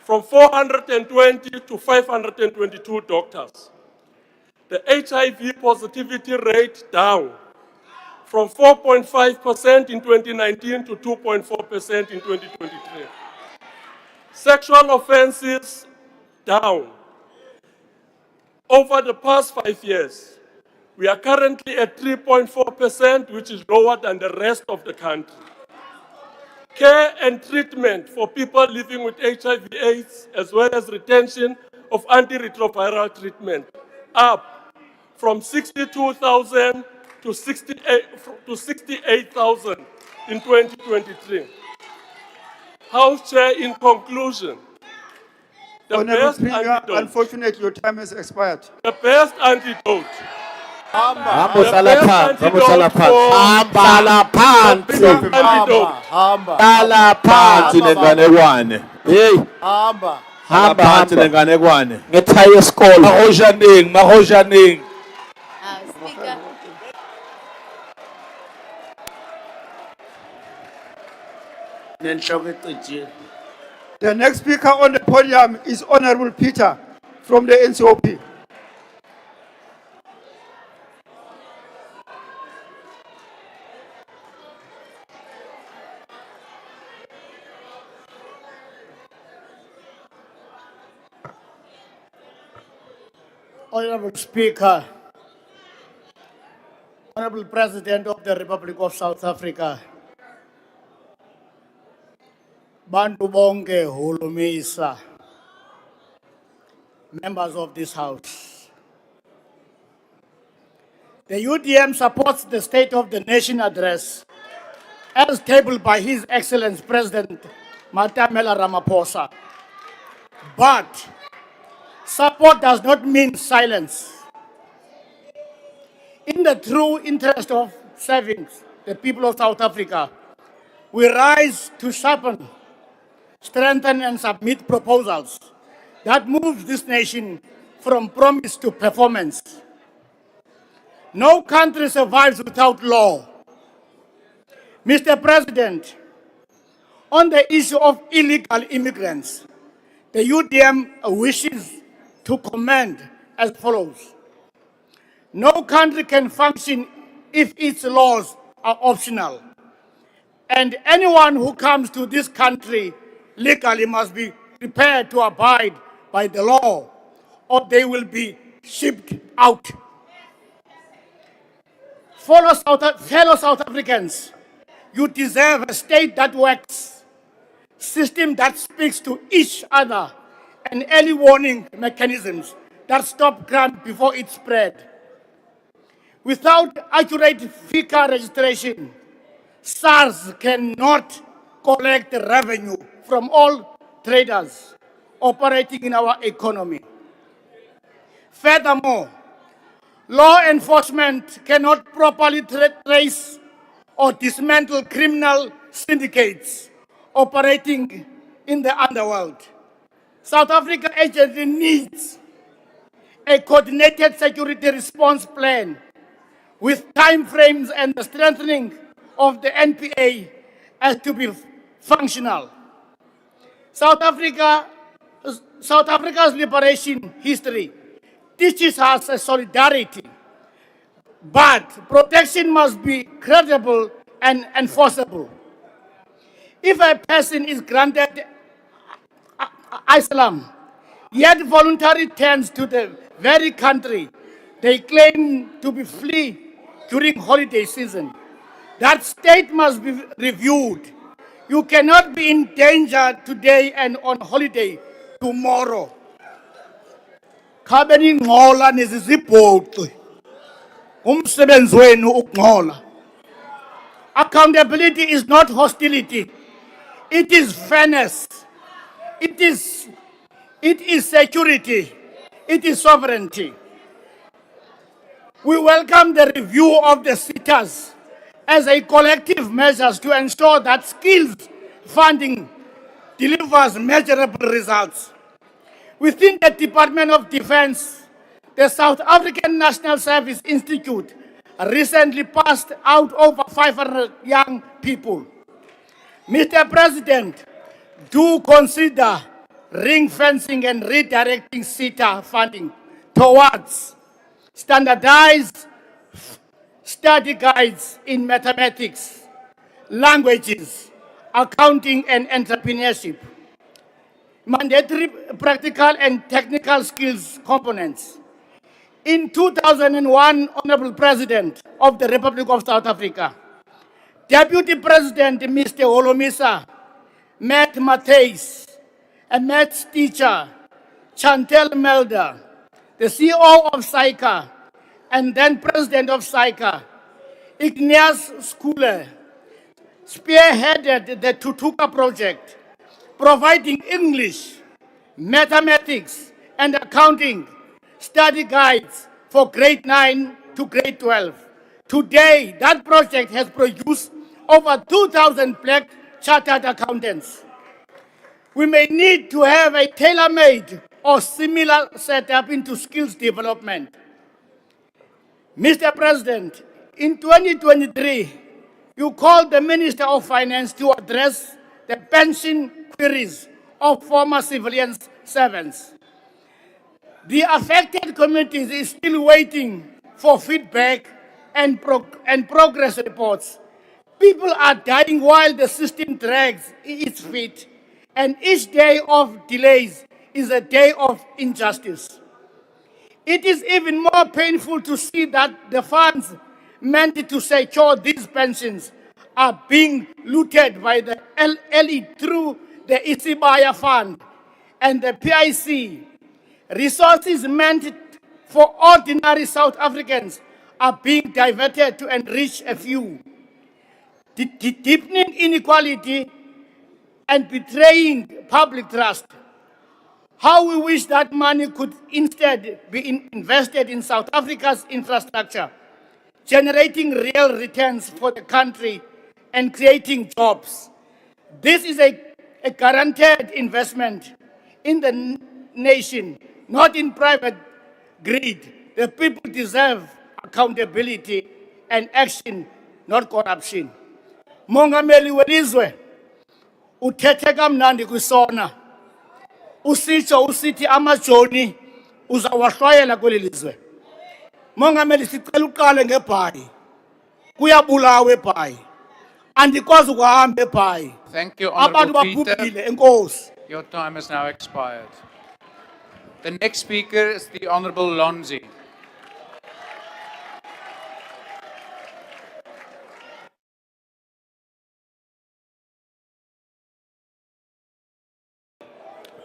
from 420 to 522 doctors. The HIV positivity rate down, from 4.5% in 2019 to 2.4% in 2023. Sexual offenses down. Over the past 5 years, we are currently at 3.4%, which is lower than the rest of the country. Care and treatment for people living with HIV/AIDS, as well as retention of antiretroviral treatment, up from 62,000 to 68,000 in 2023. House Chair, in conclusion, the Honorable best Premier, antidote, unfortunately, your time has expired. the best antidote, Vamos the a la best paz, vamos a la antidote paz. for Hamba la the panti. best antidote. Dala panti nenganekwane. Hey, Hamba. hamba Phansi hamba. nenganekwane. Ngethaya isikole. Mahojaning, mahojaning. Speaker. The next speaker on the podium is Honorable Peter from the NCOP. Honorable Speaker, Honorable President of the Republic of South Africa, Bantu bonke hulumisa, members of this House. The UDM supports the State of the Nation address as tabled by His Excellency President Matamela Ramaphosa. But support does not mean silence. In the true interest of serving the people of South Africa, we rise to sharpen, strengthen, and submit proposals that move this nation from promise to performance. No country survives without law. Mr. President, on the issue of illegal immigrants, the UDM wishes to comment as follows. No country can function if its laws are optional. And anyone who comes to this country legally must be prepared to abide by the law, or they will be shipped out. Fellow South Africans, you deserve a state that works, system that speaks to each other, and early warning mechanisms that stop crime before it spread. Without accurate FICA registration, SARS cannot collect revenue from all traders operating in our economy. Furthermore, law enforcement cannot properly trace or dismantle criminal syndicates operating in the underworld. South Africa urgently needs a coordinated security response plan with timeframes and the strengthening of the NPA as to be functional. South Africa's liberation history teaches us a solidarity, but protection must be credible and enforceable. If a person is granted asylum, yet voluntarily turns to the very country they claim to be flee during holiday season, that state must be reviewed. You cannot be in danger today and on holiday tomorrow. Khabeni ngola nezizibhoxi. Umsebenzi wenu ukungcola. Accountability is not hostility. It is fairness. It is security. It is sovereignty. We welcome the review of the SITAs as a collective measures to ensure that skills funding delivers measurable results. Within the Department of Defense, the South African National Service Institute recently passed out over 500 young people. Mr. President, do consider ring fencing and redirecting SITA funding towards standardized study guides in mathematics, languages, accounting, and entrepreneurship, mandatory practical and technical skills components. In 2001, Honorable President of the Republic of South Africa, Deputy President Mr. Holomisa met Matthys, a maths teacher, Chantel Melder, the CEO of SAICA, and then President of SAICA, Ignace Skule, spearheaded the Tutuka project, providing English, mathematics, and accounting study guides for grade 9 to grade 12. Today, that project has produced over 2,000 black chartered accountants. We may need to have a tailor-made or similar setup into skills development. Mr. President, in 2023, you called the Minister of Finance to address the pension queries of former civilian servants. The affected communities is still waiting for feedback and progress reports. People are dying while the system drags its feet, and each day of delays is a day of injustice. It is even more painful to see that the funds meant to secure these pensions are being looted by the LE through the Isibaya Fund and the PIC. Resources meant for ordinary South Africans are being diverted to enrich a few, deepening inequality and betraying public trust. How we wish that money could instead be invested in South Africa's infrastructure, generating real returns for the country and creating jobs. This is a guaranteed investment in the nation, not in private greed. The people deserve accountability and action, not corruption. Mongameli welizwe, uthethe kamnandi kwisona. Usitsho usithi amajoni uzawahloyela kweli lizwe. Mongameli sicela uqale ngebhayi. Kuyabulawa ebhayi. Andikwazi ukuhamba ebhayi. Thank you, Abantu Honorable babhubhile Peter. enkosi. Your time has now expired. The next speaker is the Honorable Lonzi.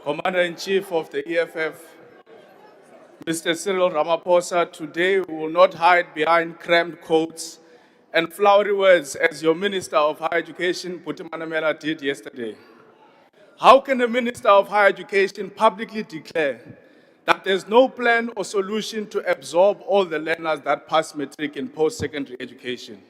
Commander-in-Chief of the EFF, Mr. Cyril Ramaphosa, today we will not hide behind crammed quotes and flowery words as your Minister of Higher Education, Buti Manamela, did yesterday. How can the Minister of Higher Education publicly declare that there's no plan or solution to absorb all the learners that pass matric in post-secondary education?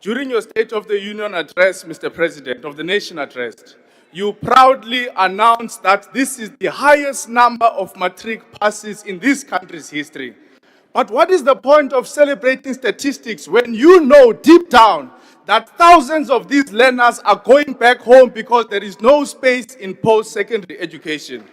During your State of the Union address, Mr. President, of the nation address, you proudly announced that this is the highest number of matric passes in this country's history. But what is the point of celebrating statistics when you know deep down that thousands of these learners are going back home because there is no space in post-secondary education?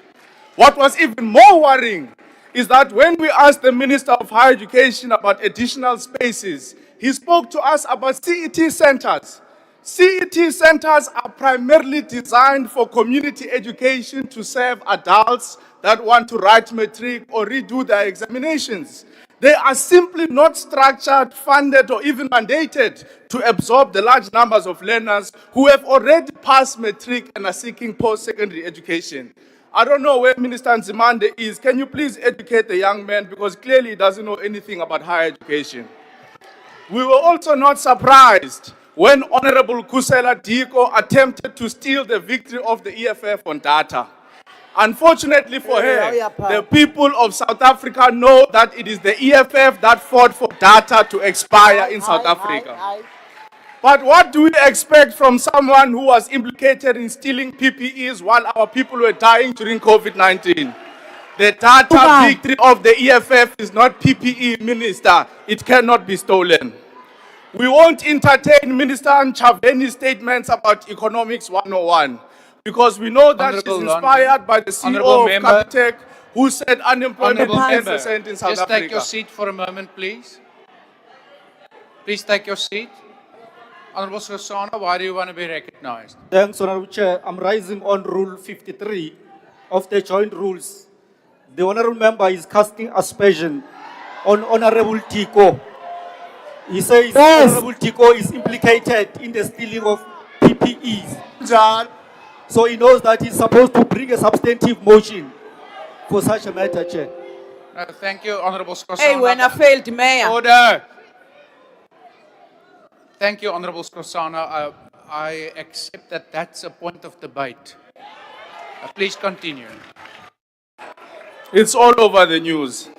What was even more worrying is that when we asked the Minister of Higher Education about additional spaces, he spoke to us about CET centers. CET centers are primarily designed for community education to serve adults that want to write matric or redo their examinations. They are simply not structured, funded, or even mandated to absorb the large numbers of learners who have already passed matric and are seeking post-secondary education. I don't know where Minister Nzimande is. Can you please educate the young man, because clearly he doesn't know anything about higher education. We were also not surprised when Honorable Kusela Diko attempted to steal the victory of the EFF on data. Unfortunately for her, the people of South Africa know that it is the EFF that fought for data to expire in South Africa. But what do we expect from someone who was implicated in stealing PPEs while our people were dying during COVID-19? The data victory of the EFF is not PPE, Minister. It cannot be stolen. We won't entertain Minister Nchaveni's statements about Economics 101 because we know that she's inspired by the CEO of Capitec who said unemployment is 10% in South Africa. Just take your seat for a moment, please. Please take your seat. Honorable Sosana, why do you want to be recognized? Thanks, Honorable Chair. I'm rising on Rule 53 of the joint rules. The Honorable Member is casting aspersion on Honorable Tiko. He says Honorable Tiko is implicated in the stealing of PPEs. So he knows that he's supposed to bring a substantive motion for such a matter, Chair. Thank you, Honorable Sosana. Hey, when I failed mayor. Order. Thank you, Honorable Sosana. I accept that that's a point of debate. Please continue. It's all over the news.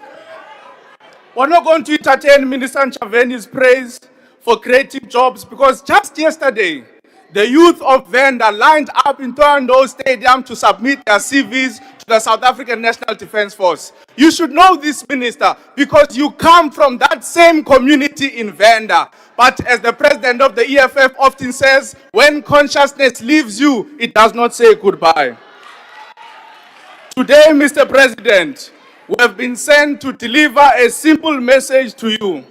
We're not going to entertain Minister Nchaveni's praise for creating jobs because just yesterday, the youth of Venda lined up in Toronto Stadium to submit their CVs to the South African National Defence Force. You should know this, Minister, because you come from that same community in Venda. But as the president of the EFF often says, when consciousness leaves you, it does not say goodbye. Today, Mr. President, we have been sent to deliver a simple message to you,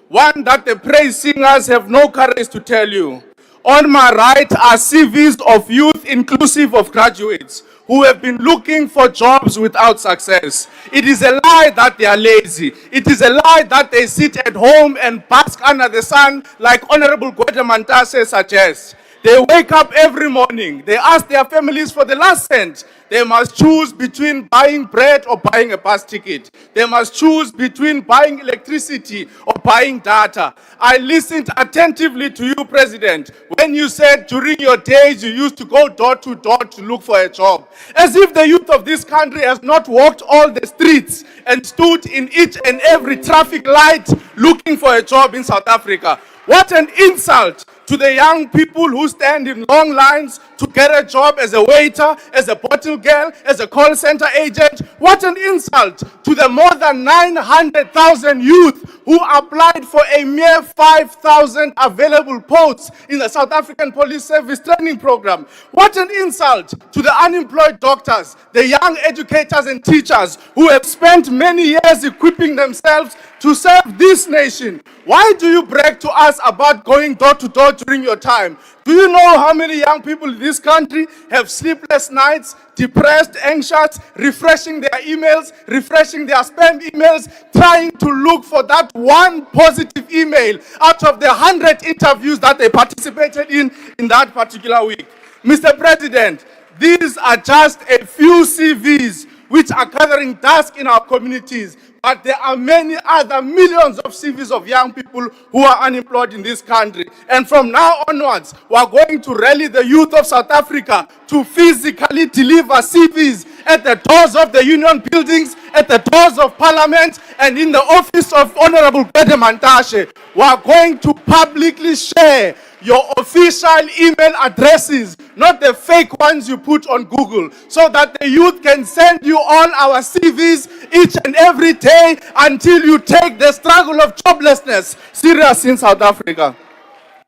one that the praise singers have no courage to tell you. On my right are CVs of youth inclusive of graduates who have been looking for jobs without success. It is a lie that they are lazy. It is a lie that they sit at home and bask under the sun like Honorable Gwede Mantase suggests. They wake up every morning. They ask their families for the last cent. They must choose between buying bread or buying a bus ticket. They must choose between buying electricity or buying data. I listened attentively to you, President, when you said during your days you used to go door to door to look for a job. As if the youth of this country has not walked all the streets and stood in each and every traffic light looking for a job in South Africa. What an insult to the young people who stand in long lines to get a job as a waiter, as a bottle girl, as a call center agent. What an insult to the more than 900,000 youth who applied for a mere 5,000 available posts in the South African Police Service training program. What an insult to the unemployed doctors, the young educators and teachers who have spent many years equipping themselves to serve this nation. Why do you brag to us about going door to door during your time? Do you know how many young people in this country have sleepless nights, depressed, anxious, refreshing their emails, refreshing their spam emails, trying to look for that one positive email out of the 100 interviews that they participated in that particular week? Mr. President, these are just a few CVs which are gathering dust in our communities. But there are many other millions of CVs of young people who are unemployed in this country. And from now onwards, we are going to rally the youth of South Africa to physically deliver CVs at the doors of the union buildings, at the doors of parliament, and in the office of Honorable Gwede Mantashe. We are going to publicly share your official email addresses, not the fake ones you put on Google, so that the youth can send you all our CVs each and every day until you take the struggle of joblessness serious in South Africa.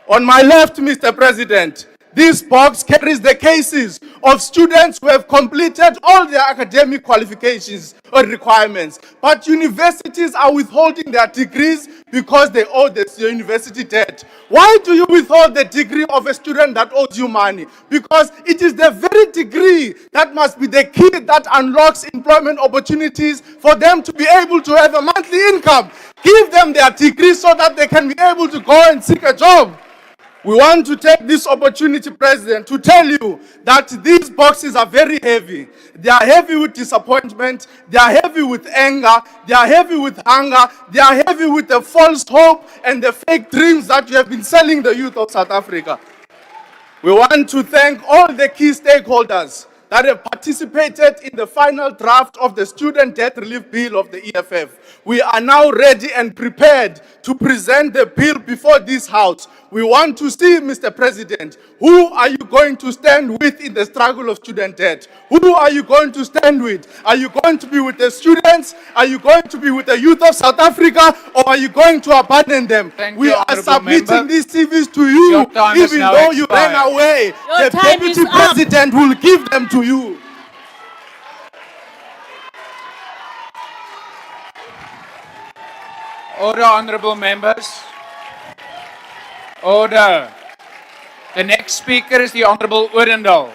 On my left, Mr. President, this box carries the cases of students who have completed all their academic qualifications or requirements, but universities are withholding their degrees because they owe the university debt. Why do you withhold the degree of a student that owes you money? Because it is the very degree that must be the key that unlocks employment opportunities for them to be able to have a monthly income. Give them their degree so that they can be able to go and seek a job. We want to take this opportunity, President, to tell you that these boxes are very heavy. They are heavy with disappointment. They are heavy with anger. They are heavy with hunger. They are heavy with the false hope and the fake dreams that you have been selling the youth of South Africa. We want to thank all the key stakeholders that have participated in the final draft of the Student Debt Relief Bill of the EFF. We are now ready and prepared to present the bill before this House. We want to see, Mr. President, who are you going to stand with in the struggle of student debt? Who are you going to stand with? Are you going to be with the students? Are you going to be with the youth of South Africa? Or are you going to abandon them? We are submitting these CVs to you, even though you ran away. The Deputy President will give them to you. Order, honorable members. Order. The next speaker is the Honorable Odendaal.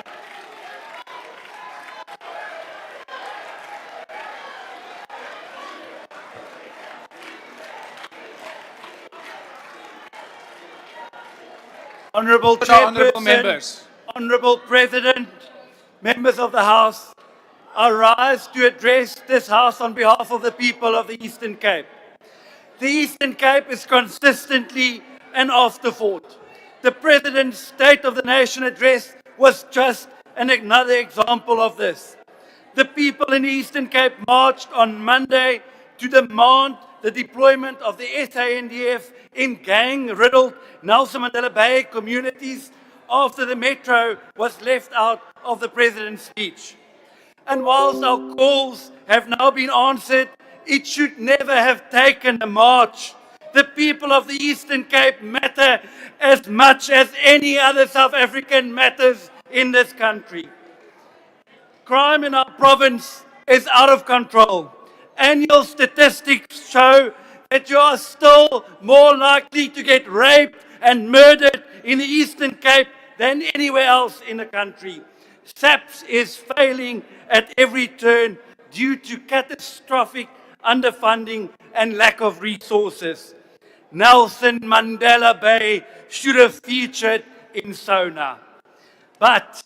Honorable The honorable Chairperson, members. Honorable President, members of the House, I rise to address this House on behalf of the people of the Eastern Cape. The Eastern Cape is consistently an afterthought. The President's State of the Nation address was just another example of this. The people in the Eastern Cape marched on Monday to demand the deployment of the SANDF in gang-riddled Nelson Mandela Bay communities after the metro was left out of the President's speech. And whilst our calls have now been answered, it should never have taken a march. The people of the Eastern Cape matter as much as any other South African matters in this country. Crime in our province is out of control. Annual statistics show that you are still more likely to get raped and murdered in the Eastern Cape than anywhere else in the country. SAPS is failing at every turn due to catastrophic underfunding and lack of resources. Nelson Mandela Bay should have featured in SONA. But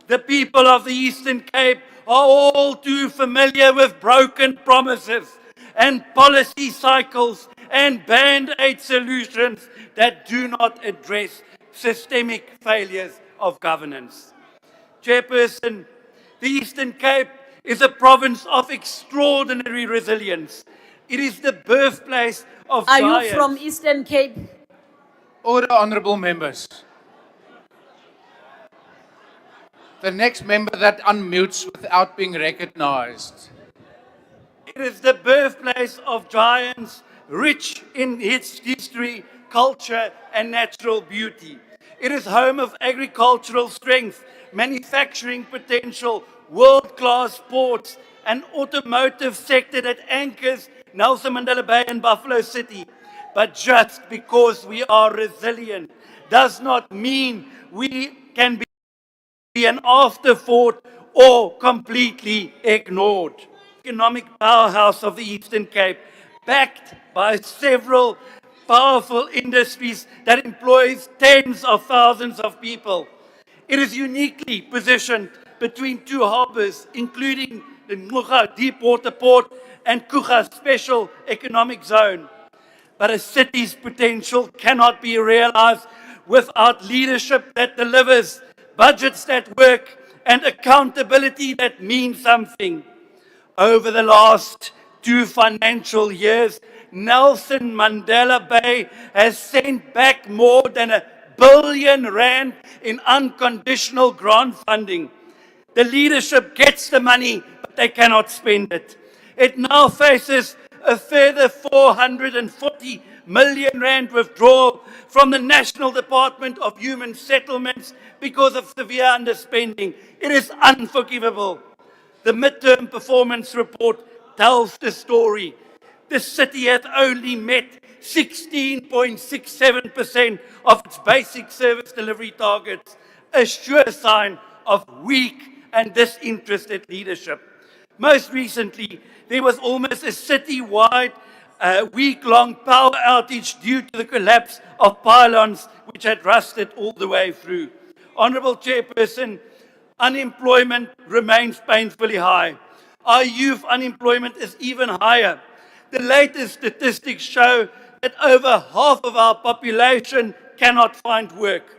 the people of the Eastern Cape are all too familiar with broken promises and policy cycles and band-aid solutions that do not address systemic failures of governance. Chairperson, the Eastern Cape is a province of extraordinary resilience. It is the birthplace of Are giants. you from Eastern Cape? Order, honorable members. The next member that unmutes without being recognized. It is the birthplace of giants, rich in its history, culture, and natural beauty. It is home of agricultural strength, manufacturing potential, world-class ports, an automotive sector that anchors Nelson Mandela Bay and Buffalo City. But just because we are resilient does not mean we can be an afterthought or completely ignored. Economic powerhouse of the Eastern Cape, backed by several powerful industries that employs tens of thousands of people. It is uniquely positioned between two harbors, including the Ngqura Deepwater Port and Kucha Special Economic Zone. But a city's potential cannot be realized without leadership that delivers, budgets that work, and accountability that means something. Over the last 2 financial years, Nelson Mandela Bay has sent back more than R1 billion in unconditional grant funding. The leadership gets the money, but they cannot spend it. It now faces a further 440 million rand withdrawal from the National Department of Human Settlements because of severe underspending. It is unforgivable. The midterm performance report tells the story. The city has only met 16.67% of its basic service delivery targets, a sure sign of weak and disinterested leadership. Most recently, there was almost a city-wide week-long power outage due to the collapse of pylons which had rusted all the way through. Honourable Chairperson, unemployment remains painfully high. Our youth unemployment is even higher. The latest statistics show that over half of our population cannot find work.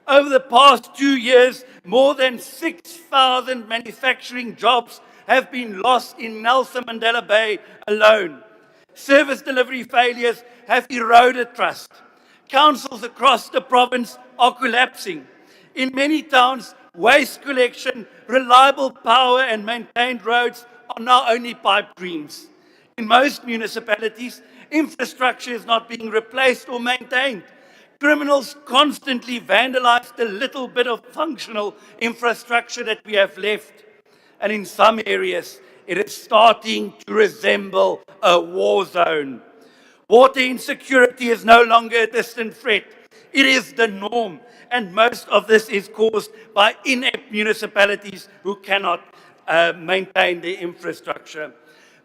Over the past 2 years, more than 6,000 manufacturing jobs have been lost in Nelson Mandela Bay alone. Service delivery failures have eroded trust. Councils across the province are collapsing. In many towns, waste collection, reliable power and maintained roads are now only pipe dreams. In most municipalities, infrastructure is not being replaced or maintained. Criminals constantly vandalize the little bit of functional infrastructure that we have left. And in some areas, it is starting to resemble a war zone. Water insecurity is no longer a distant threat. It is the norm, and most of this is caused by inept municipalities who cannot maintain their infrastructure.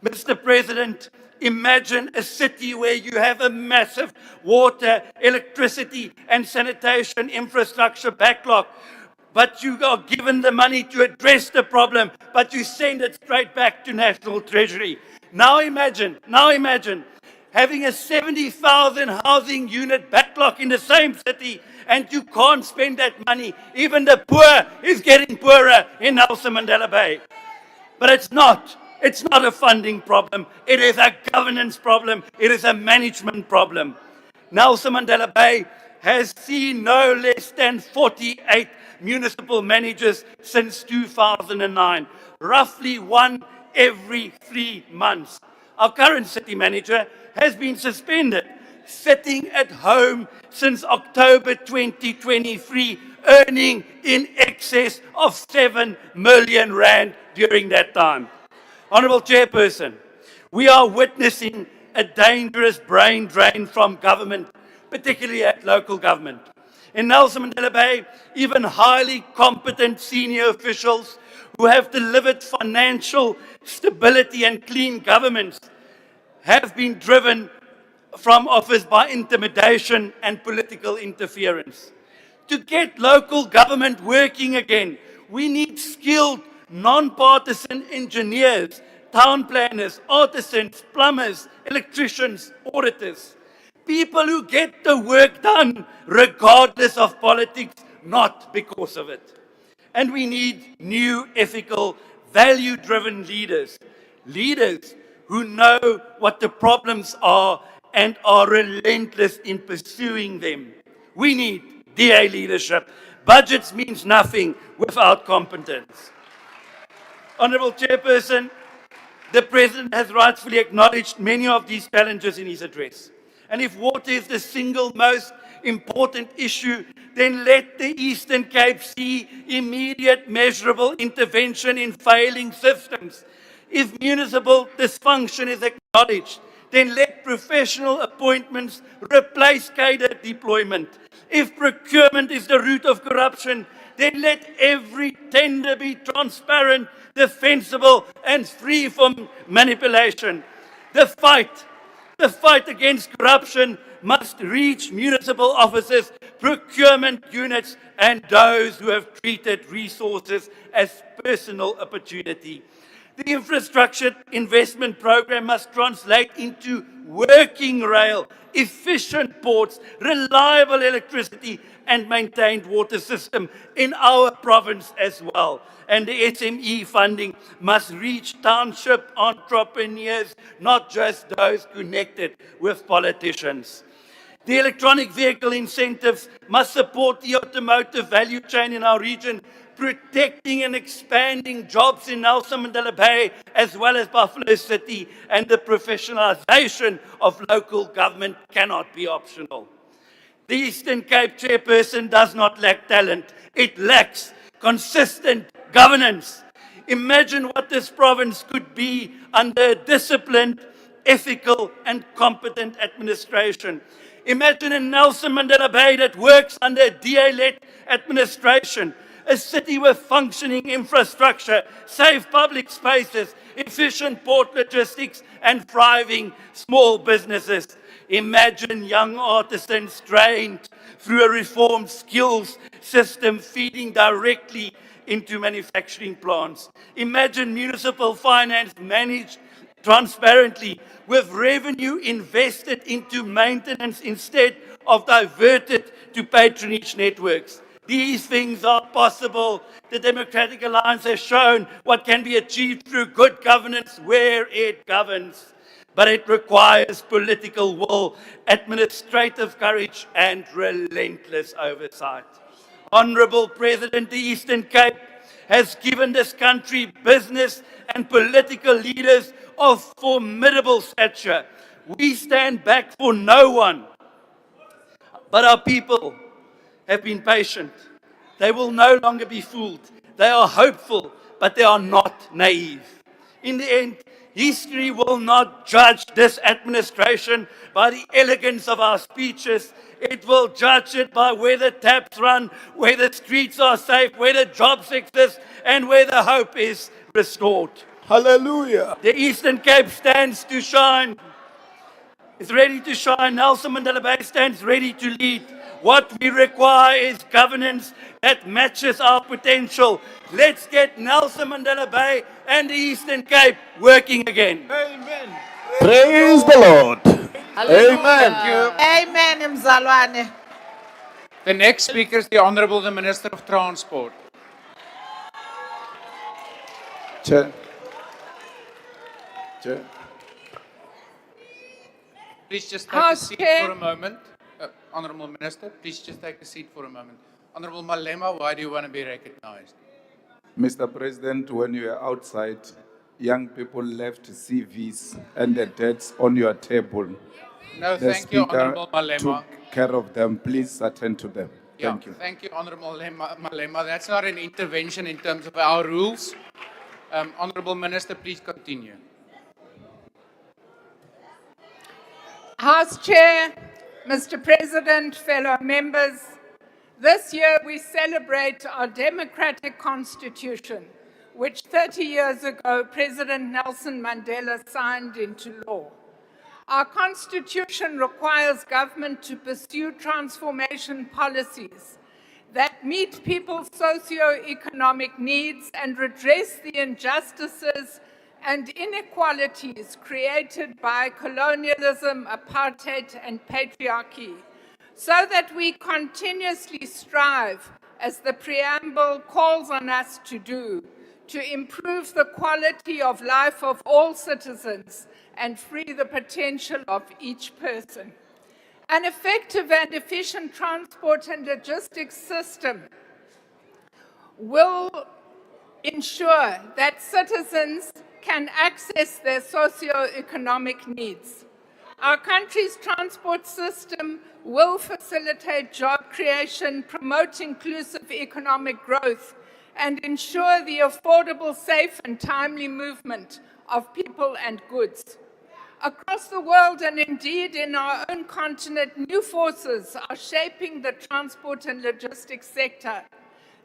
Mr. President, imagine a city where you have a massive water, electricity, and sanitation infrastructure backlog, but you are given the money to address the problem, but you send it straight back to National Treasury. Now imagine having a 70,000 housing unit backlog in the same city, and you can't spend that money. Even the poor is getting poorer in Nelson Mandela Bay. But it's not a funding problem. It is a governance problem. It is a management problem. Nelson Mandela Bay has seen no less than 48 municipal managers since 2009, roughly one every 3 months. Our current city manager has been suspended, sitting at home since October 2023, earning in excess of 7 million rand during that time. Honourable Chairperson, we are witnessing a dangerous brain drain from government, particularly at local government. In Nelson Mandela Bay, even highly competent senior officials who have delivered financial stability and clean governments have been driven from office by intimidation and political interference. To get local government working again, we need skilled, non-partisan engineers, town planners, artisans, plumbers, electricians, auditors. People who get the work done regardless of politics, not because of it. And we need new, ethical, value-driven leaders. Leaders who know what the problems are and are relentless in pursuing them. We need DA leadership. Budgets means nothing without competence. Honourable Chairperson, the President has rightfully acknowledged many of these challenges in his address. And if water is the single most important issue, then let the Eastern Cape see immediate measurable intervention in failing systems. If municipal dysfunction is acknowledged, then let professional appointments replace cadre deployment. If procurement is the root of corruption, then let every tender be transparent, defensible, and free from manipulation. The fight against corruption must reach municipal officers, procurement units, and those who have treated resources as personal opportunity. The infrastructure investment program must translate into working rail, efficient ports, reliable electricity, and maintained water system in our province as well. And the SME funding must reach township entrepreneurs, not just those connected with politicians. The electronic vehicle incentives must support the automotive value chain in our region, protecting and expanding jobs in Nelson Mandela Bay as well as Buffalo City, and the professionalization of local government cannot be optional. The Eastern Cape Chairperson does not lack talent. It lacks consistent governance. Imagine what this province could be under a disciplined, ethical, and competent administration. Imagine a Nelson Mandela Bay that works under a DA-led administration, a city with functioning infrastructure, safe public spaces, efficient port logistics, and thriving small businesses. Imagine young artisans trained through a reformed skills system feeding directly into manufacturing plants. Imagine municipal finance managed transparently with revenue invested into maintenance instead of diverted to patronage networks. These things are possible. The Democratic Alliance has shown what can be achieved through good governance where it governs. But it requires political will, administrative courage, and relentless oversight. Honourable President, the Eastern Cape has given this country business and political leaders of formidable stature. We stand back for no one. But our people have been patient. They will no longer be fooled. They are hopeful, but they are not naive. In the end, History will not judge this administration by the elegance of our speeches. It will judge it by where the taps run, where the streets are safe, where the jobs exist, and where the hope is restored. Hallelujah. The Eastern Cape stands to shine. It's ready to shine. Nelson Mandela Bay stands ready to lead. What we require is governance that matches our potential. Let's get Nelson Mandela Bay and the Eastern Cape working again. Amen. Praise the Lord. Amen. Amen, Mzalwane. The next speaker is the Honourable the Minister of Transport. Chair. Chair. Please just take a House seat Chair. for a moment. Honourable Minister, please just take a seat for a moment. Honourable Malema, why do you want to be recognized? Mr. President, when you were outside, young people left CVs and the dates on your table. No, The thank you, Speaker Honourable Malema. took care of them. Please attend to them. Yeah, Thank you. Thank you, Honourable Malema. That's not an intervention in terms of our rules. Honourable Minister, please continue. House Chair, Mr. President, fellow members, this year we celebrate our democratic constitution, which 30 years ago President Nelson Mandela signed into law. Our constitution requires government to pursue transformation policies that meet people's socio-economic needs and redress the injustices and inequalities created by colonialism, apartheid, and patriarchy, so that we continuously strive, as the preamble calls on us to do, to improve the quality of life of all citizens and free the potential of each person. An effective and efficient transport and logistics system will ensure that citizens can access their socio-economic needs. Our country's transport system will facilitate job creation, promote inclusive economic growth, and ensure the affordable, safe, and timely movement of people and goods. Across the world, and indeed in our own continent, new forces are shaping the transport and logistics sector.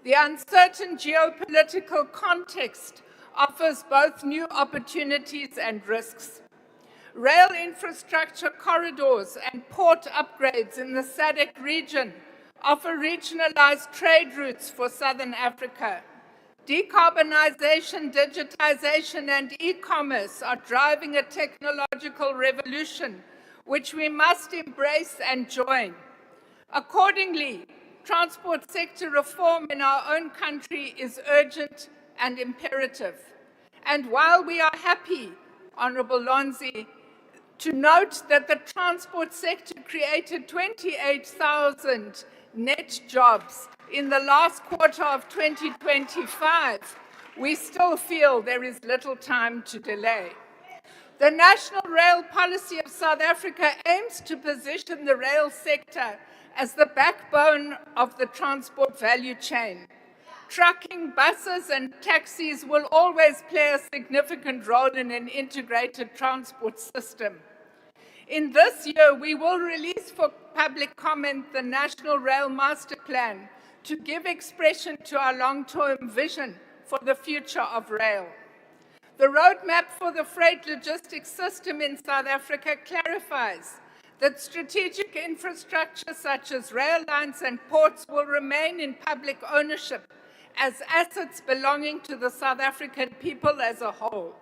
The uncertain geopolitical context offers both new opportunities and risks. Rail infrastructure corridors and port upgrades in the SADC region offer regionalized trade routes for Southern Africa. Decarbonization, digitization, and e-commerce are driving a technological revolution, which we must embrace and join. Accordingly, transport sector reform in our own country is urgent and imperative. And while we are happy, Honourable Lonzi, to note that the transport sector created 28,000 net jobs in the last quarter of 2025, we still feel there is little time to delay. The National Rail Policy of South Africa aims to position the rail sector as the backbone of the transport value chain. Trucking, buses, and taxis will always play a significant role in an integrated transport system. In this year, we will release for public comment the National Rail Master Plan to give expression to our long-term vision for the future of rail. The roadmap for the freight logistics system in South Africa clarifies that strategic infrastructure such as rail lines and ports will remain in public ownership as assets belonging to the South African people as a whole.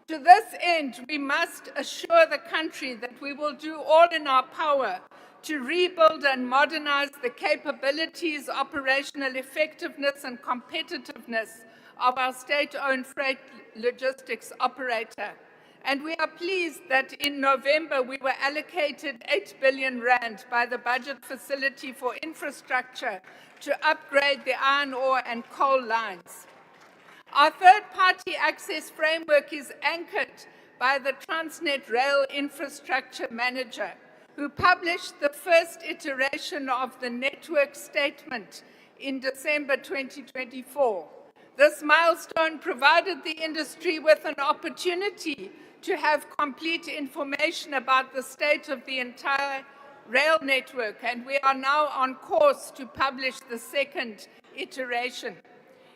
To this end, we must assure the country that we will do all in our power to rebuild and modernize the capabilities, operational effectiveness, and competitiveness of our state-owned freight logistics operator. And we are pleased that in November we were allocated 8 billion rand by the budget facility for infrastructure to upgrade the iron ore and coal lines. Our third-party access framework is anchored by the Transnet Rail Infrastructure Manager, who published the first iteration of the network statement in December 2024. This milestone provided the industry with an opportunity to have complete information about the state of the entire rail network, and we are now on course to publish the second iteration.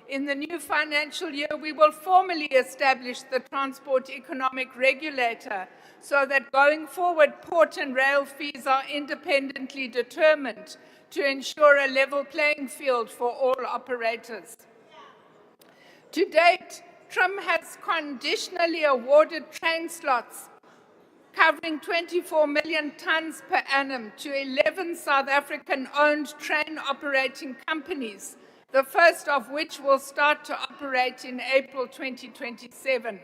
In the new financial year, we will formally establish the Transport Economic Regulator so that going forward, port and rail fees are independently determined to ensure a level playing field for all operators. To date, TRIM has conditionally awarded train slots covering 24 million tons per annum to 11 South African-owned train operating companies, the first of which will start to operate in April 2027.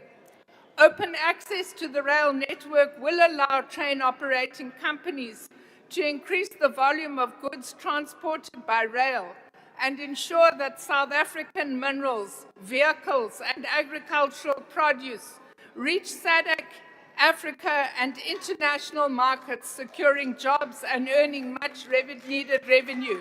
Open access to the rail network will allow train operating companies to increase the volume of goods transported by rail and ensure that South African minerals, vehicles, and agricultural produce reach SADC, Africa, and international markets, securing jobs and earning much needed revenue.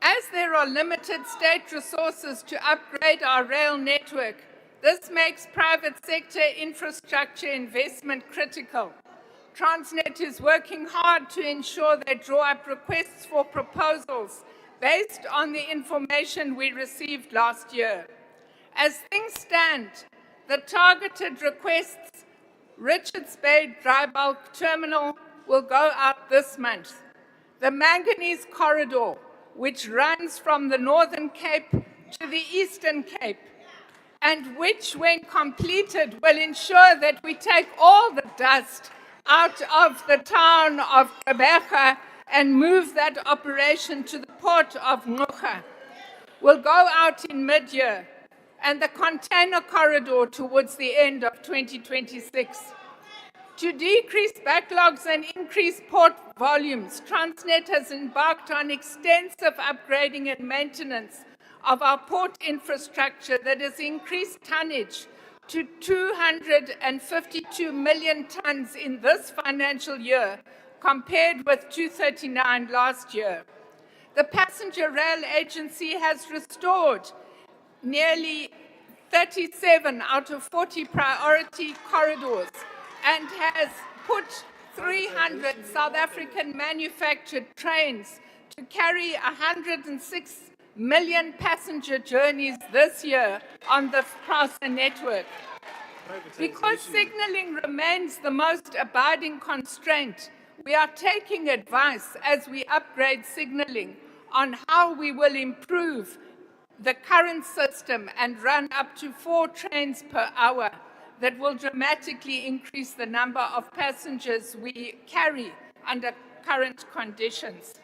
As there are limited state resources to upgrade our rail network, this makes private sector infrastructure investment critical. Transnet is working hard to ensure they draw up requests for proposals based on the information we received last year. As things stand, the targeted requests, Richards Bay Dry Bulk Terminal, will go out this month. The Manganese Corridor, which runs from the Northern Cape to the Eastern Cape, and which, when completed, will ensure that we take all the dust out of the town of Gqeberha and move that operation to the port of Ngqura, will go out in mid-year, and the container corridor towards the end of 2026. To decrease backlogs and increase port volumes, Transnet has embarked on extensive upgrading and maintenance of our port infrastructure that has increased tonnage to 252 million tons in this financial year, compared with 239 last year. The Passenger Rail Agency has restored nearly 37 out of 40 priority corridors and has put 300 South African manufactured trains to carry 106 million passenger journeys this year on the PRASA network. Because signalling remains the most abiding constraint, we are taking advice as we upgrade signalling on how we will improve the current system and run up to 4 trains per hour that will dramatically increase the number of passengers we carry under current conditions.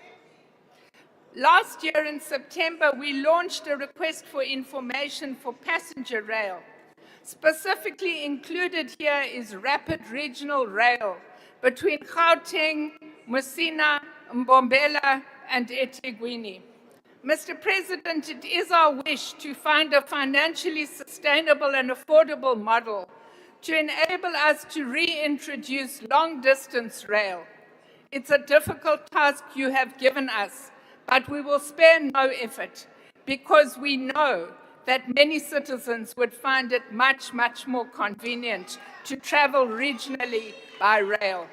Last year in September, we launched a request for information for passenger rail. Specifically included here is rapid regional rail between Gauteng, Musina, Mbombela, and eThekwini. Mr. President, it is our wish to find a financially sustainable and affordable model to enable us to reintroduce long-distance rail. It's a difficult task you have given us, but we will spare no effort because we know that many citizens would find it much, much more convenient to travel regionally by rail.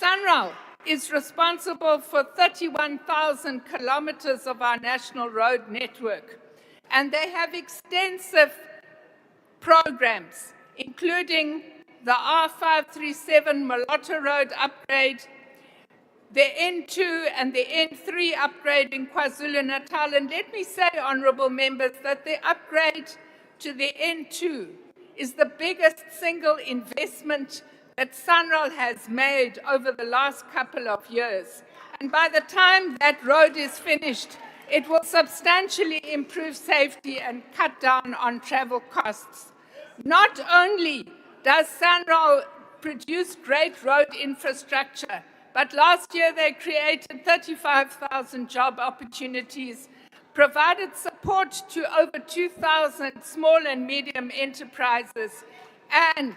SANRAL is responsible for 31,000 kilometers of our national road network, and they have extensive programs, including the R537 Malota Road upgrade, the N2 and the N3 upgrade in KwaZulu-Natal. And let me say, honorable members, that the upgrade to the N2 is the biggest single investment that SANRAL has made over the last couple of years. And by the time that road is finished, it will substantially improve safety and cut down on travel costs. Not only does SANRAL produce great road infrastructure, but last year they created 35,000 job opportunities, provided support to over 2,000 small and medium enterprises, and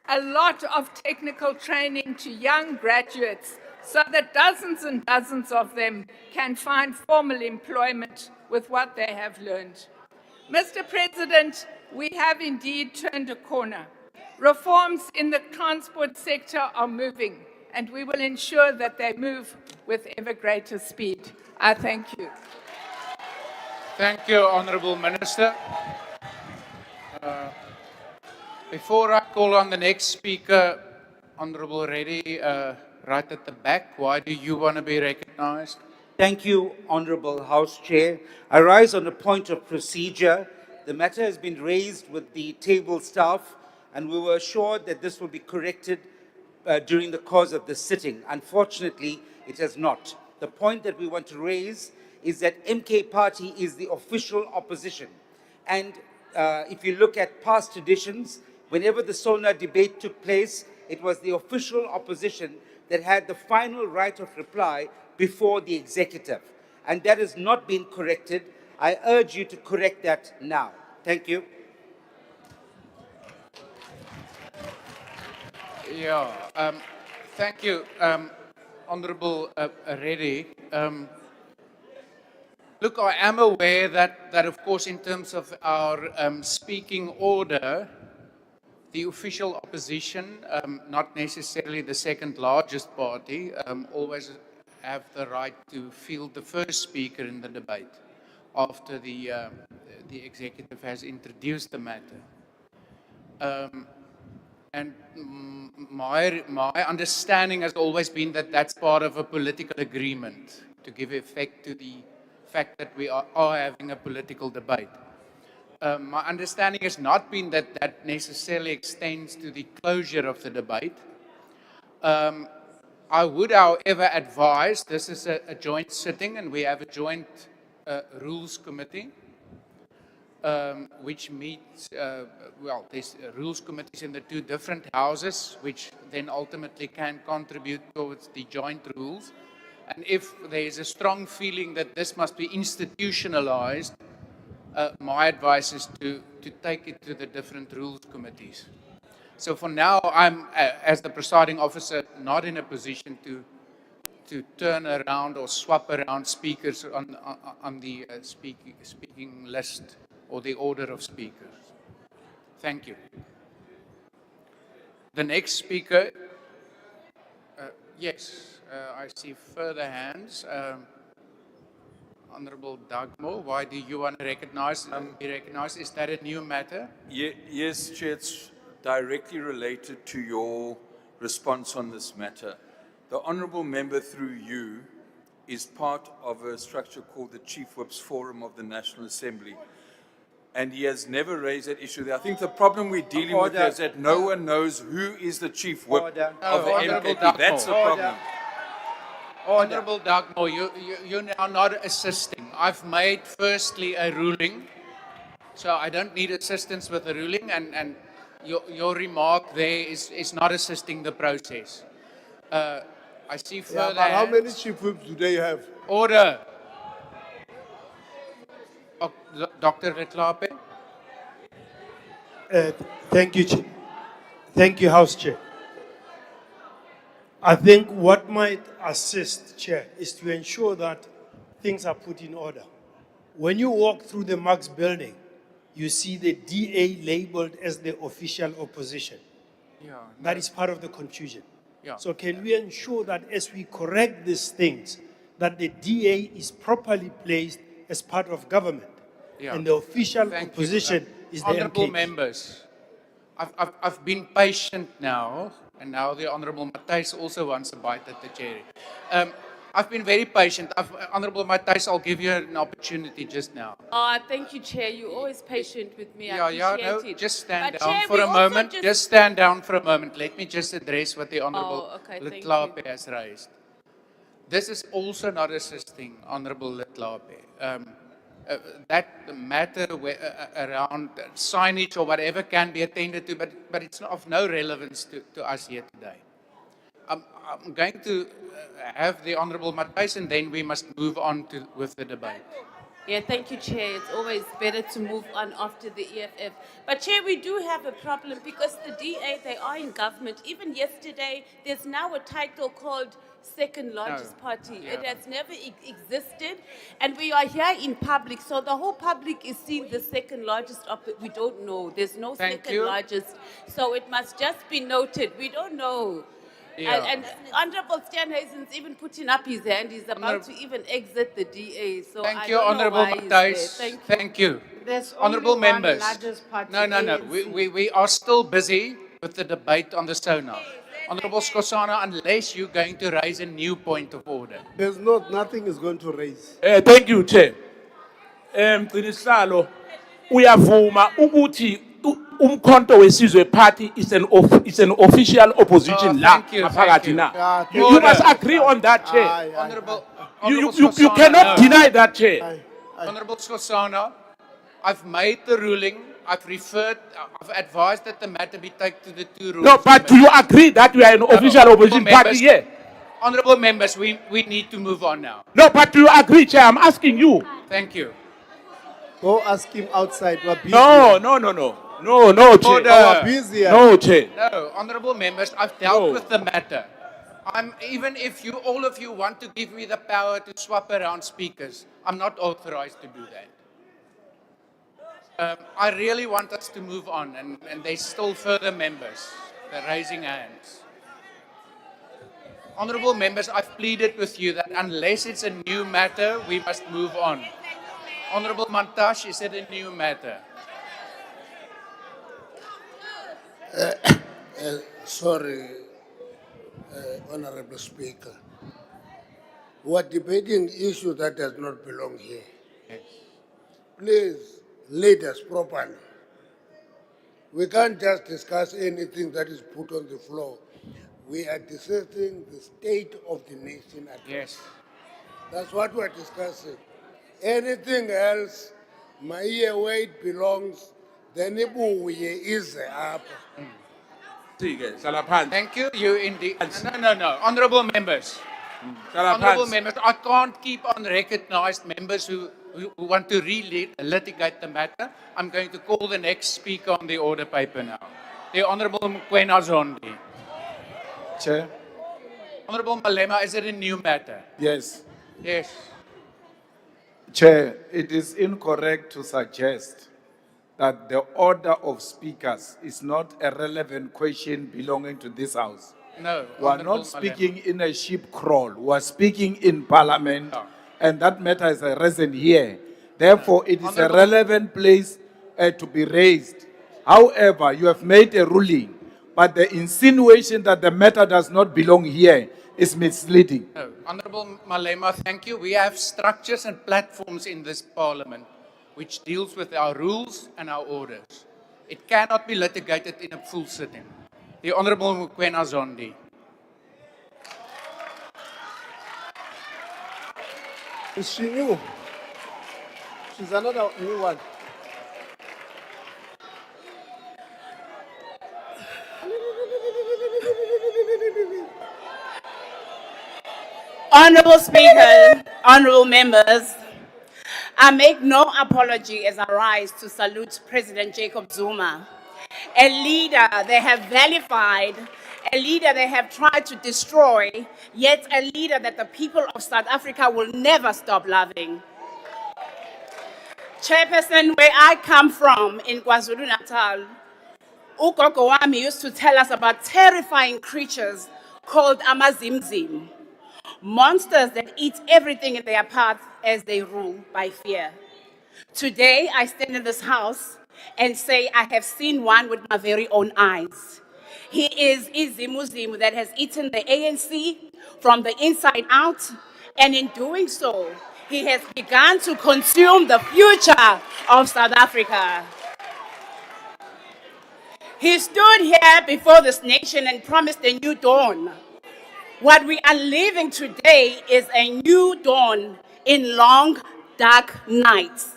a lot of technical training to young graduates so that dozens and dozens of them can find formal employment with what they have learned. Mr. President, we have indeed turned a corner. Reforms in the transport sector are moving, and we will ensure that they move with ever greater speed. I thank you. Thank you, Honourable Minister. Before I call on the next speaker, Honourable Reddy, right at the back, why do you want to be recognised? Thank you, Honourable House Chair. I rise on a point of procedure. The matter has been raised with the table staff, and we were assured that this will be corrected during the course of the sitting. Unfortunately, it has not. The point that we want to raise is that MK Party is the official opposition. And if you look at past traditions, whenever the SONA debate took place, it was the official opposition that had the final right of reply before the executive. And that has not been corrected. I urge you to correct that now. Thank you. Yeah, thank you, Honourable Reddy. Look, I am aware that of course, in terms of our speaking order, the official opposition, not necessarily the second largest party, always have the right to field the first speaker in the debate after the executive has introduced the matter. And my understanding has always been that that's part of a political agreement to give effect to the fact that we are having a political debate. My understanding has not been that that necessarily extends to the closure of the debate. I would, however, advise, this is a joint sitting and we have a joint rules committee, which meets, well, there's rules committees in the two different houses, which then ultimately can contribute towards the joint rules. And if there is a strong feeling that this must be institutionalized, my advice is to take it to the different rules committees. So for now, I'm, as the presiding officer, not in a position to turn around or swap around speakers on the speaking list or the order of speakers. Thank you. The next speaker, yes, I see further hands. Honourable Dagmo, why do you want to be recognized? Is that a new matter? Yes, Chair, it's directly related to your response on this matter. The Honourable Member, through you, is part of a structure called the Chief Whips Forum of the National Assembly. And he has never raised that issue there. I think the problem we're dealing with here is that no one knows who is the Chief Whip of the MKP. That's the problem. Honourable Dagmo, you're now not assisting. I've made firstly a ruling, so I don't need assistance with the ruling, and your remark there is not assisting the process. I see further but how hands. many chief whips do they have? Order. Dr. Letlape. Thank you, Chair. Thank you, House Chair. I think what might assist, Chair, is to ensure that things are put in order. When you walk through the Marx building, you see the DA labeled as the official opposition. Yeah, That is part of the confusion. Yeah. So can we ensure that as we correct these things, that the DA is properly placed as part of government? Yeah. And the official Thank you. opposition is the Honourable MK. members, I've been patient now, and now the Honourable Matthijs also wants a bite at the cherry. I've been very patient. Honourable Matthijs, I'll give you an opportunity just now. Thank you, Chair. You're always patient with me. Yeah, I appreciate no, it. just stand But down Chair, for we a also moment. just- Just stand down for a moment. Let me just address what the Honourable okay, thank Letlape has raised. This is also not assisting Honourable Letlape. That matter around signage or whatever can be attended to, but it's of no relevance to us here today. I'm going to have the Honourable Matthijs, and then we must move on with the debate. Yeah, thank you, Chair. It's always better to move on after the EFF. But, Chair, we do have a problem because the DA, they are in government. Even yesterday, there's now a title called second largest party. It has never existed. And we are here in public, so the whole public is seeing the second largest. We don't know. There's no second largest. So it must just be noted. We don't know. Yeah. And Honorable Steenhuisen's even putting up his hand. He's about to even exit the DA. So Thank I you, don't know Honorable why he's there. Matthijs. Thank you. There's Honorable only one members. largest party, No. ANC. We are still busy with the debate on the sonar. Honorable Skosana, unless you're going to raise a new point of order. There's nothing is going to raise. Thank you, Chair. Mgcinisihlalo, uyavuma ukuthi umkhonto wesizwe party is an official opposition la Thank you, ngaphakathi thank na. you. You must agree on that, Chair. Honorable You Skosana, cannot no. deny that, Chair. Honorable Skosana, I've made the ruling. I've advised that the matter be taken to the two rules. No, but do you agree that we are an official opposition party here? Honorable members, we need to move on now. No, but do you agree, Chair? I'm asking you. Thank you. Go ask him outside. We're busy. No, Chair. Order. Busy. No, Chair. No, honorable members, I've dealt with the matter. Even if all of you want to give me the power to swap around speakers, I'm not authorized to do that. I really want us to move on, and there's still further members. They're raising hands. Honorable members, I've pleaded with you that unless it's a new matter, we must move on. Honorable Mantash, is it a new matter? Sorry, Honorable Speaker. We're debating issue that does not belong here. Yes. Please lead us properly. We can't just discuss anything that is put on the floor. We are discussing the state of the nation at Yes. That's what we're discussing. Anything else, my where it belongs, then is up. Thank you. You indeed. No. Honorable members. Honorable members, I can't keep on recognized members who want to litigate the matter. I'm going to call the next speaker on the order paper now. The Honorable Mkwena Zondi. Chair. Honorable Malema, is it a new matter? Yes. Yes. Chair, it is incorrect to suggest that the order of speakers is not a relevant question belonging to this House. No. We are Honorable not speaking in a sheep crawl. We are speaking in Parliament, and that matter is arisen here. Therefore, it is a relevant place to be raised. However, you have made a ruling, but the insinuation that the matter does not belong here is misleading. No. Honorable Malema, thank you. We have structures and platforms in this Parliament which deals with our rules and our orders. It cannot be litigated in a full sitting. The Honorable Mkwena Zondi. Is she new? She's another new one. Honorable Speaker, honorable members, I make no apology as I rise to salute President Jacob Zuma, a leader they have vilified, a leader they have tried to destroy, yet a leader that the people of South Africa will never stop loving. Chairperson, where I come from in KwaZulu-Natal, ugogo wami used to tell us about terrifying creatures called amazimzim, monsters that eat everything in their path as they rule by fear. Today, I stand in this house and say I have seen one with my very own eyes. He is Izimuzimu that has eaten the ANC from the inside out, and in doing so, he has begun to consume the future of South Africa. He stood here before this nation and promised a new dawn. What we are living today is a new dawn in long, dark nights.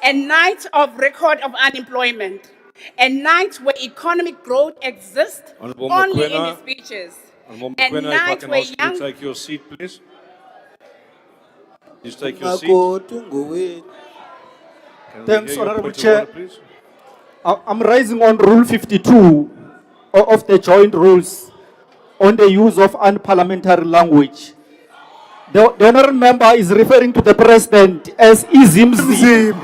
A night of record of unemployment. A night where economic growth exists Honorable only in Mokoena. the speeches. Honorable A Mokoena, if I night can where ask you young... to take your seat, please. Please take your seat. Can we Thanks, hear your Honorable point of Chair. order, please? I'm rising on Rule 52 of the joint rules. on the use of unparliamentary language. The honorable member is referring to the president as Izimzim,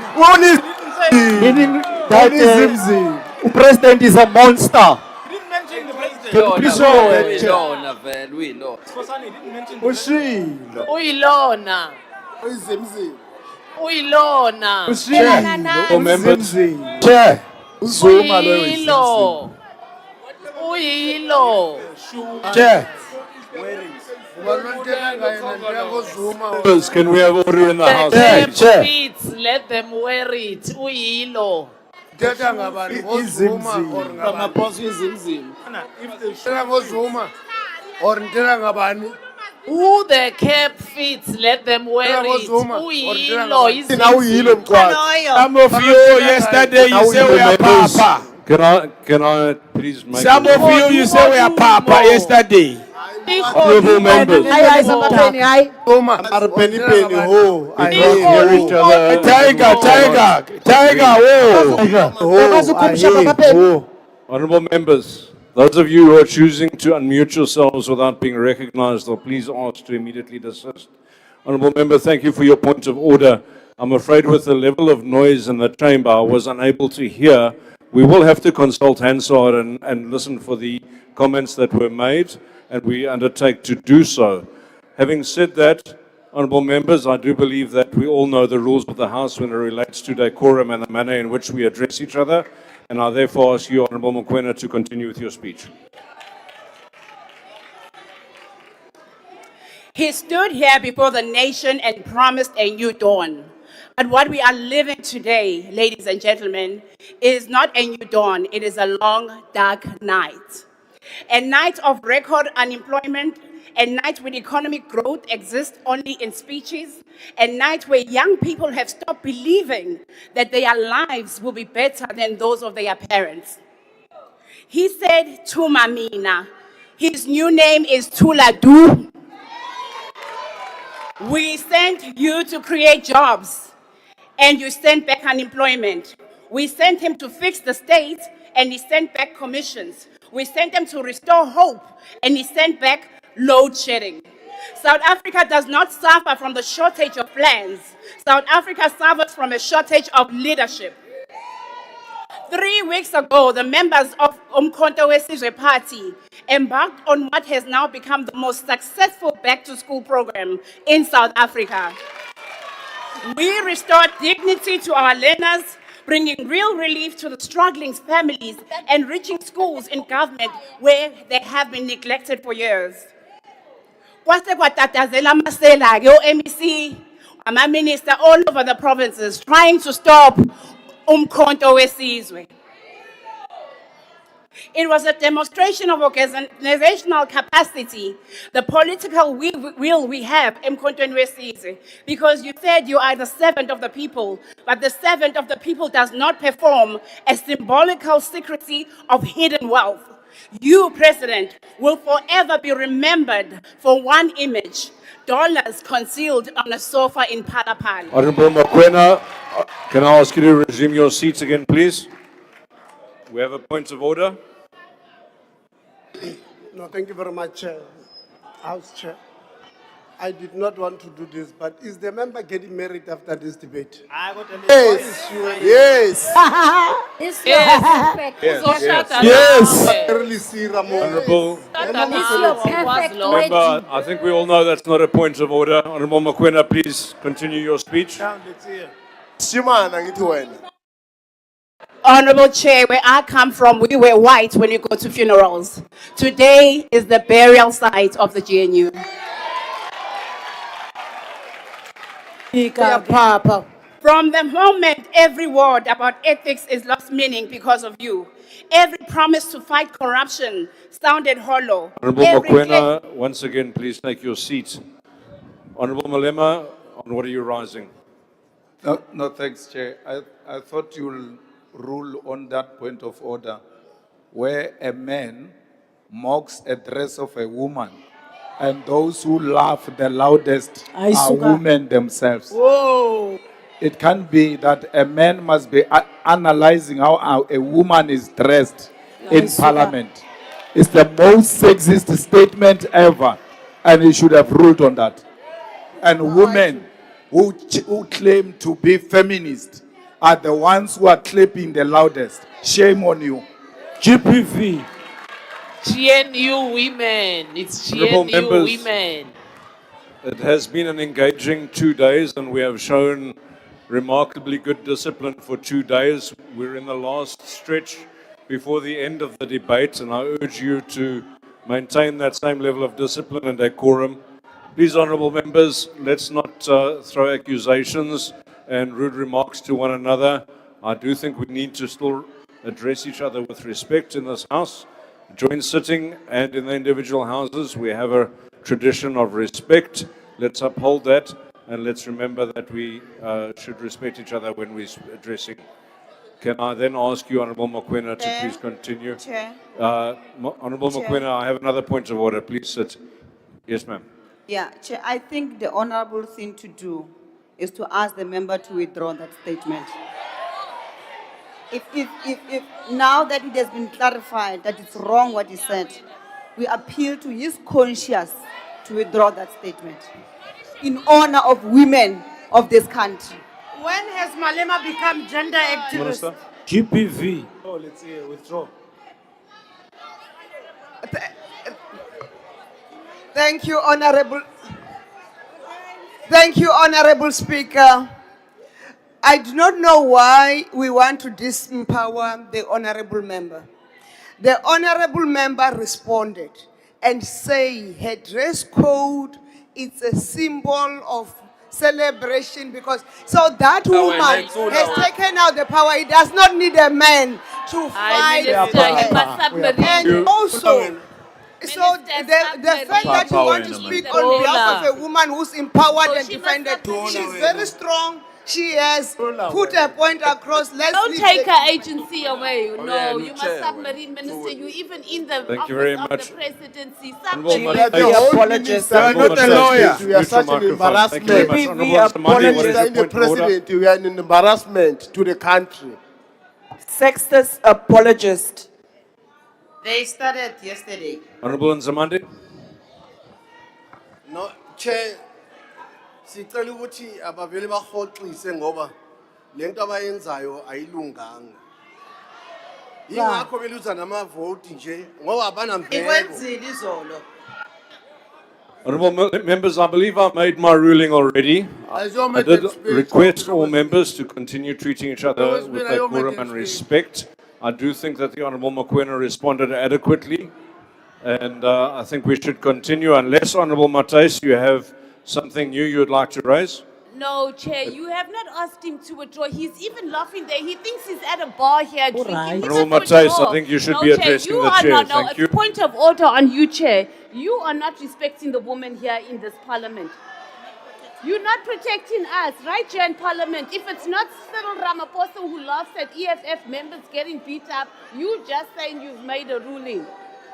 meaning that the president is a monster. Can you please show that, Chair? Uyilona. Uyilona. Honorable members. Chair. Uyilo. Uyilo. Chair. Members, can we have order in the House? Let Chair. them fit, let them wear it. Uyilo. Who the cap fits, let them wear it. Uyilo. Some of you yesterday you say we are Members, papa. can I please make Some of you say we are papa yesterday. Honorable members. We can't hear each other. Tiger. Honorable members, those of you who are choosing to unmute yourselves without being recognized, or please ask to immediately desist. Honorable member, thank you for your point of order. I'm afraid with the level of noise in the chamber, I was unable to hear. We will have to consult Hansard and listen for the comments that were made, and we undertake to do so. Having said that, honorable members, I do believe that we all know the rules of the House when it relates to decorum and the manner in which we address each other, and I therefore ask you, Honorable Mokoena, to continue with your speech. He stood here before the nation and promised a new dawn. But what we are living today, ladies and gentlemen, is not a new dawn. It is a long, dark night. A night of record unemployment, a night when economic growth exists only in speeches, a night where young people have stopped believing that their lives will be better than those of their parents. He said, Tumamina. His new name is Tuladu. We sent you to create jobs, and you sent back unemployment. We sent him to fix the state, and he sent back commissions. We sent him to restore hope, and he sent back load shedding. South Africa does not suffer from the shortage of plans. South Africa suffers from a shortage of leadership. 3 weeks ago, the members of Umkhonto weSizwe Party embarked on what has now become the most successful back-to-school program in South Africa. We restored dignity to our learners, bringing real relief to the struggling families and reaching schools in government where they have been neglected for years. Kwase kwatatazela amasela-ke o-MEC, ama-minister all over the provinces trying to stop Umkhonto weSizwe. It was a demonstration of organizational capacity, the political will we have in Umkhonto weSizwe, because you said you are the servant of the people, but the servant of the people does not perform a symbolical secrecy of hidden wealth. You, President, will forever be remembered for one image, dollars concealed on a sofa in Palapali. Honorable Mokoena, can I ask you to resume your seats again, please? We have a point of order. No, thank you very much, House Chair. I did not want to do this, but is the member getting married after this debate? Yes. Yes. Yes. Honorable member, I think we all know that's not a point of order. Honorable Mokoena, please continue your speech. Honorable Chair, where I come from, we wear white when you go to funerals. Today is the burial site of the GNU. From the moment every word about ethics is lost meaning because of you, every promise to fight corruption sounded hollow. Honorable Mokoena, once again, please take your seat. Honorable Malema, on what are you rising? No, thanks, Chair. I thought you'll rule on that point of order where a man mocks a dress of a woman and those who laugh the loudest are women themselves. Whoa. It can't be that a man must be analyzing how a woman is dressed in parliament. It's the most sexist statement ever, and he should have ruled on that. And women who claim to be feminists are the ones who are clapping the loudest. Shame on you. GPV. GNU women. It's Honourable GNU members. women. It has been an engaging 2 days, and we have shown remarkably good discipline for 2 days. We're in the last stretch before the end of the debate, and I urge you to maintain that same level of discipline and decorum. Please, honourable members, let's not throw accusations and rude remarks to one another. I do think we need to still address each other with respect in this House. Joint sitting and in the individual houses, we have a tradition of respect. Let's uphold that, and let's remember that we should respect each other when we're addressing. Can I then ask you, Honourable Mokoena, to please continue? Chair. Honourable Chair. Mokoena, I have another point of order. Please sit. Yes, ma'am. Yeah, Chair, I think the honorable thing to do is to ask the member to withdraw that statement. If now that it has been clarified that it's wrong what he said, we appeal to his conscience to withdraw that statement in honor of women of this country. When has Malema become gender activist? Minister? GPV. Oh, let's see, withdraw. Thank you, Honorable. Thank you, Honorable Speaker. I do not know why we want to disempower the Honorable Member. The Honorable Member responded and say her dress code is a symbol of celebration because so that woman has taken out the power. He does not need a man to fight for her. And also, so the fact that you want to speak on behalf of a woman who's empowered and defended, she's very strong. She has put her point across. Let's Don't leave take the- her agency away. No, you must submarine minister. You even in the Thank you office very of much. the presidency. Honourable Submarine. Matthijs. The whole minister, we are not a lawyer. We are such an Thank you very much. embarrassment. Honourable We Mr. Mandi, what is apologize your to the point of order? president. We are an embarrassment to the country. Sexist apologist. They started yesterday. Honourable Nzamande. No, Chair, sicela ukuthi abavele bahoxise ngoba lento abayenzayo ayilunganga. Yingakho beluza namavoti nje ngoba abanambeko. Ikwenzile izolo. Honourable members, I believe I made my ruling already. As your I did method speech, request all members to continue treating each other Always with been your decorum method and speech. respect. I do think that the Honourable Mokoena responded adequately, and I think we should continue unless, Honourable Matthijs, you have something new you would like to raise. No, Chair, you have not asked him to withdraw. He's even laughing there. He thinks he's at a bar here drinking. He Honourable must Matthijs, withdraw. I think you should No, be Chair, addressing you the are chair. not. No, Thank it's you. point of order on you, Chair. You are not respecting the woman here in this parliament. You're not protecting us, right here in parliament. If it's not Cyril Ramaphosa who laughs at EFF members getting beat up, you just saying you've made a ruling.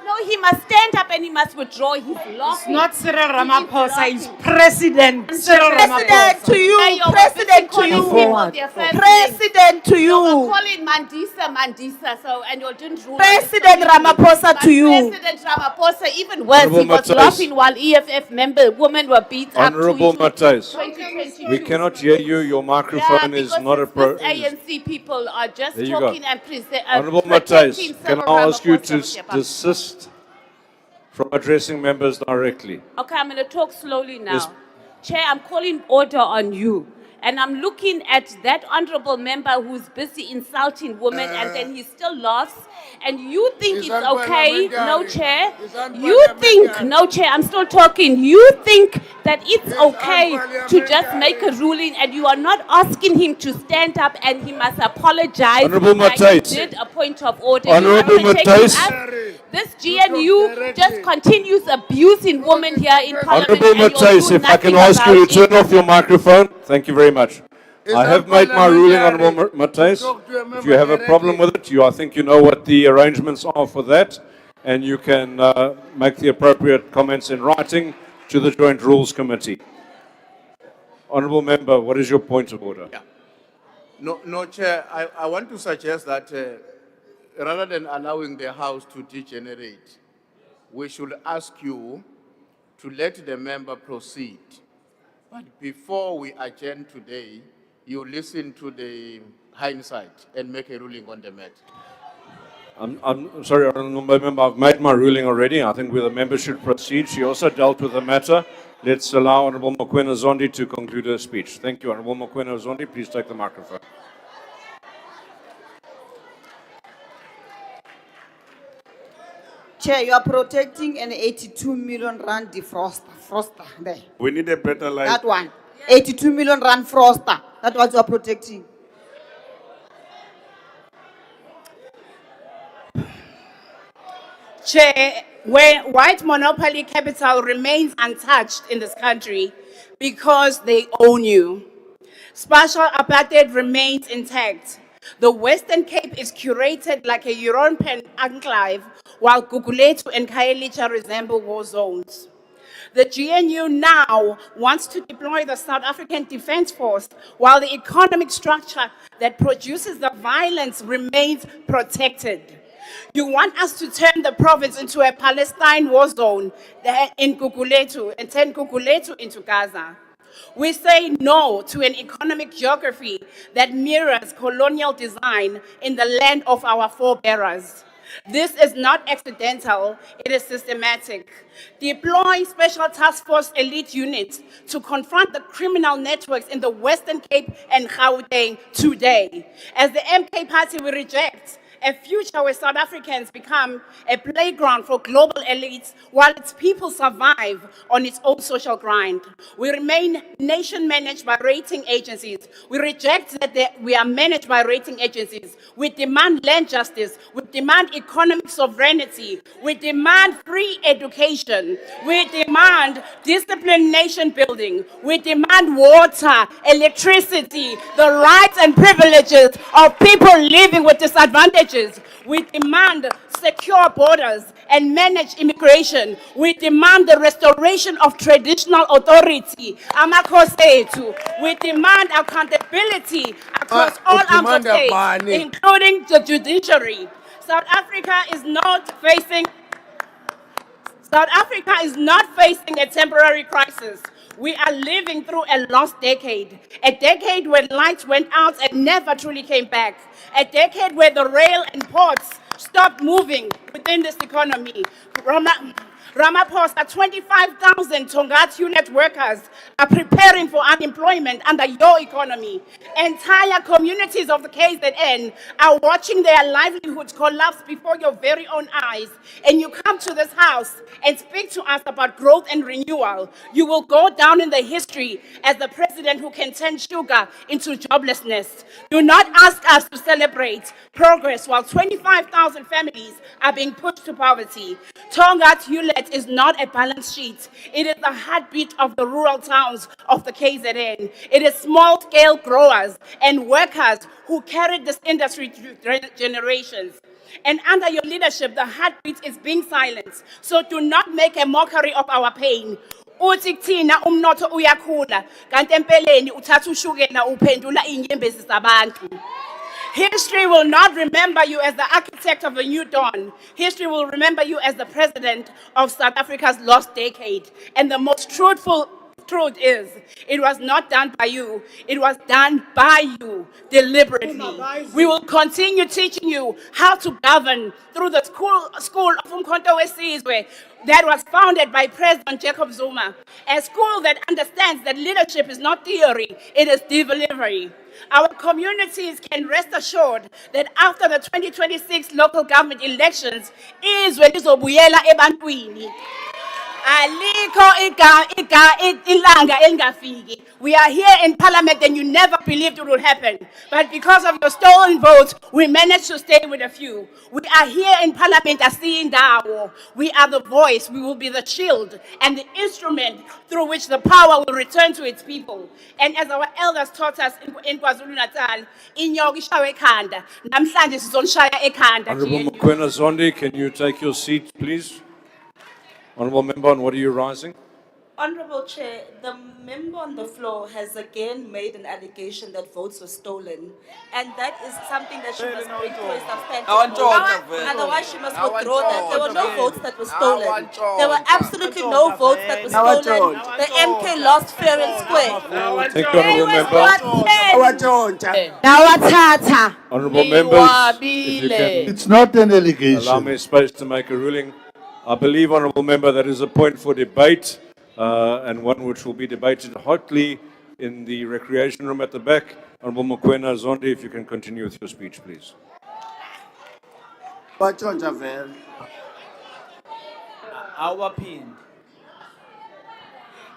No, he must stand up and he must withdraw. He's laughing. It's not Cyril Ramaphosa, it's President Cyril President Ramaphosa. to you, Hey, you're President to calling you, people their first names. President to You were you, calling Mandisa, so and you didn't rule. President Ramaphosa to you. President Ramaphosa, even worse, Honourable he was Matthijs. laughing while EFF women were beat Honourable up. Matthijs, 2022. we cannot hear you. Your microphone is because not this ANC people are just There you talking go. and Honourable protecting Matthijs, can Cyril I ask you Ramaphosa to with their back. desist from addressing members directly? Okay, I'm going to talk slowly now. Yes. Chair, I'm calling order on you. And I'm looking at that honorable member who's busy insulting women and then he still laughs. And you think It's it's okay, no unparliamentary. chair? It's You think, no chair, I'm still talking. You think that it's okay to just make a ruling and you are not asking him to stand up and he must apologize. Honourable that he Matthijs. did a point of order. Honourable You're not protecting Matthijs. us. This GNU just continues abusing women here in parliament. Honourable and you'll Matthijs, do if I can nothing ask you to about it. turn off your microphone. Thank you very much. I have made my ruling, Honourable Matthijs. If you have a problem with it, I think you know what the arrangements are for that, and you can make the appropriate comments in writing to the Joint Rules Committee. Honourable Member, what is your point of order? No, Chair, I want to suggest that rather than allowing the House to degenerate, we should ask you to let the member proceed. But before we adjourn today, you listen to the hindsight and make a ruling on the matter. I'm sorry, Honourable Member, I've made my ruling already. I think the member should proceed. She also dealt with the matter. Let's allow Honourable Mokoena Zondi to conclude her speech. Thank you, Honourable Mokoena Zondi. Please take the microphone. Chair, you are protecting an 82 million rand defroster there. We need a better life. That one. 82 million rand froster. That's what you are protecting. Chair, where white monopoly capital remains untouched in this country because they own you. Spatial apartheid remains intact. The Western Cape is curated like a European enclave, while Gugulethu and Khayelitsha resemble war zones. The GNU now wants to deploy the South African Defence Force, while the economic structure that produces the violence remains protected. You want us to turn the province into a Palestine war zone in Gugulethu and turn Gugulethu into Gaza. We say no to an economic geography that mirrors colonial design in the land of our forebearers. This is not accidental, it is systematic. Deploy special task force elite units to confront the criminal networks in the Western Cape and Gauteng today. As the MK Party, we reject a future where South Africans become a playground for global elites while its people survive on its own social grind. We remain nation managed by rating agencies. We reject that we are managed by rating agencies. We demand land justice. We demand economic sovereignty. We demand free education. We demand disciplined nation building. We demand water, electricity, the rights and privileges of people living with disadvantages. We demand secure borders and manage immigration. We demand the restoration of traditional authority. We demand accountability across all arms of state, including the judiciary. South Africa is not facing a temporary crisis. We are living through a lost decade. A decade when lights went out and never truly came back. A decade where the rail and ports stopped moving within this economy. Ramaphosa, 25,000 Tongaat unit workers are preparing for unemployment under your economy. Entire communities of the KZN are watching their livelihoods collapse before your very own eyes. And you come to this house and speak to us about growth and renewal. You will go down in the history as the president who can turn sugar into joblessness. Do not ask us to celebrate progress while 25,000 families are being pushed to poverty. Tongaat Hewlett is not a balance sheet. It is the heartbeat of the rural towns of the KZN. It is small-scale growers and workers who carried this industry through generations. And under your leadership, the heartbeat is being silenced. So do not make a mockery of our pain. Uthi kuthina umnotho uyakhula, kanti empeleni uthatha ushukela uphendula inyembezi zabantu. History will not remember you as the architect of a new dawn. History will remember you as the president of South Africa's lost decade. And the most truthful truth is, it was not done by you. It was done by you deliberately. We will continue teaching you how to govern through the school of Umkhonto weSizwe that was founded by President Jacob Zuma. A school that understands that leadership is not theory, it is delivery. Our communities can rest assured that after the 2026 local government elections, izwe lizobuyela ebantwini. We are here in Parliament and you never believed it would happen. But because of your stolen votes, we managed to stay with a few. We are here in Parliament as seeing Dawo. We are the voice, we will be the shield and the instrument through which the power will return to its people. And as our elders taught us in KwaZulu-Natal, inyoka ishawe ekhanda, namhlanje sizonishaya ekhanda. Honourable Mokoena Zondi, can you take your seat, please? Honourable Member, on what are you rising? Honorable Chair, the member on the floor has again made an allegation that votes were stolen. And that is something that she must bring to a substantive motion. Otherwise, she must withdraw that. There were no votes that were stolen. There were absolutely no votes that were stolen. The MK lost fair and square. Thank you, honourable member. Honourable members, if you can It's not an allegation. allow me space to make a ruling. I believe, honourable member, that is a point for debate and one which will be debated hotly in the recreation room at the back. Honourable Mokoena Zondi, if you can continue with your speech, please.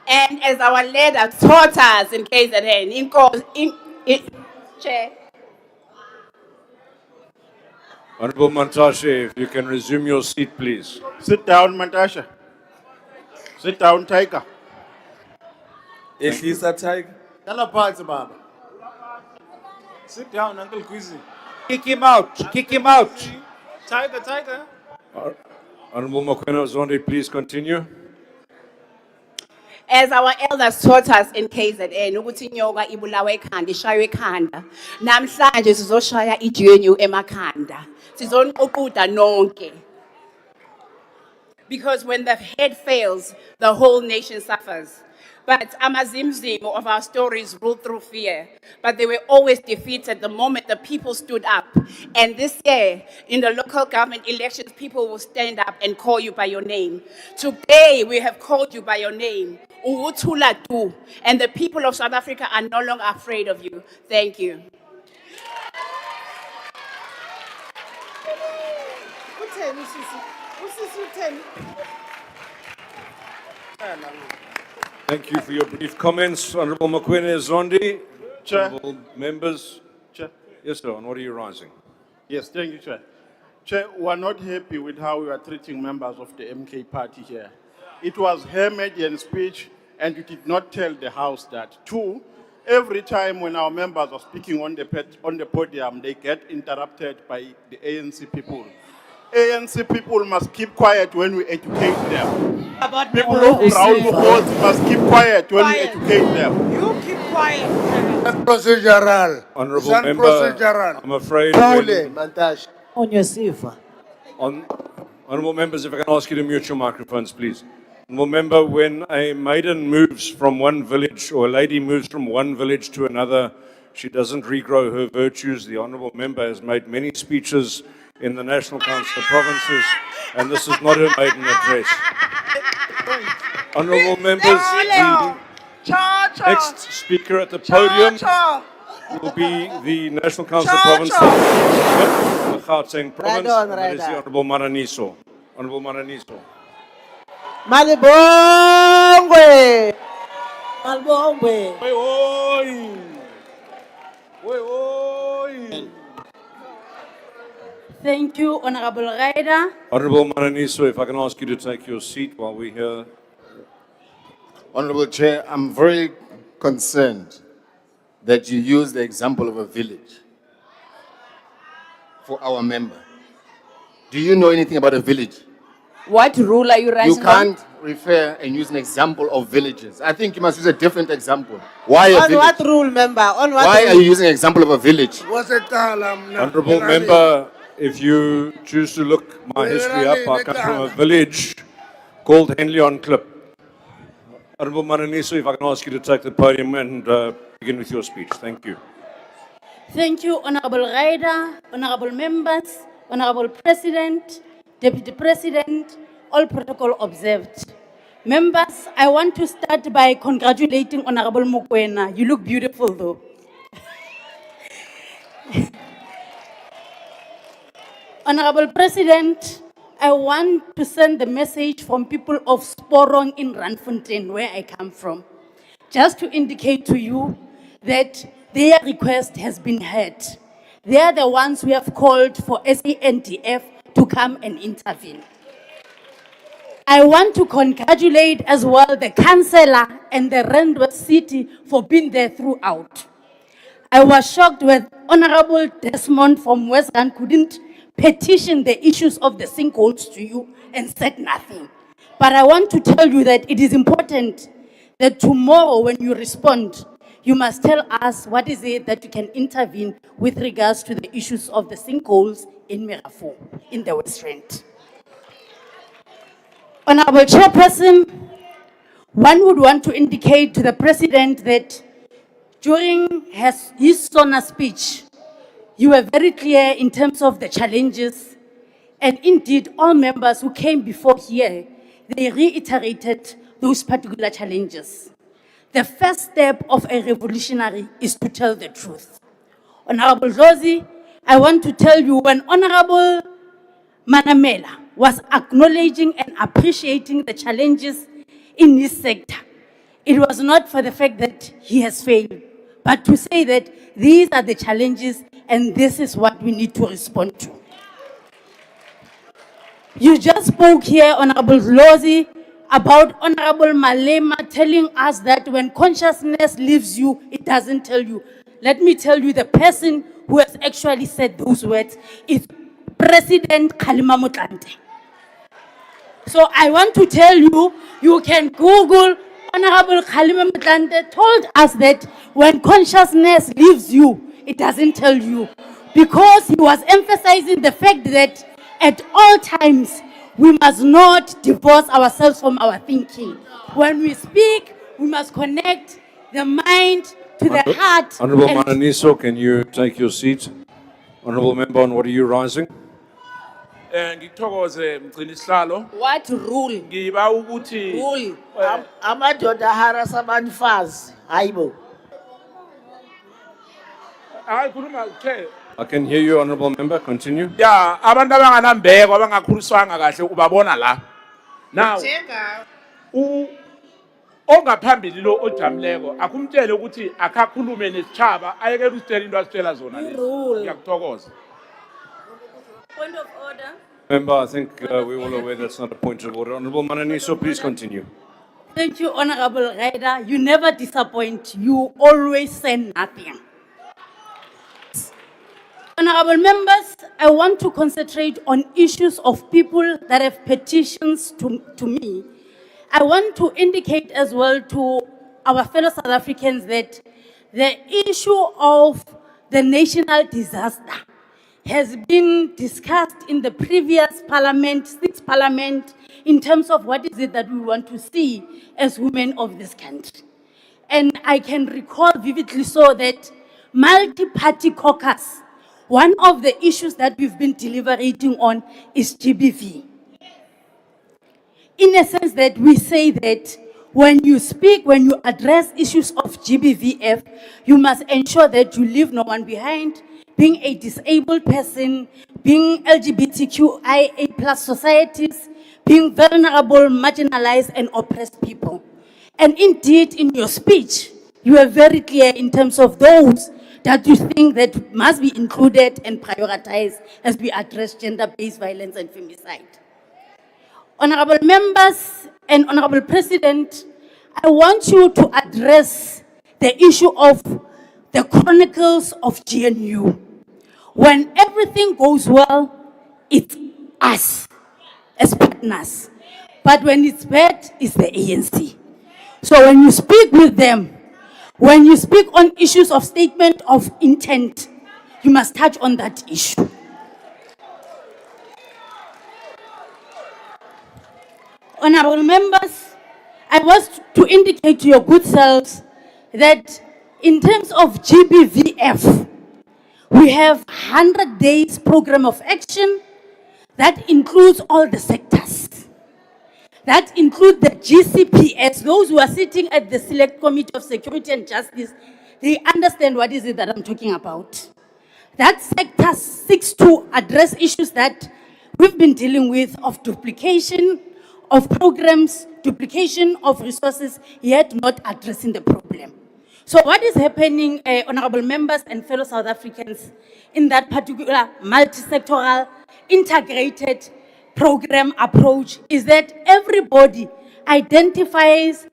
And as our leader taught us in KZN, Chair. Honourable Mantashe, if you can resume your seat, please. Sit down, Mantasha. Sit down, Tiger. Ehlisa Tiger. Dala phansi baba. Sit down, Uncle Quizzy. Kick him out. Kick him out. Tiger. Honourable Mokoena Zondi, please continue. As our elders taught us in KZN, ukuthi inyoka ibulawa ekhanda, ishaywe ekhanda. Namhlanje sizoshaya ijenyu emakhanda. Sizoniququda nonke. Because when the head fails, the whole nation suffers. But amazimzim of our stories ruled through fear. But they were always defeated the moment the people stood up. And this year, in the local government elections, people will stand up and call you by your name. Today, we have called you by your name. Uwuthula tu. And the people of South Africa are no longer afraid of you. Thank you. Thank you for your brief comments. Honourable Mokoena Zondi. Chair. Honourable members. Chair. Yes, sir. On what are you rising? Yes, thank you, Chair. Chair, we are not happy with how we are treating members of the MK party here. It was her median speech, and you did not tell the House that. Two, every time when our members are speaking on the podium, they get interrupted by the ANC people. ANC people must keep quiet when we educate them. People of brown votes must keep quiet when we educate them. You keep quiet. That's procedural. Honourable It's member, procedural. I'm afraid. Pule, Mantashe. On your sifa. Honourable members, if I can ask you to mute your microphones, please. Honourable member, when a maiden moves from one village or a lady moves from one village to another, she doesn't regrow her virtues. The honourable member has made many speeches in the National Council of Provinces, and this is not her maiden address. Honourable members, the next speaker at the podium will be the National Council of Provinces of the Gauteng Province, and that is the Honourable Maraniso. Honourable Maraniso. Malibongwe. Thank you, Honorable Ryder. Honourable Maraniso, if I can ask you to take your seat while we hear. Honorable Chair, I'm very concerned that you use the example of a village for our member. Do you know anything about a village? What rule are you rising You can't refer and use an example of villages. I think you must use a different example. Why a On village? what rule, member? On what Why rule? are you using an example of a village? Honourable member, if you choose to look my history up, I come from a village called Henley on Klip. Honourable Maraniso, if I can ask you to take the podium and begin with your speech. Thank you. Thank you, Honorable Ryder, Honorable members, Honorable President, Deputy President, all protocol observed. Members, I want to start by congratulating Honorable Mokoena. You look beautiful though. Honorable President, I want to send the message from people of Sporong in Randfontein, where I come from, just to indicate to you that their request has been heard. They are the ones who have called for SANDF to come and intervene. I want to congratulate as well the councillor and the Randburg City for being there throughout. I was shocked when Honorable Desmond from West Rand couldn't petition the issues of the sinkholes to you and said nothing. But I want to tell you that it is important that tomorrow when you respond, you must tell us what is it that you can intervene with regards to the issues of the sinkholes in Mirafo, in the West Rand. Honorable Chairperson, one would want to indicate to the President that during his SONA speech, you were very clear in terms of the challenges, and indeed all members who came before here, they reiterated those particular challenges. The first step of a revolutionary is to tell the truth. Honorable Rosie, I want to tell you when Honorable Manamela was acknowledging and appreciating the challenges in his sector, it was not for the fact that he has failed, but to say that these are the challenges and this is what we need to respond to. You just spoke here, Honorable Lozi, about Honorable Malema telling us that when consciousness leaves you, it doesn't tell you. Let me tell you, the person who has actually said those words is President Kgalema Motlanthe. So I want to tell you, you can Google Honorable Kgalema Motlanthe told us that when consciousness leaves you, it doesn't tell you. Because he was emphasizing the fact that at all times, we must not divorce ourselves from our thinking. When we speak, we must connect the mind to the heart. Honorable and- Mananiso, can you take your seat? Honorable Member, on what are you rising? Ngithokoze mgcini sihlalo. What rule? Ngiba ukuthi Rule. Amadoda harasa abanifazi. Hayibo. hayi khuluma Chair. I can hear you, Honorable Member. Continue. Yeah, abantu abanganambeko abangakhuliswanga kahle ubabona la. Now, ongaphambili lo ojamleko akumtshele ukuthi akakhulume nesitshaba ayekela usitshela into asitshela zona lezi. Ngiyakuthokoza. Point of order. Member, I think we're all aware that's not a point of order. Honorable Mananiso, please continue. Thank you, Honorable Ryder. You never disappoint. You always say nothing. Honorable members, I want to concentrate on issues of people that have petitions to me. I want to indicate as well to our fellow South Africans that the issue of the national disaster has been discussed in the previous parliament, sixth parliament, in terms of what is it that we want to see as women of this country. And I can recall vividly so that multi-party caucus, one of the issues that we've been deliberating on is GBV. In a sense that we say that when you speak, when you address issues of GBVF, you must ensure that you leave no one behind, being a disabled person, being LGBTQIA plus societies, being vulnerable, marginalized, and oppressed people. And indeed, in your speech, you are very clear in terms of those that you think that must be included and prioritized as we address gender-based violence and femicide. Honorable members and Honorable President, I want you to address the issue of the chronicles of GNU. When everything goes well, it's us as partners. But when it's bad, it's the ANC. So when you speak with them, when you speak on issues of statement of intent, you must touch on that issue. Honorable members, I was to indicate to your good selves that in terms of GBVF, we have 100 days program of action that includes all the sectors. That includes the GCPS. Those who are sitting at the Select Committee of Security and Justice, they understand what is it that I'm talking about. That sector seeks to address issues that we've been dealing with of duplication of programs, duplication of resources, yet not addressing the problem. So what is happening, honorable members and fellow South Africans, in that particular multi-sectoral, integrated program approach is that everybody identifies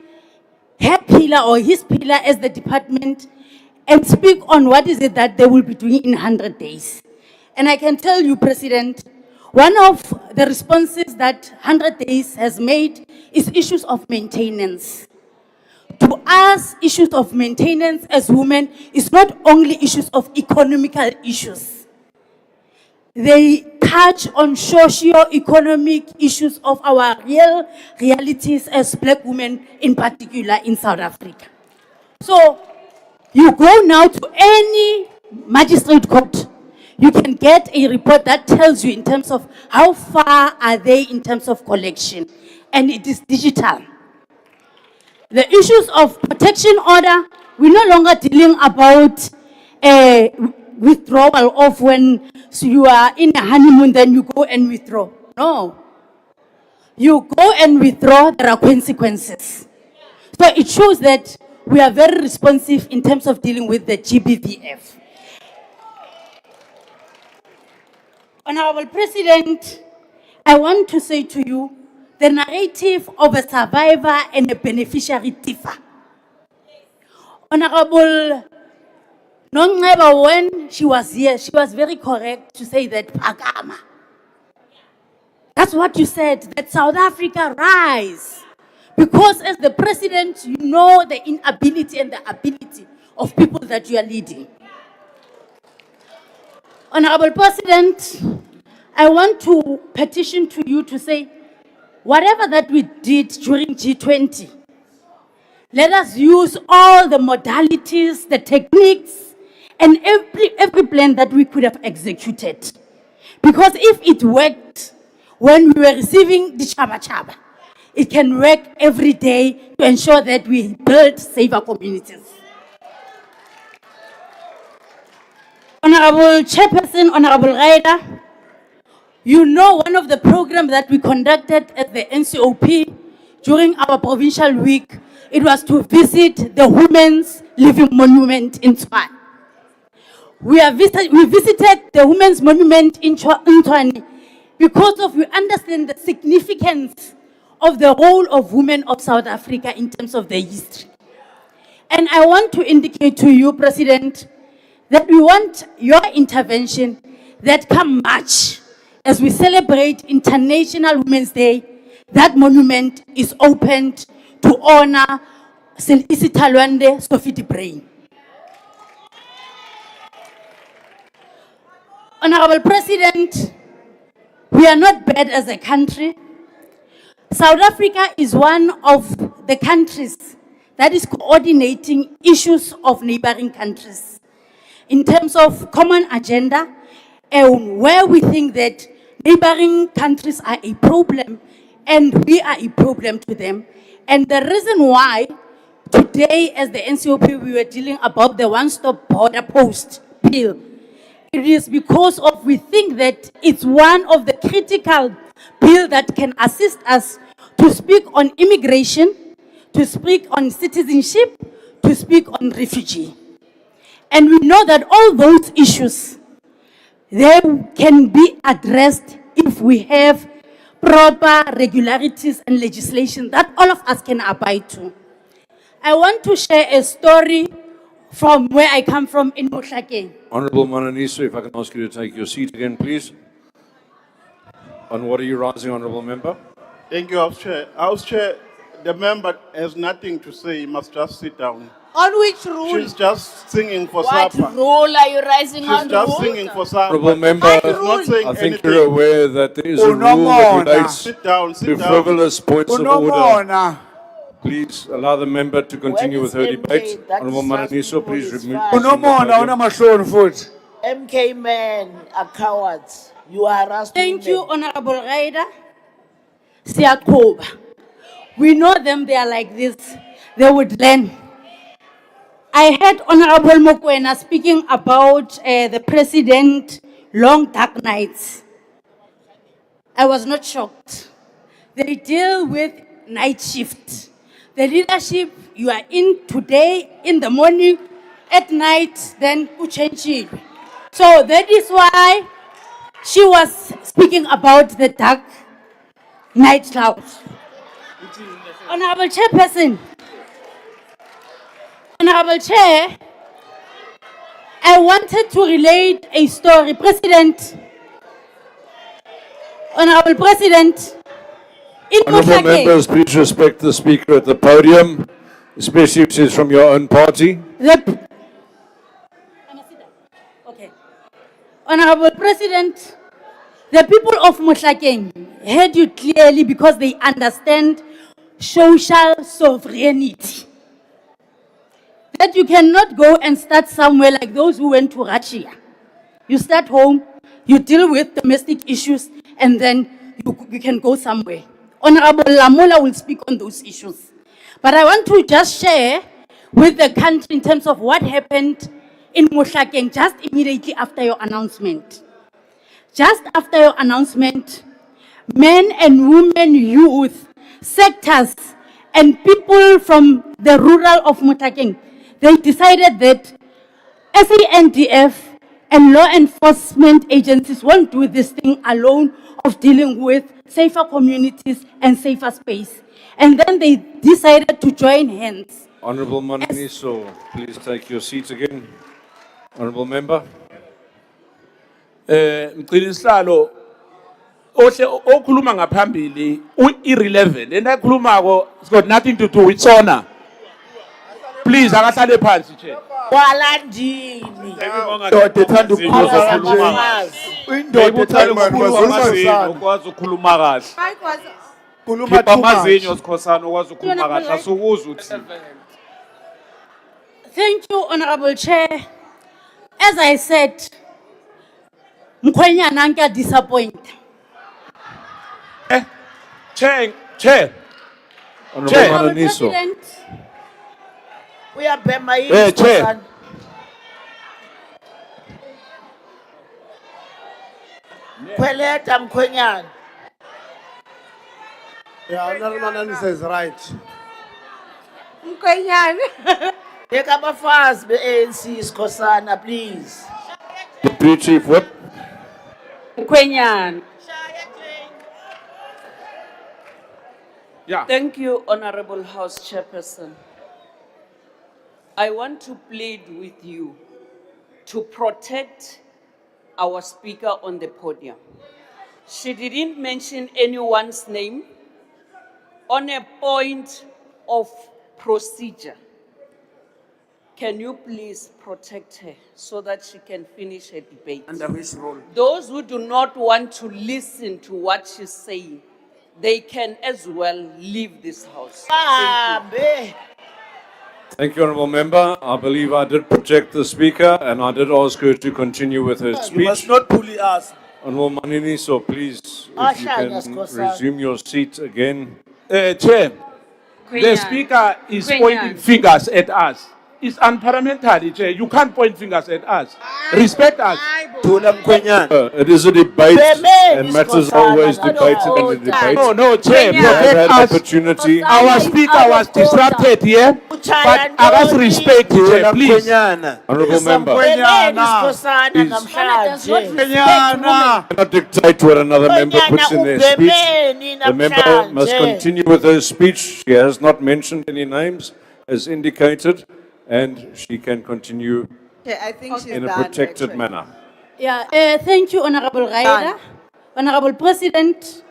her pillar or his pillar as the department and speak on what is it that they will be doing in 100 days. And I can tell you, President, One of the responses that 100 Days has made is issues of maintenance. To us, issues of maintenance as women is not only issues of economical issues. They touch on socio-economic issues of our realities as black women, in particular in South Africa. So, you go now to any magistrate court, you can get a report that tells you in terms of how far are they in terms of collection, and it is digital. The issues of protection order, we're no longer dealing about withdrawal of when you are in a honeymoon, then you go and withdraw. No. You go and withdraw, there are consequences. So it shows that we are very responsive in terms of dealing with the GBVF. Honorable President, I want to say to you, the narrative of a survivor and a beneficiary differ. Honorable Nongceba, when she was here, she was very correct to say that Pagama. That's what you said, that South Africa rise. Because as the president, you know the inability and the ability of people that you are leading. Honorable President, I want to petition to you to say, whatever that we did during G20, let us use all the modalities, the techniques, and every plan that we could have executed. Because if it worked when we were receiving the chaba, it can work every day to ensure that we build safer communities. Honorable Chairperson, Honorable Ryder, you know one of the programs that we conducted at the NCOP during our provincial week, it was to visit the Women's Living Monument in Tshwane. We visited the Women's Monument in Tshwane because we understand the significance of the role of women of South Africa in terms of their history. And I want to indicate to you, President, that we want your intervention that come March, as we celebrate International Women's Day, that monument is opened to honor Selisita Lwande Sophie de Brain. Honorable President, we are not bad as a country. South Africa is one of the countries that is coordinating issues of neighboring countries in terms of common agenda, and where we think that neighboring countries are a problem and we are a problem to them. And the reason why today as the NCOP we were dealing about the one-stop border post bill, it is because of we think that it's one of the critical bill that can assist us to speak on immigration, to speak on citizenship, to speak on refugee. And we know that all those issues, they can be addressed if we have proper regularities and legislation that all of us can abide to. I want to share a story from where I come from in Mohlakeng. Honorable Mananiso, if I can ask you to take your seat again, please. On what are you rising, Honorable Member? Thank you, House Chair. House Chair, the member has nothing to say. He must just sit down. On which rule? She's just singing for What supper. rule are you rising on? She's just singing for supper. Honorable Member, She's not saying I think anything. you're aware that there is a rule that relates to frivolous points of order. Please allow the member to continue with her debate. Honorable Mananiso, please remove. MK men are cowards. You are harassed. Thank you, Honorable Ryder. Siyakoba. We know them, they are like this. They would learn. I heard Honorable Mokoena speaking about the president, long dark nights. I was not shocked. They deal with night shift. The leadership, you are in today, in the morning, at night, then you change it. So that is why she was speaking about the dark night clouds. Honorable Chairperson, Honorable Chair, I wanted to relate a story. President, Honorable President, in Honourable Mohlakeng, members, please respect the speaker at the podium, especially if she's from your own party. Okay. Honorable President, the people of Mohlakeng heard you clearly because they understand social sovereignty. That you cannot go and start somewhere like those who went to Russia. You start home, you deal with domestic issues, and then you can go somewhere. Honorable Lamola will speak on those issues. But I want to just share with the country in terms of what happened in Mohlakeng just immediately after your announcement. Just after your announcement, men and women, youth, sectors, and people from the rural of Mohlakeng, they decided that SANDF and law enforcement agencies won't do this thing alone of dealing with safer communities and safer space. And then they decided to join hands. Honourable Mananiso, please take your seat again. Honourable member. Mqinislalo okhuluma ngaphambili irrelevant and akhulumako it's got nothing to do with sona. Please akahlale phansi che. Walandini. Indoda ethanda ukukhuluma Indoda ethanda ukukhuluma ukwazi ukukhuluma kahle. Khuluma Khipha amazinyo sikhosana ukwazi ukukhuluma kahle asukuzwa uthi. Thank you, Honorable Chair. As I said, Mkhwenyana anke disappoint. Chair. Honourable Mananiso. Uyabhema yini Chair. Skhosana? Khweleta mkhwenyana. Yeah, Honorable Mananiso is right. Mkhwenyana. Take abafazi be-ANC Skhosana, please. Deputy Chief Whip. Mkhwenyana. Yeah. Thank you, Honorable House Chairperson. I want to plead with you to protect our speaker on the podium. She didn't mention anyone's name on a point of procedure. Can you please protect her so that she can finish her debate? Under which rule? Those who do not want to listen to what she's saying, they can as well leave this house. Thank you. Thank you, Honourable Member. I believe I did protect the speaker and I did ask her to continue with her speech. You must not bully us. Honourable Maniniso, please, if you can resume your seat again. Chair, the speaker is pointing fingers at us. It's unparliamentary, Chair. You can't point fingers at us. Respect us. It is a debate and matters are always debated in a debate. No, Chair, You have had protect us. opportunity. Our speaker was disrupted here, but I must respect, Chair, please. Honourable Member, Mkhwenyana. cannot dictate what another member puts in their speech. The member must continue with her speech. She has not mentioned any names, as indicated, and she can continue Okay, I think she's in a done, protected actually. manner. Yeah, thank you, Honorable Raida. Honorable President,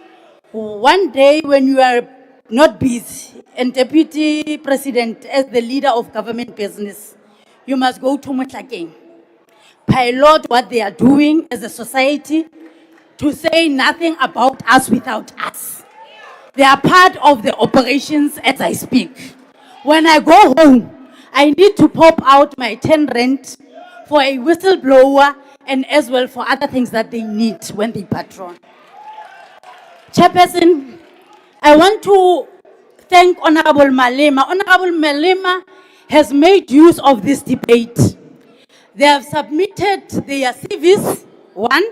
one day when you are not busy and Deputy President as the leader of government business, you must go to Mohlakeng. Pilot what they are doing as a society to say nothing about us without us. They are part of the operations as I speak. When I go home, I need to pop out my 10 rent for a whistleblower and as well for other things that they need when they patrol. Chairperson, I want to thank Honorable Malema. Honorable Malema has made use of this debate. They have submitted their CVs, one,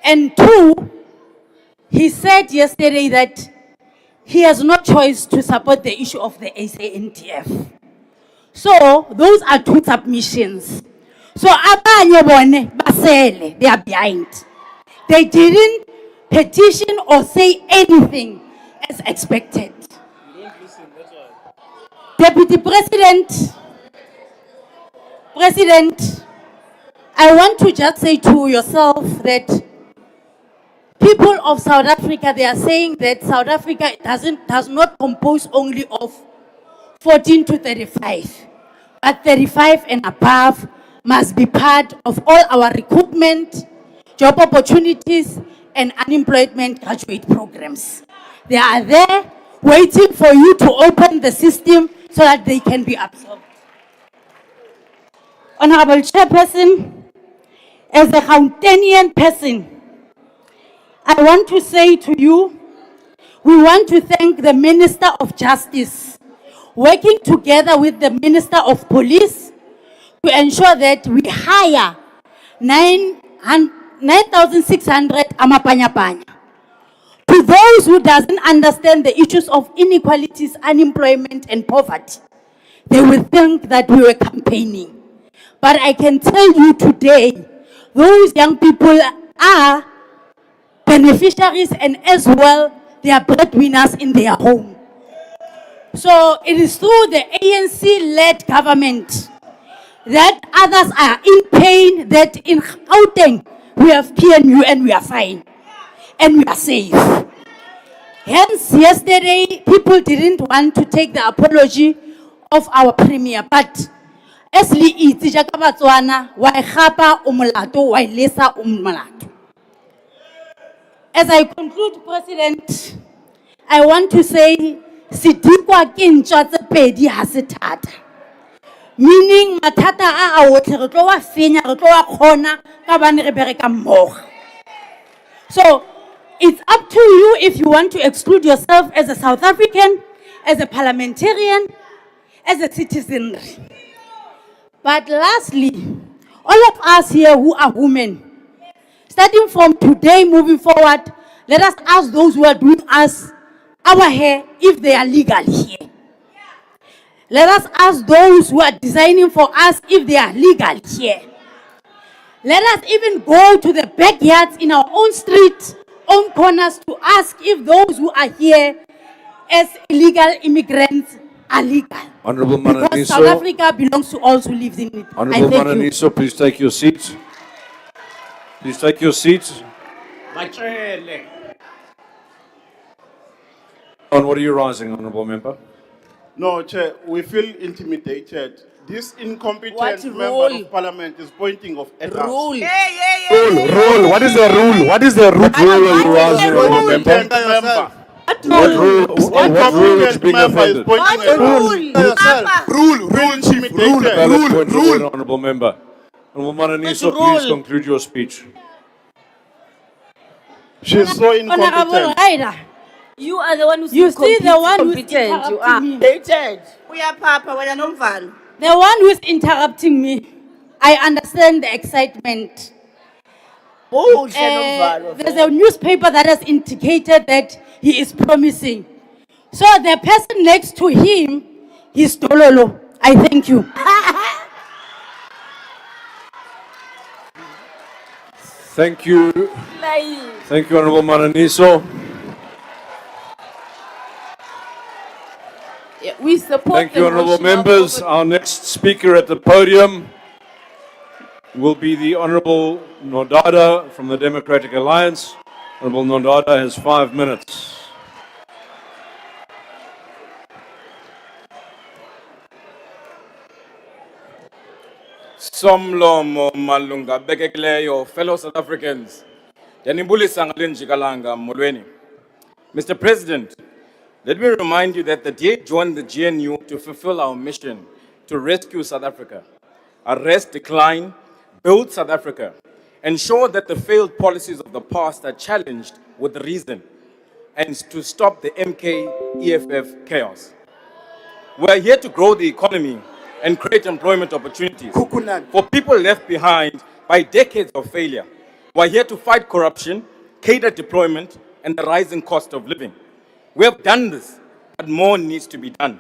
and two, he said yesterday that he has no choice to support the issue of the SANDF. So those are two submissions. So abanye bone basele, they are behind. They didn't petition or say anything as expected. Deputy President, I want to just say to yourself that people of South Africa, they are saying that South Africa does not compose only of 14 to 35, but 35 and above must be part of all our recruitment, job opportunities, and unemployment graduate programs. They are there waiting for you to open the system so that they can be absorbed. Honorable Chairperson, as a Gautenian person, I want to say to you, we want to thank the Minister of Justice, working together with the Minister of Police to ensure that we hire 9,600 amapanya-panya. To those who doesn't understand the issues of inequalities, unemployment, and poverty, they will think that we were campaigning. But I can tell you today, those young people are beneficiaries and as well, they are breadwinners in their home. So it is through the ANC-led government that others are in pain, that in Gauteng, we have PNU and we are fine. And we are safe. Hence, yesterday, people didn't want to take the apology of our premier, but as li itse jaka Batswana, wa e gapa o molato, wa e lesa o molato. As I conclude, President, I want to say, sidikwa ke ntwa tse pedi ha se thata. Meaning, mathata a otlhe re tlo wa fenya, re tlo wa kgona ka bane re bereka mmogo. So, it's up to you if you want to exclude yourself as a South African, as a parliamentarian, as a citizen. But lastly, all of us here who are women, starting from today moving forward, let us ask those who are doing us our hair if they are legal here. Let us ask those who are designing for us if they are legal here. Let us even go to the backyards in our own streets, own corners to ask if those who are here as illegal immigrants are legal. Honorable Because South Mananiso, Africa belongs to all who live in it. Honorable I thank you. Mananiso, please take your seat. Please take your seat. On what are you rising, Honorable Member? No, Chair, we feel intimidated. This incompetent What member rule? of parliament is pointing of at us. Rule. Rule. What is the rule? What is the rule? What rule are you rising, Honorable Member? Incompetent member. What rule? What rule is being Member is offended? pointing at us. Rule, chief, rule, Valid point of order, Honorable Member. Honorable Mananiso, please rule? conclude your speech. She's so Honorable incompetent. Ryder, You are the one who's you see the one who's incompetent. You are. interrupting me. Dated. We are Papa, we are non-val. The one who is interrupting me, I understand the excitement. There's a newspaper that has indicated that he is promising. So the person next to him is Dololo. I thank you. Thank you. Thank you, Honorable Mananiso. Yeah, we support Thank the you, honorable motion of members. Our next speaker at the podium will be the Honorable Nodada from the Democratic Alliance. Honorable Nodada has 5 minutes. Somlomo malunga bekekileyo, fellow South Africans. Yanibulisa ngalenjikalanga molweni. Mr. President, let me remind you that the DA joined the GNU to fulfill our mission to rescue South Africa, arrest decline, build South Africa, ensure that the failed policies of the past are challenged with reason, and to stop the MK-EFF chaos. We are here to grow the economy and create employment opportunities for people left behind by decades of failure. We are here to fight corruption, cater deployment, and the rising cost of living. We have done this, but more needs to be done.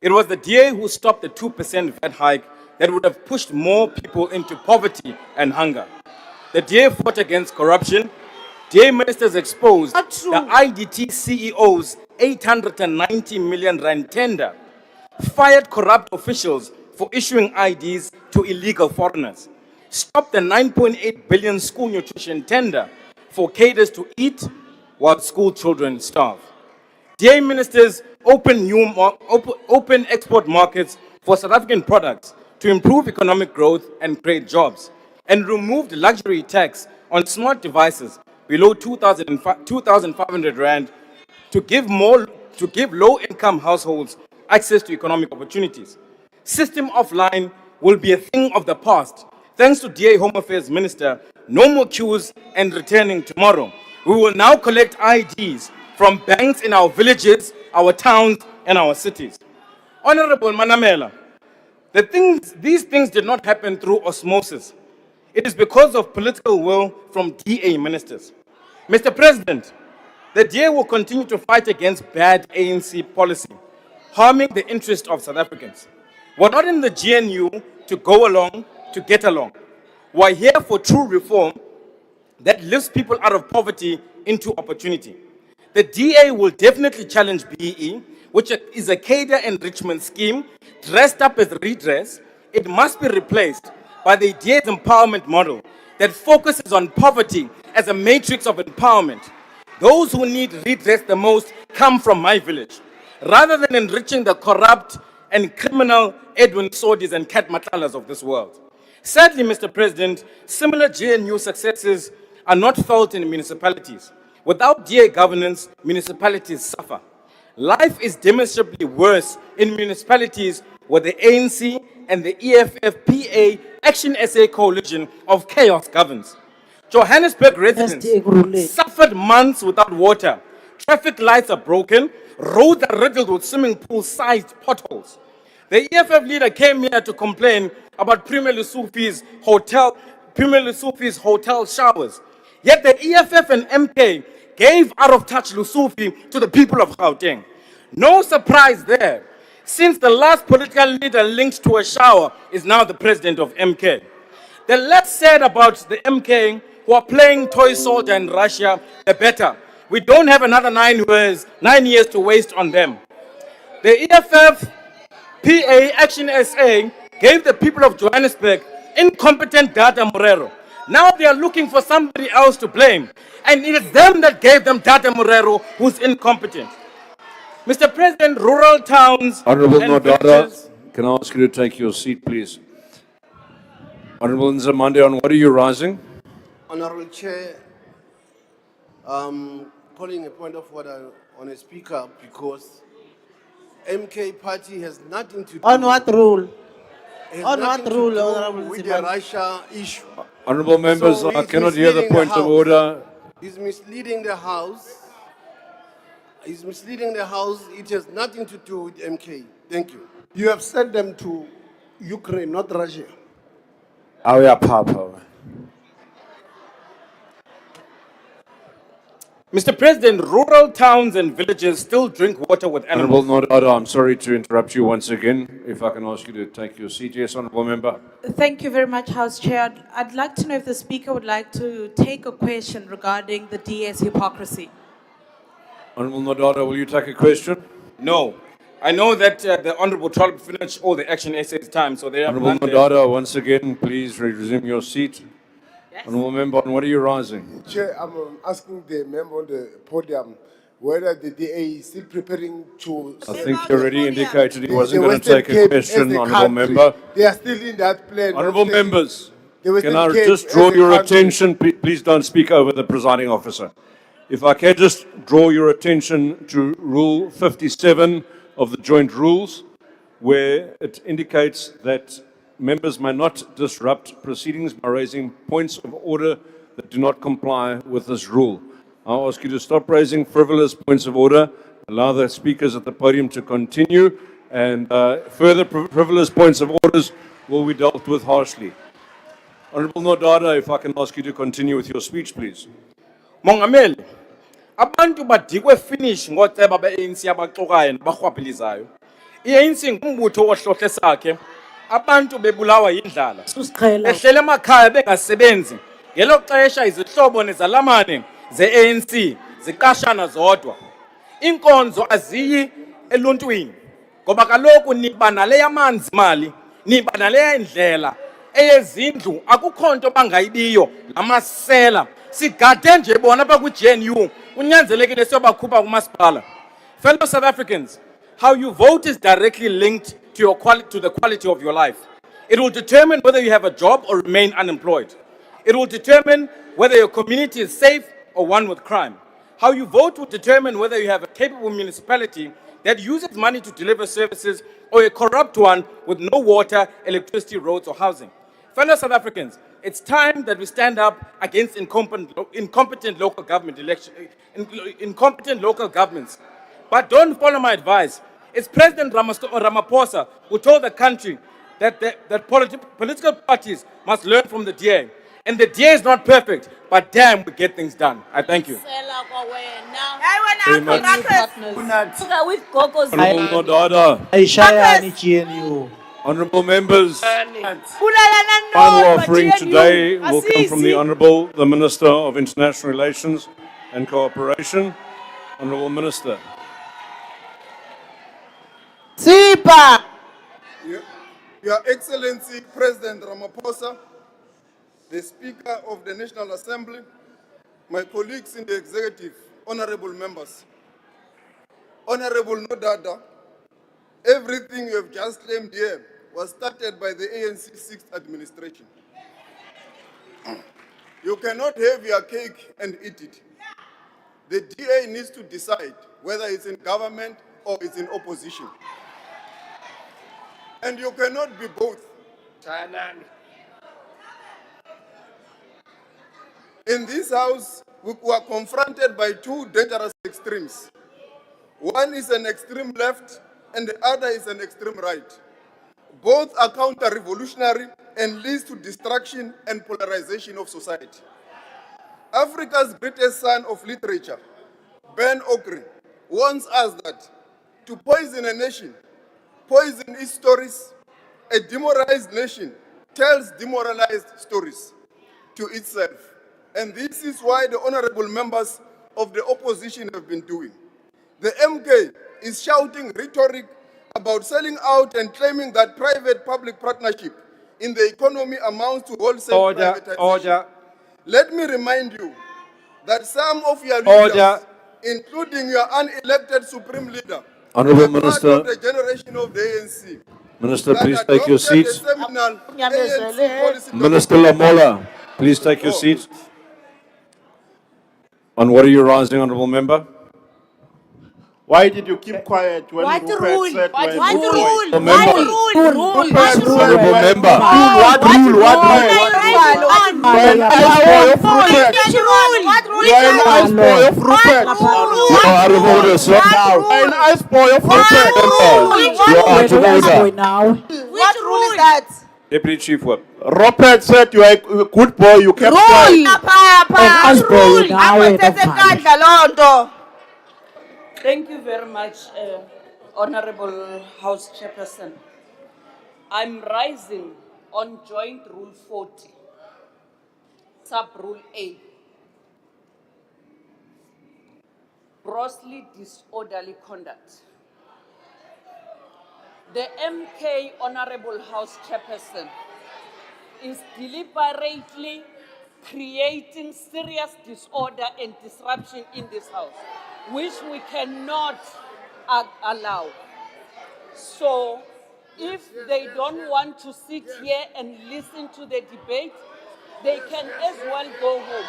It was the DA who stopped the 2% VAT hike that would have pushed more people into poverty and hunger. The DA fought against corruption. DA ministers exposed the IDT CEO's 890 million rand tender, fired corrupt officials for issuing IDs to illegal foreigners, stopped the 9.8 billion school nutrition tender, for cadres to eat while school children starve. DA ministers open export markets for South African products to improve economic growth and create jobs, and removed luxury tax on smart devices below 2,500 Rand to give low-income households access to economic opportunities. System offline will be a thing of the past. Thanks to DA Home Affairs Minister, no more queues and returning tomorrow. We will now collect IDs from banks in our villages, our towns, and our cities. Honorable Manamela, these things did not happen through osmosis. It is because of political will from DA ministers. Mr. President, the DA will continue to fight against bad ANC policy, harming the interest of South Africans. We're not in the GNU to go along, to get along. We're here for true reform that lifts people out of poverty into opportunity. The DA will definitely challenge BEE, which is a cadre enrichment scheme dressed up as redress. It must be replaced by the DA's empowerment model that focuses on poverty as a matrix of empowerment. Those who need redress the most come from my village, rather than enriching the corrupt and criminal Edwin Sodis and Kat Matalas of this world. Sadly, Mr. President, similar GNU successes are not felt in municipalities. Without DA governance, municipalities suffer. Life is demonstrably worse in municipalities where the ANC and the EFF-PA Action SA coalition of chaos governs. Johannesburg residents suffered months without water. Traffic lights are broken. Roads are riddled with swimming pool-sized potholes. The EFF leader came here to complain about Premier Lesufi's hotel showers. Yet the EFF and MK gave out-of-touch Lesufi to the people of Gauteng. No surprise there, since the last political leader linked to a shower is now the president of MK. The less said about the MK who are playing toy soldier in Russia, the better. We don't have another 9 years to waste on them. The EFF PA Action SA gave the people of Johannesburg incompetent Data Morero. Now they are looking for somebody else to blame. And it is them that gave them Data Morero who's incompetent. Mr. President, rural towns Honorable and Nodara, villages- can I ask you to take your seat, please? Honorable Nzamande, on what are you rising? Honorable Chair, calling a point of order on a speaker because MK party has nothing to do. On what rule? has On nothing what to rule, do Honorable with the Nzimande? Russia issue. Honorable members, So I he's cannot hear the misleading point of House. order. He's misleading the House. He's misleading the House. It has nothing to do with MK. Thank you. You have sent them to Ukraine, not Russia. Oh, yeah, Papa. Mr. President, rural towns and villages still drink water with animals. Honorable Nodara, I'm sorry to interrupt you once again. If I can ask you to take your seat. Yes, Honorable Member. Thank you very much, House Chair. I'd like to know if the Speaker would like to take a question regarding the DS hypocrisy. Honorable Nodara, will you take a question? No. I know that the Honorable Trollop finished all the Action SA's time, so they have Honorable none left. Nodara, once again, please resume your seat. Honorable Member, on what are you rising? Chair, I'm asking the member on the podium whether the DA is still preparing to... I think he already indicated he wasn't The going to Western take a Cape question, as a Honorable country. Member. They are still in that plan. Honorable members, The Western can I Cape just as draw a your country. attention? Please don't speak over the presiding officer. If I can just draw your attention to Rule 57 of the Joint Rules, where it indicates that members may not disrupt proceedings by raising points of order that do not comply with this rule. I'll ask you to stop raising frivolous points of order, allow the speakers at the podium to continue, and further frivolous points of orders will be dealt with harshly. Honorable Nodara, if I can ask you to continue with your speech, please. Mongameli, abantu badikwe finish ngoceba be-ANC abaxokayo nabarhwaphilizayo. I-ANC ngumbutho ohlohle sakhe. Abantu bebulawa yindlala. Behlele emakhaya bengasebenzi. Ngelo xesha izihlobo nezalamane ze-ANC ziqashana zodwa. Inkonzo aziyi eluntwini. Ngoba kaloku niba nale yamanzi mali, niba nale indlela eyezindlu akukho nto bangayibiyo, amasela. sigade nje bona apha ku-GNU kunyanzelekile siyobakhupha kumasipala. Fellow South Africans, how you vote is directly linked to the quality of your life. It will determine whether you have a job or remain unemployed. It will determine whether your community is safe or one with crime. How you vote will determine whether you have a capable municipality that uses money to deliver services or a corrupt one with no water, electricity, roads, or housing. Fellow South Africans, it's time that we stand up against incompetent local governments. But don't follow my advice. It's President Ramaphosa who told the country that political parties must learn from the DA. And the DA is not perfect, but damn, we get things done. I thank you. Very much. Honorable Nodada. Honorable members, final offering today will come from the Honorable, the Minister of International Relations and Cooperation. Honorable Minister. Sipa. Your Excellency President Ramaphosa, the Speaker of the National Assembly, my colleagues in the executive, honorable members. Honorable Nodada, everything you have just claimed here was started by the ANC 6th administration. You cannot have your cake and eat it. The DA needs to decide whether it's in government or it's in opposition. And you cannot be both. In this house, we were confronted by two dangerous extremes. One is an extreme left and the other is an extreme right. Both are counter-revolutionary and leads to destruction and polarization of society. Africa's greatest son of literature, Ben Okri, warns us that to poison a nation, poison its stories. A demoralized nation tells demoralized stories to itself. And this is why the honorable members of the opposition have been doing. The MK is shouting rhetoric about selling out and claiming that private-public partnership in the economy amounts to wholesale privatization. Order. Let me remind you that some of your leaders, including your unelected supreme leader, Honorable are part Minister. of the generation of the ANC. Minister, that please take your adopted the seats. seminal ANC policy Minister Lamola, please take your seat. On what are you rising, Honorable Member? Why did you keep quiet when What Rupert rule? said What you were rule? employed? Honorable Member. Honorable Member. What rule? When I spoil of Rupert. When I spoil of Rupert. You are out of order, sir. When I spoil of Rupert. You are out of order. What rule is that? Deputy Chief Whip. Robert said you are a good boy, you kept quiet. Thank you very much, Honorable House Chairperson. I'm rising on Joint Rule 40, Sub-Rule A. Grossly disorderly conduct. The MK Honorable House Chairperson is deliberately creating serious disorder and disruption in this house, which we cannot allow. So, if they don't want to sit here and listen to the debate, they can as well go home.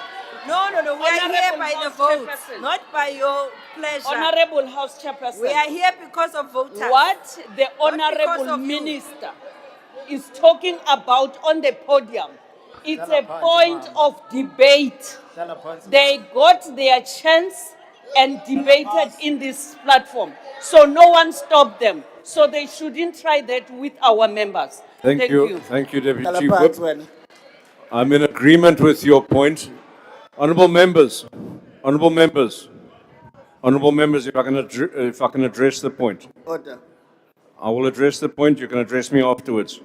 No, we are here by the vote, not by your pleasure. Honorable House Chairperson. We are here because of voters. What the Honorable Minister is talking about on the podium, it's a point of debate. They got their chance and debated in this platform. So no one stopped them. So they shouldn't try that with our members. Thank you. Thank you, Deputy Chief Whip. I'm in agreement with your point. Honorable members, honorable members, honorable members, if I can address the point. Order. I will address the point. You can address me afterwards.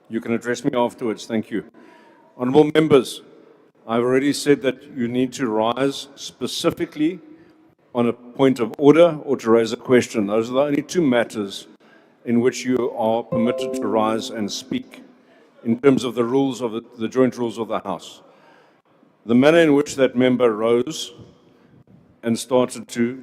You can address me afterwards. Thank you. Honorable members, I've already said that you need to rise specifically on a point of order or to raise a question. Those are the only two matters in which you are permitted to rise and speak in terms of the rules of the joint rules of the House. The manner in which that member rose and started to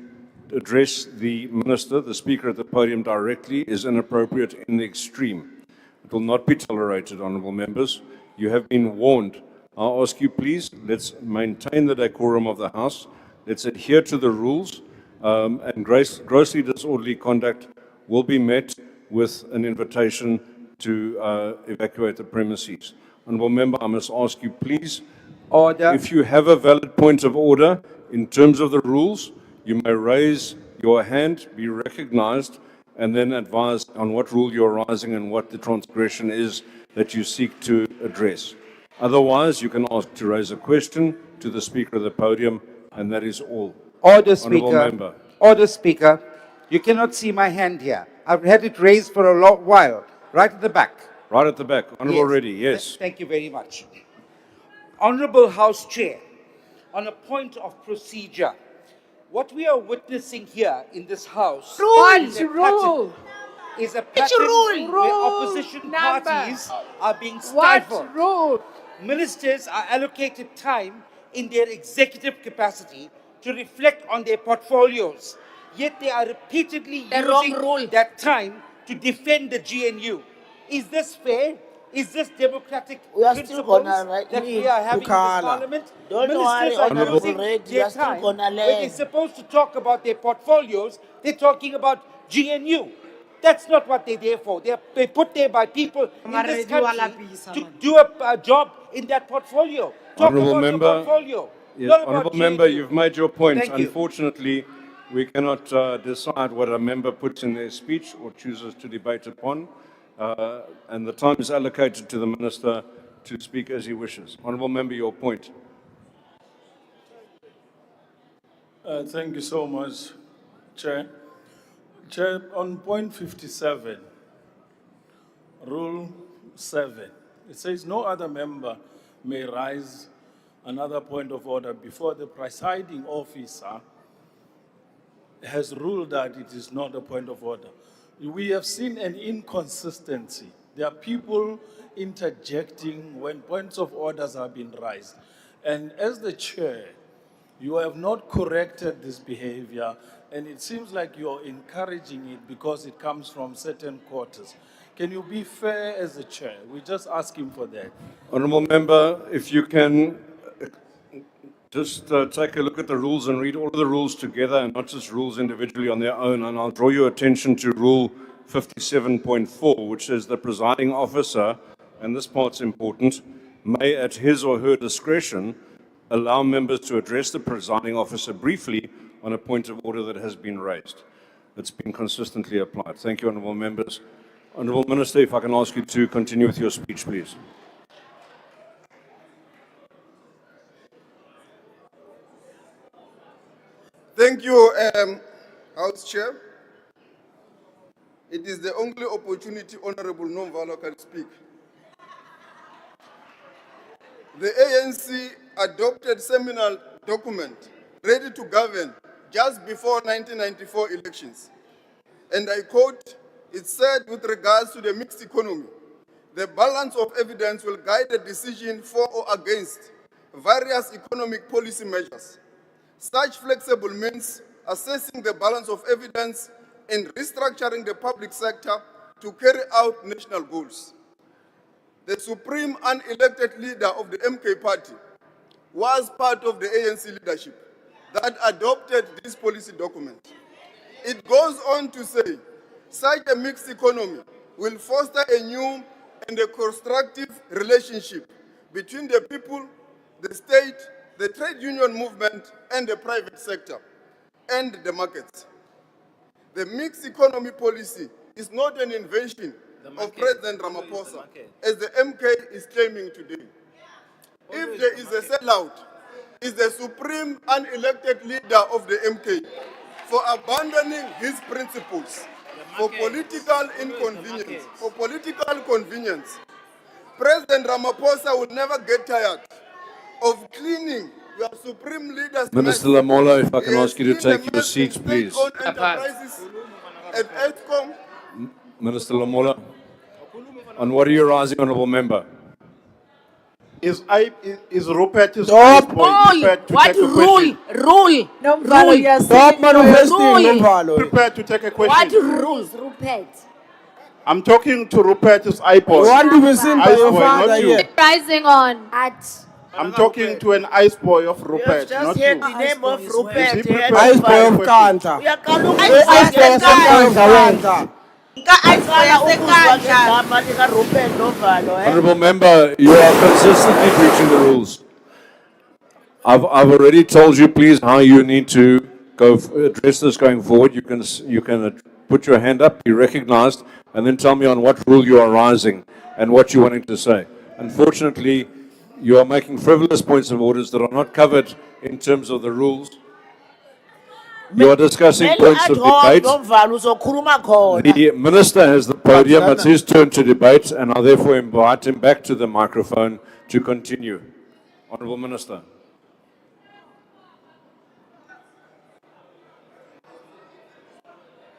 address the minister, the speaker at the podium directly, is inappropriate in the extreme. It will not be tolerated, honourable members. You have been warned. I'll ask you, please, let's maintain the decorum of the House. Let's adhere to the rules, and grossly disorderly conduct will be met with an invitation to evacuate the premises. Honourable member, I must ask you, please, Order. if you have a valid point of order in terms of the rules, you may raise your hand, be recognized, and then advise on what rule you're rising and what the transgression is that you seek to address. Otherwise, you can ask to raise a question to the Speaker of the podium, and that is all. Order, Honourable Speaker. member. Order, Speaker. You cannot see my hand here. I've had it raised for a long while, right at the back. Right at the back. Honourable Yes. Reddy, yes. Thank you very much. Honourable House Chair, on a point of procedure, what we are witnessing here in this House is a pattern, where opposition parties are being stifled. Ministers are allocated time in their executive capacity to reflect on their portfolios, yet they are repeatedly using that time to defend the GNU. Is this fair? Is this democratic We are still principles gonna that we are having in this parliament? Don't Ministers worry, are Honourable using Red, we their are still time gonna when they're learn. supposed to talk about their portfolios, they're talking about GNU. That's not what they're there for. They're put there by people in this country to do a job in that portfolio. Talk Honourable about member, your portfolio. Yes, not about honourable member, GNU. you've made your point. Thank you. Unfortunately, we cannot decide what a member puts in their speech or chooses to debate upon, and the time is allocated to the minister to speak as he wishes. Honourable member, your point. Thank you so much, Chair. Chair, on point 57, Rule 7, it says no other member may raise another point of order before the presiding officer has ruled that it is not a point of order. We have seen an inconsistency. There are people interjecting when points of orders are being raised. And as the chair, you have not corrected this behavior, and it seems like you're encouraging it because it comes from certain quarters. Can you be fair as the chair? We're just asking for that. Honourable member, if you can just take a look at the rules and read all of the rules together and not just rules individually on their own. And I'll draw your attention to Rule 57.4, which says the presiding officer, and this part's important, may at his or her discretion allow members to address the presiding officer briefly on a point of order that has been raised. It's been consistently applied. Thank you, honourable members. Honourable Minister, if I can ask you to continue with your speech, please. Thank you, House Chair. It is the only opportunity Honorable Nomvalo can speak. The ANC adopted seminal document, Ready to Govern, just before 1994 elections. And I quote, it said with regards to the mixed economy, the balance of evidence will guide the decision for or against various economic policy measures. Such flexible means assessing the balance of evidence and restructuring the public sector to carry out national goals. The supreme unelected leader of the MK party was part of the ANC leadership that adopted this policy document. It goes on to say, such a mixed economy will foster a new and a constructive relationship between the people, the state, the trade union movement, and the private sector, and the markets. The mixed economy policy is not an invention of President Ramaphosa, as the MK is claiming today. If there is a sellout, it's the supreme unelected leader of the MK for abandoning his principles for political inconvenience, for political convenience. President Ramaphosa will never get tired of cleaning your supreme leader's Minister mess. Lamola, if I can He has ask you to cleaned the take your mess seats, in please. state-owned enterprises at ESCOM. Minister Lamola, on what are you rising, honourable member? Is Rupert's Stop. ice boy prepared to What take a rule? question? Rule. Nomvalo, you are Stop saying manifesting, rule. Nomvalo. Prepared to take a What question. rules? I'm talking to Rupert's ice boy. You want to be seen by Ice your boy, father not you. here. Rising on. I'm talking to an ice boy of Rupert, Just not hear you. the name of Is Rupert. he prepared Ice to boy take a of question? Kanta. Honorable member, you are consistently breaching the rules. I've already told you, please, how you need to address this going forward. You can put your hand up, be recognized, and then tell me on what rule you are rising and what you're wanting to say. Unfortunately, you are making frivolous points of orders that are not covered in terms of the rules. You are discussing points of debate. The minister has the podium. It's his turn to debate, and I therefore invite him back to the microphone to continue. Honourable Minister.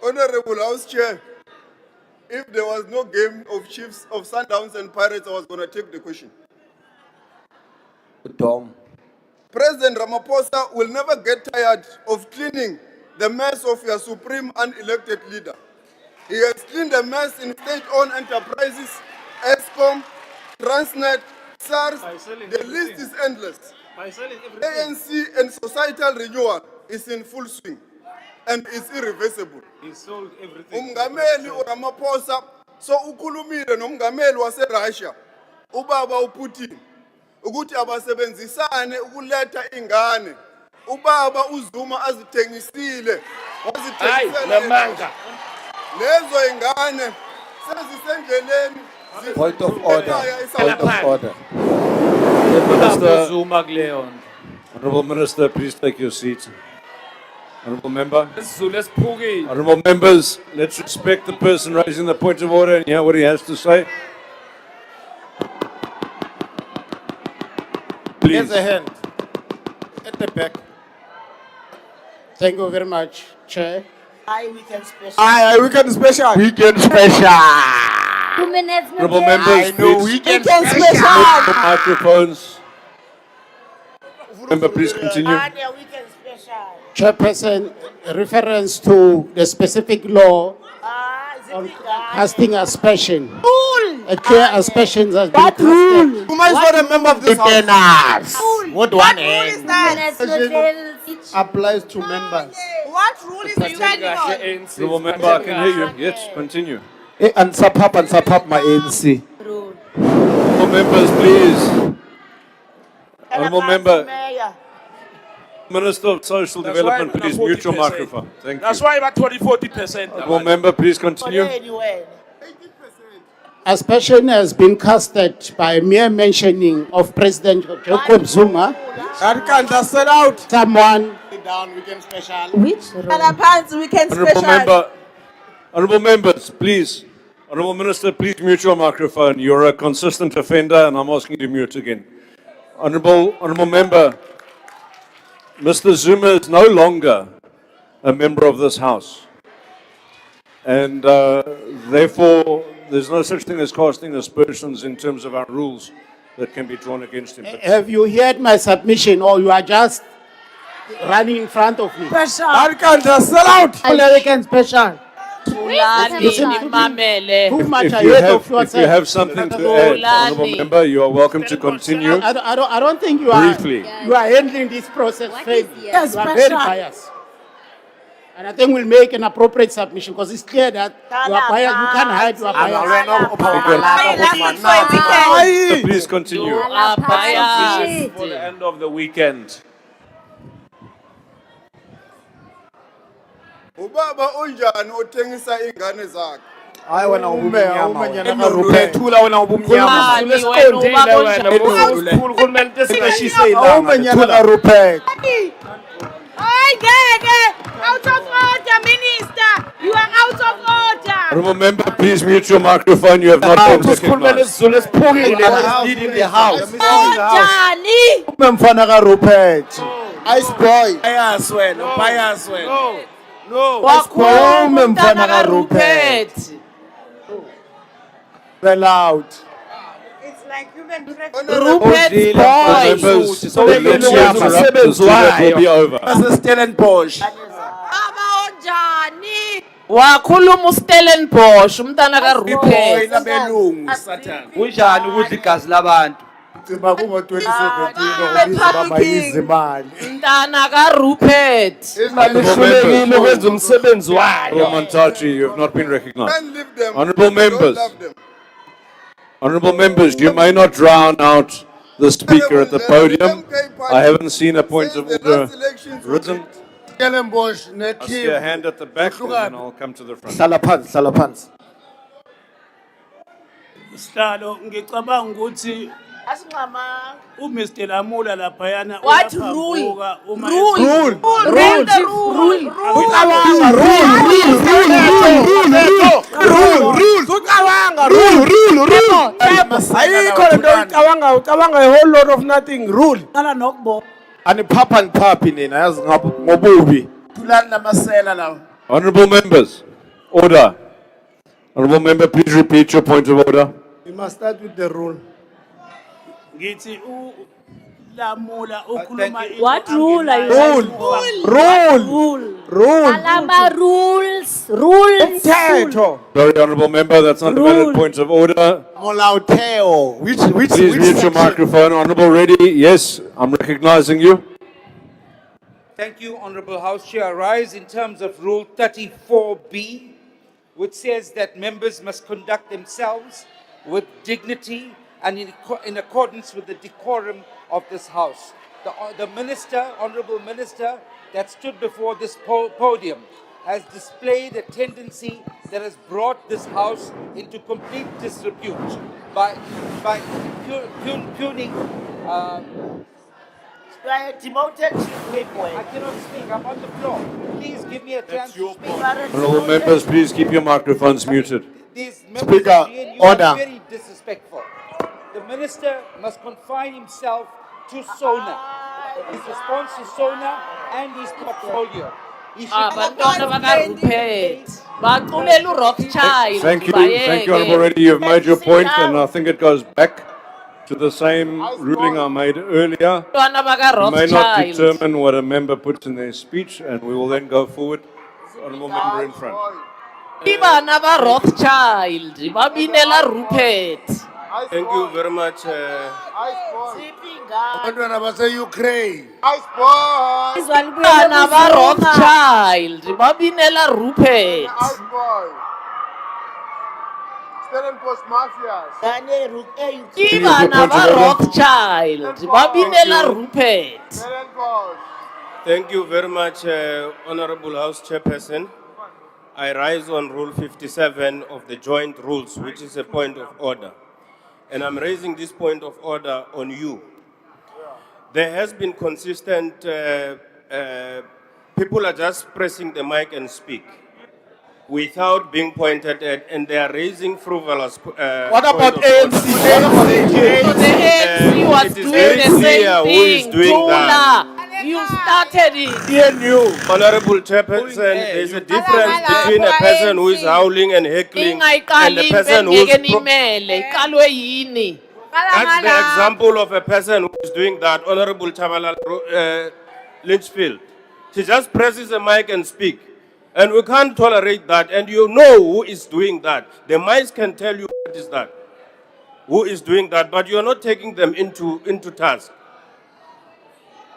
Honorable House Chair, if there was no game of Chiefs of Sundowns and Pirates, I was going to take the question. President Ramaphosa will never get tired of cleaning the mess of your supreme unelected leader. He has cleaned the mess in state-owned enterprises, ESCOM, Transnet, SARS. The list is endless. ANC and societal renewal is in full swing and is irreversible. He sold everything. Umngameli uRamaphosa so ukhulumile nomngameli waseRussia ubaba uPutin ukuthi abasebenzisane ukuletha ingane. Ubaba uZuma azithengisile wazithengisela namanga. lezo ingane sezisendleleni. Point of order. Point of order. Minister, Honourable Minister, please take your seat. Honourable Member. Honourable Members, let's respect the person raising the point of order and hear what he has to say. Please. There's a hand at the back. Thank you very much, Chair. Weekend special. Weekend special. Weekend special. 2 minutes. Honourable Members, please. Weekend special. Microphones. Member, please continue. Chairperson, reference to the specific law on casting aspersion. A clear aspersion has been casted. Who is not a member of this house? What one is Applies to members. What rule is you standing on? Honourable Member, I can hear you. Yes, continue. And support my ANC. Honourable Members, please. Honourable Member. Minister of Social Development, please mute your microphone. Thank you. That's why about 40%. Honourable Member, please continue. Aspersion has been casted by mere mentioning of President Jacob Zuma. Set out. Someone. Which? Honourable Member, Honourable Members, please. Honourable Minister, please mute your microphone. You're a consistent offender, and I'm asking you to mute again. Honourable Member, Mr. Zuma is no longer a member of this House. And therefore, there's no such thing as casting aspersions in terms of our rules that can be drawn against him. Have you heard my submission, or you are just running in front of me? Sell out. American special. If you have something to add, Honourable Member, you are welcome to continue. I don't think you are Briefly. You are handling this process fairly. You are very biased. And I think we'll make an appropriate submission because it's clear that you are biased. You can't hide your bias. So please continue. For the end of the weekend. Ubaba unjani othengisa ingane zakhe? Hayi wena ubumnyama Ruphethula wena ubumnyama. Umenyana Rupert. Out of order, Minister. You are out of order. Honourable Member, please mute your microphone. You have not been recognized. Leading the house. Umemfana Rupert. Ice boy. Bias wena. No. Umemfana Rupert. Well out. Rupert's boy. Members, so let's interrupt. The debate will be over. Stellenbosch. Baba onjani? Wakhuluma uStellenbosch umntana kaRupert. Labelungu Satan. Kunjani ukudla igazi labantu? Cima kungo-2017 ngokubiza babayiza imali. Mntana kaRupert. Ihlulekile ukwenza umsebenzi wayo. Montachi, you have not been recognized. Honorable members, you may not drown out the speaker at the podium. I haven't seen a point of order risen. Stellenbosch, I see a hand at the back, and then I'll come to the front. Hlala phansi. Sihlalo ngicabanga ukuthi uMr Lamula laphayana What rule? Ayikho lento ucabanga a whole lot of nothing rule. Aniphapi nina yazi ngobubi. Thulani namasela lawo. Honorable members, order. Honorable member, please repeat your point of order. We must start with the rule. Ngithi Lamula ukhuluma What rule are you Rule. Alama rules. Rules. Sorry, honorable member, that's not a valid point of order. Molauteo. Please mute your microphone. Honorable Reddy, yes, I'm recognizing you. Thank you, Honorable House Chair. I rise in terms of Rule 34B, which says that members must conduct themselves with dignity and in accordance with the decorum of this House. The minister, Honorable Minister, that stood before this podium has displayed a tendency that has brought this House into complete disrepute by pugning. Demoted I cannot speak. I'm on the floor. Please give me a chance to speak. Honorable members, please keep your microphones muted. These members Speaker, of GNU order. are very disrespectful. The minister must confine himself to SONA, his response to SONA and his portfolio. He should Abantwana bakaRupert. Baculela uRothschild. Thank you, Honorable Reddy. You've made your point, and I think it goes back to the same ruling I made earlier. You may not determine what a member puts in their speech, and we will then go forward. Honorable member in front. Ibana baRothschild. Babinela Rupert. Thank you very much. Abantwana base-Ukraine. Ibana baRothschild. Babinela Rupert. Stellenbosch mafias. Ibana baRothschild. Babinela Rupert. Thank you very much, Honorable House Chairperson. I rise on Rule 57 of the joint rules, which is a point of order. And I'm raising this point of order on you. There has been consistent, people are just pressing the mic and speak without being pointed at, and they are raising frivolous. What about ANC? The ANC was doing the same thing. That. You started it. Honorable Chairperson, there's a difference between a person who is howling and heckling and a person who is... That's the example of a person who is doing that, Honorable Chabalala Lynchfield. She just presses the mic and speaks. And we can't tolerate that. And you know who is doing that. The mics can tell you what is that. Who is doing that, but you're not taking them into task.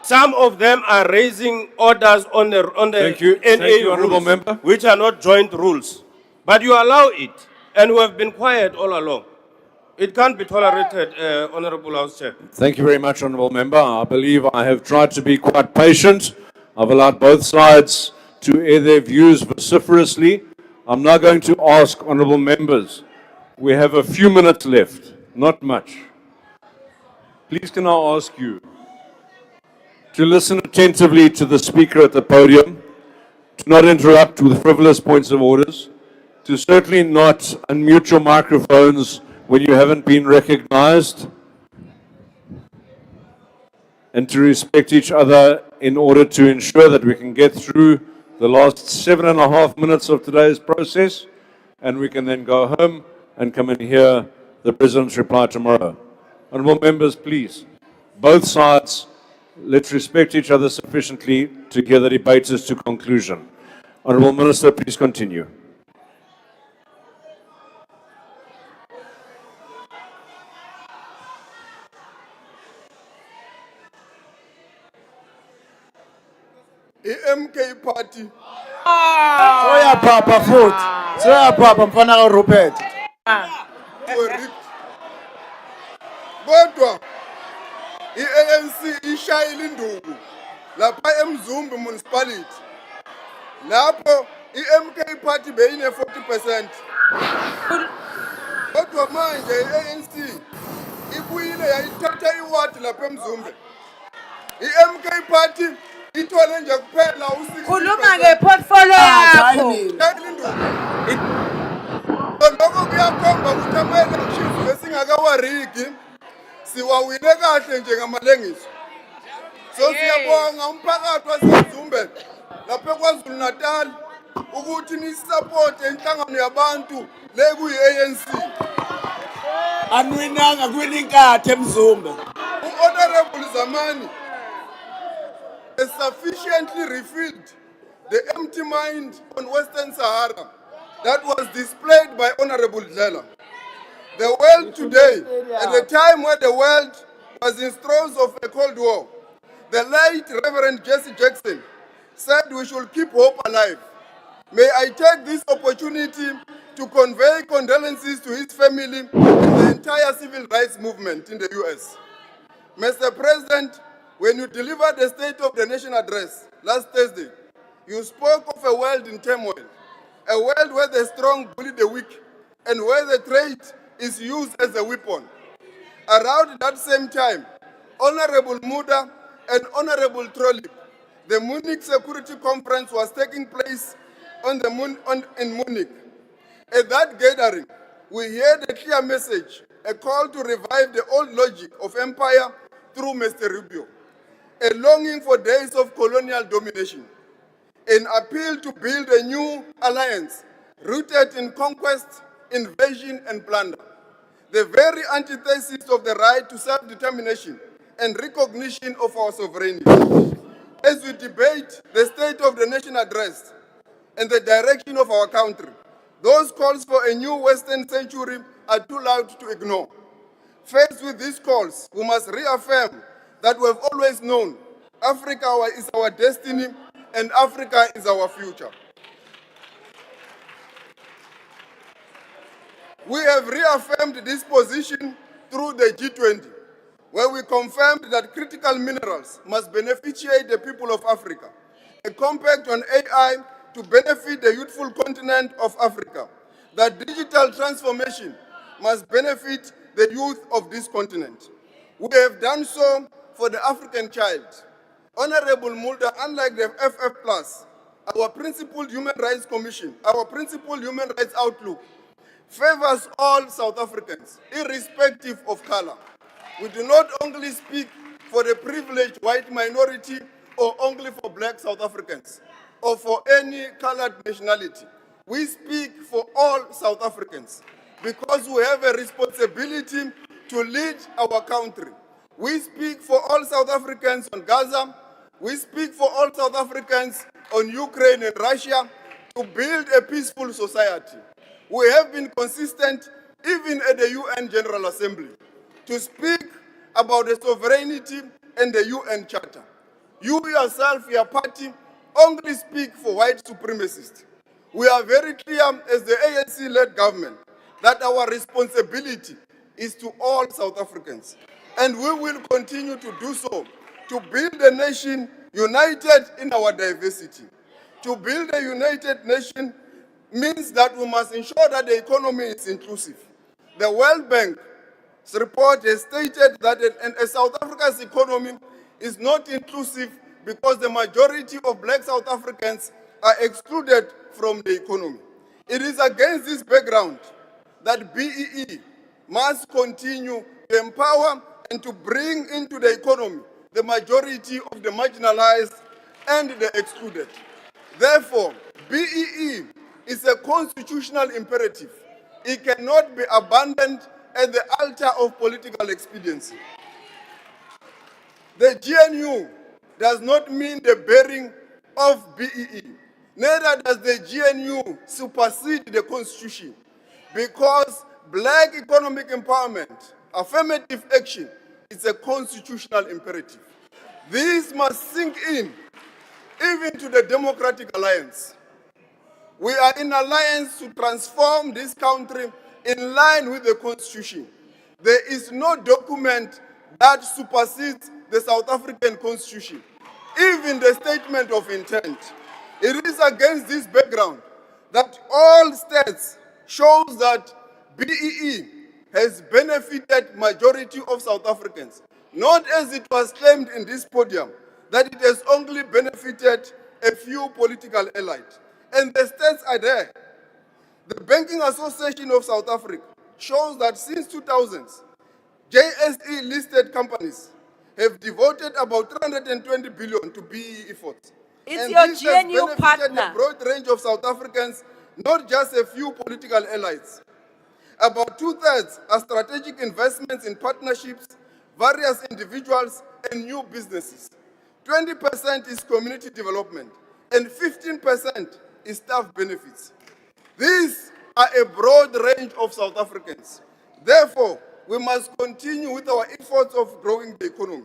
Some of them are raising orders on the Thank you, Honorable rules, Member. which are not joint rules. But you allow it, and we have been quiet all along. It can't be tolerated, Honorable House Chair. Thank you very much, Honorable Member. I believe I have tried to be quite patient. I've allowed both sides to air their views vociferously. I'm now going to ask Honorable Members. We have a few minutes left, not much. Please can I ask you to listen attentively to the speaker at the podium, to not interrupt with frivolous points of orders, to certainly not unmute your microphones when you haven't been recognized, and to respect each other in order to ensure that we can get through the last 7.5 minutes of today's process, and we can then go home and come and hear the President's reply tomorrow. Honourable members, please, both sides, let's respect each other sufficiently to hear the debaters to conclusion. Honourable Minister, please continue. I-MK Party. Soyaphapha futhi. Soyaphapha mfana kaRupert. Correct. Kodwa i-ANC ishayile induku lapha eMzumbe municipality. Lapho i-MK Party beyine 40%. Kodwa manje i-ANC ibuyile yayithatha iwadi lapha eMzumbe. I-MK Party ithole nje kuphela u-60%. Khuluma ngeportfolio yakho. Lokho kuyakhomba ukuthi ama-elections besingakawarigi siwawine kahle njengamalengiso. So siyabonga umphakathi waseMzumbe lapha eKwaZulu Natal ukuthi nisupport inhlangano yabantu le kuyi-ANC. Anwinanga kwininkathi eMzumbe. Honorable Zamani has sufficiently refilled the empty mind on Western Sahara that was displayed by Honorable Dlela. The world today, at the time where the world was in throes of a Cold War, the late Reverend Jesse Jackson said we should keep hope alive. May I take this opportunity to convey condolences to his family and the entire civil rights movement in the US. Mr. President, when you delivered the State of the Nation address last Thursday, you spoke of a world in turmoil, a world where the strong bully the weak, and where the trade is used as a weapon. Around that same time, Honorable Muda and Honorable Trollip, the Munich Security Conference was taking place in Munich. At that gathering, we heard a clear message, a call to revive the old logic of empire through Mr. Rubio, a longing for days of colonial domination, an appeal to build a new alliance rooted in conquest, invasion, and plunder, the very antithesis of the right to self-determination and recognition of our sovereignty. As we debate the State of the Nation address and the direction of our country, those calls for a new Western century are too loud to ignore. Faced with these calls, we must reaffirm that we have always known Africa is our destiny and Africa is our future. We have reaffirmed this position through the G20, where we confirmed that critical minerals must beneficiate the people of Africa, a compact on AI to benefit the youthful continent of Africa, that digital transformation must benefit the youth of this continent. We have done so for the African child. Honorable Mulder, unlike the FF+, our principled human rights commission, our principled human rights outlook, favors all South Africans, irrespective of color. We do not only speak for the privileged white minority or only for black South Africans or for any colored nationality. We speak for all South Africans because we have a responsibility to lead our country. We speak for all South Africans on Gaza. We speak for all South Africans on Ukraine and Russia to build a peaceful society. We have been consistent even at the UN General Assembly to speak about the sovereignty and the UN Charter. You yourself, your party, only speak for white supremacists. We are very clear as the ANC-led government that our responsibility is to all South Africans. And we will continue to do so, to build a nation united in our diversity. To build a united nation means that we must ensure that the economy is inclusive. The World Bank's report has stated that South Africa's economy is not inclusive because the majority of black South Africans are excluded from the economy. It is against this background that BEE must continue to empower and to bring into the economy the majority of the marginalized and the excluded. Therefore, BEE is a constitutional imperative. It cannot be abandoned at the altar of political expediency. The GNU does not mean the bearing of BEE. Neither does the GNU supersede the Constitution, because black economic empowerment, affirmative action, is a constitutional imperative. This must sink in even to the Democratic Alliance. We are in alliance to transform this country in line with the Constitution. There is no document that supersedes the South African Constitution, even the statement of intent. It is against this background that all states shows that BEE has benefited majority of South Africans, not as it was claimed in this podium, that it has only benefited a few political elites. And the states are there. The Banking Association of South Africa shows that since 2000s, JSE listed companies have devoted about 320 billion to BEE efforts. It's And your this has GNU benefited partner. a broad range of South Africans, not just a few political allies. About 2/3 are strategic investments in partnerships, various individuals, and new businesses. 20% is community development, and 15% is staff benefits. These are a broad range of South Africans. Therefore, we must continue with our efforts of growing the economy.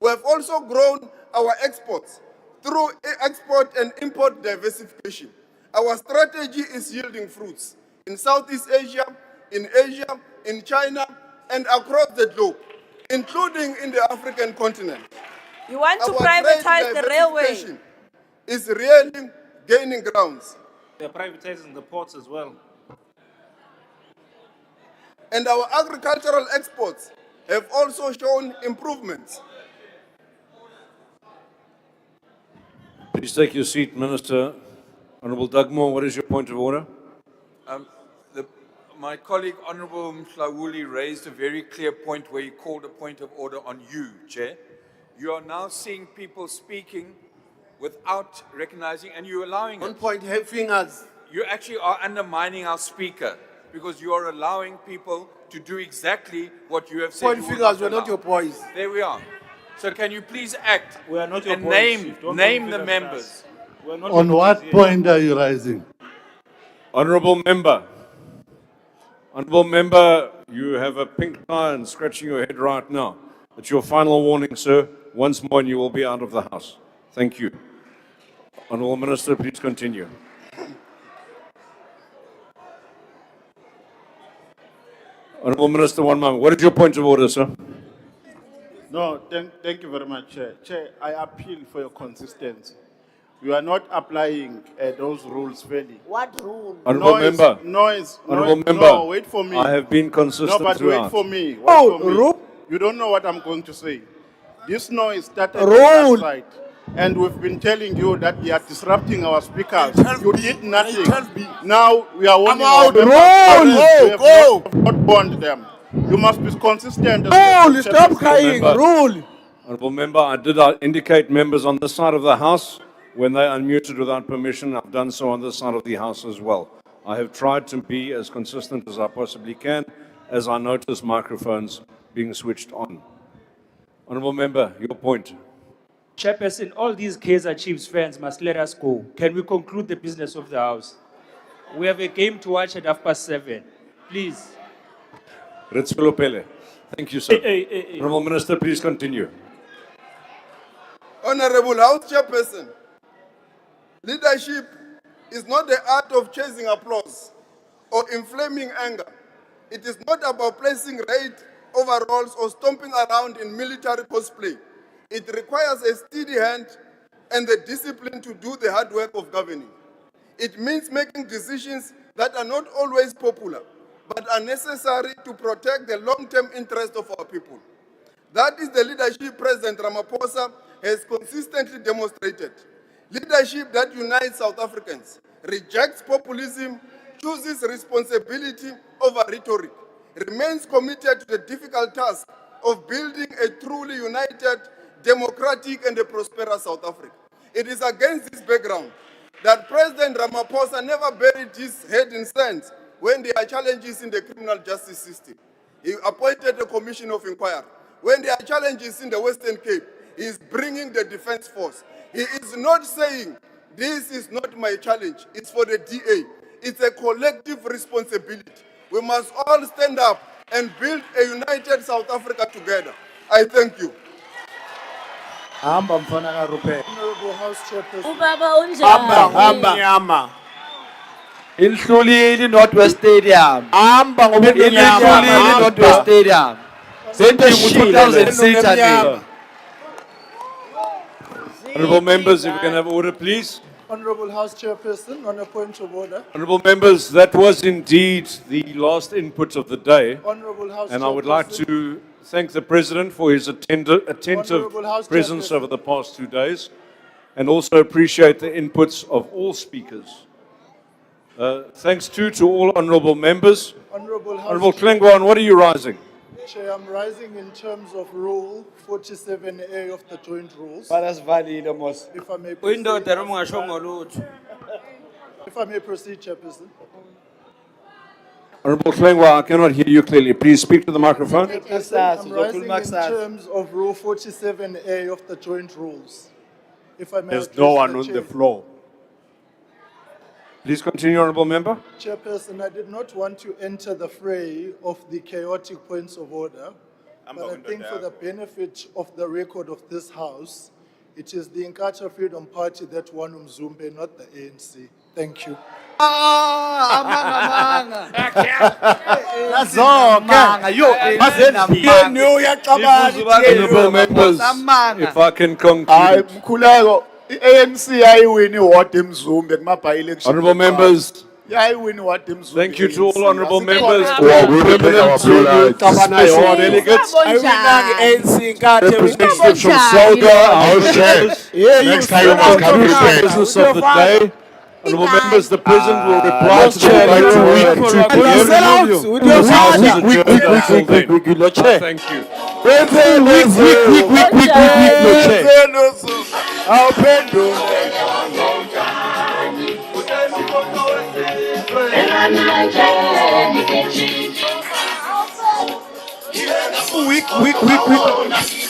We have also grown our exports through export and import diversification. Our strategy is yielding fruits in Southeast Asia, in China, and across the globe, including in the African continent. You want to Our privatize trade the railway. diversification is really gaining grounds. They're privatizing the ports as well. And our agricultural exports have also shown improvements. Please take your seat, Minister. Honourable Dugmore, what is your point of order? My colleague, Honourable Mhlawuli, raised a very clear point where he called a point of order on you, Chair. You are now seeing people speaking without recognizing, and you're allowing One it. point, have fingers. You actually are undermining our speaker because you are allowing people to do exactly what you have said. Point you would fingers, we're allow. not your boys. There we are. So can you please act We are not your and boys, name Chief. Don't name point the fingers at members? us. We're not On your what boys here. point are you rising? Honourable Member. Honourable Member, you have a pink tie and scratching your head right now. It's your final warning, sir. Once more and you will be out of the House. Thank you. Honourable Minister, please continue. Honourable Minister, one moment. What is your point of order, sir? No, thank you very much, Chair. Chair, I appeal for your consistency. You are not applying those rules fairly. What rule? Honourable Member. Noise. Honourable Member. No, wait for me. I have been consistent No, but throughout. wait for me. Wait for me. You don't know what I'm going to say. This noise started on that side. And we've been telling you that they are disrupting our speakers. You did nothing. Now we are warning our members. We have not warned them. You must be consistent. Rule, stop crying. Member. Rule. Honourable Member, I did indicate members on this side of the House when they unmuted without permission. I've done so on this side of the House as well. I have tried to be as consistent as I possibly can as I notice microphones being switched on. Honourable Member, your point. Chairperson, all these Kaizer Chiefs fans must let us go. Can we conclude the business of the House? We have a game to watch at 7:30. Please. Ritspilopele. Thank you, sir. Hey. Honourable Minister, please continue. Honorable House Chairperson, leadership is not the art of chasing applause or inflaming anger. It is not about placing red overalls or stomping around in military cosplay. It requires a steady hand and the discipline to do the hard work of governing. It means making decisions that are not always popular, but are necessary to protect the long-term interest of our people. That is the leadership President Ramaphosa has consistently demonstrated. Leadership that unites South Africans, rejects populism, chooses responsibility over rhetoric, remains committed to the difficult task of building a truly united, democratic and a prosperous South Africa. It is against this background that President Ramaphosa never buried his head in sand when there are challenges in the criminal justice system. He appointed a commission of inquiry. When there are challenges in the Western Cape, he is bringing the defense force. He is not saying, this is not my challenge, it's for the DA. It's a collective responsibility. We must all stand up and build a united South Africa together. I thank you. Honorable House Chairperson. Hamba. Inhlulile Northwest Stadium. Hamba Inhlulile Northwest Stadium. Sending 2006. Honourable members, if we can have order, please. Honorable House Chairperson, on a point of order. Honourable members, that was indeed the last input of the day. Honorable House And I would like Chairperson. to thank the President for his attentive Honourable House presence Chairperson. over the past 2 days, and also appreciate the inputs of all speakers. Thanks too to all honourable members. Honorable House Honourable Klengwan, what are you rising? Chair, I'm rising in terms of Rule 47A of the Joint Rules. If I may proceed. If I may proceed, Chairperson. Honourable Klengwa, I cannot hear you clearly. Please speak to the microphone. Chairperson, I'm rising in terms of Rule 47A of the Joint Rules. If I may There's address no one the on Chair. the floor. Please continue, Honourable Member. Chairperson, I did not want to enter the fray of the chaotic points of order, but I think for the benefit of the record of this House, it is the Inkatha Freedom Party that won Umzumbe, not the ANC. Thank you. Honourable members, if I can conclude. ANC ayiwini what imzumbe kumabha election. Honourable members, Yayiwini what imzumbe. thank you to all honourable members Well, for we will take our permanent special delegates, representatives from SOGA, our shares. Next time you must come prepared. Business of the day. Honourable members, the President will reply to the debate Thank you. Weak.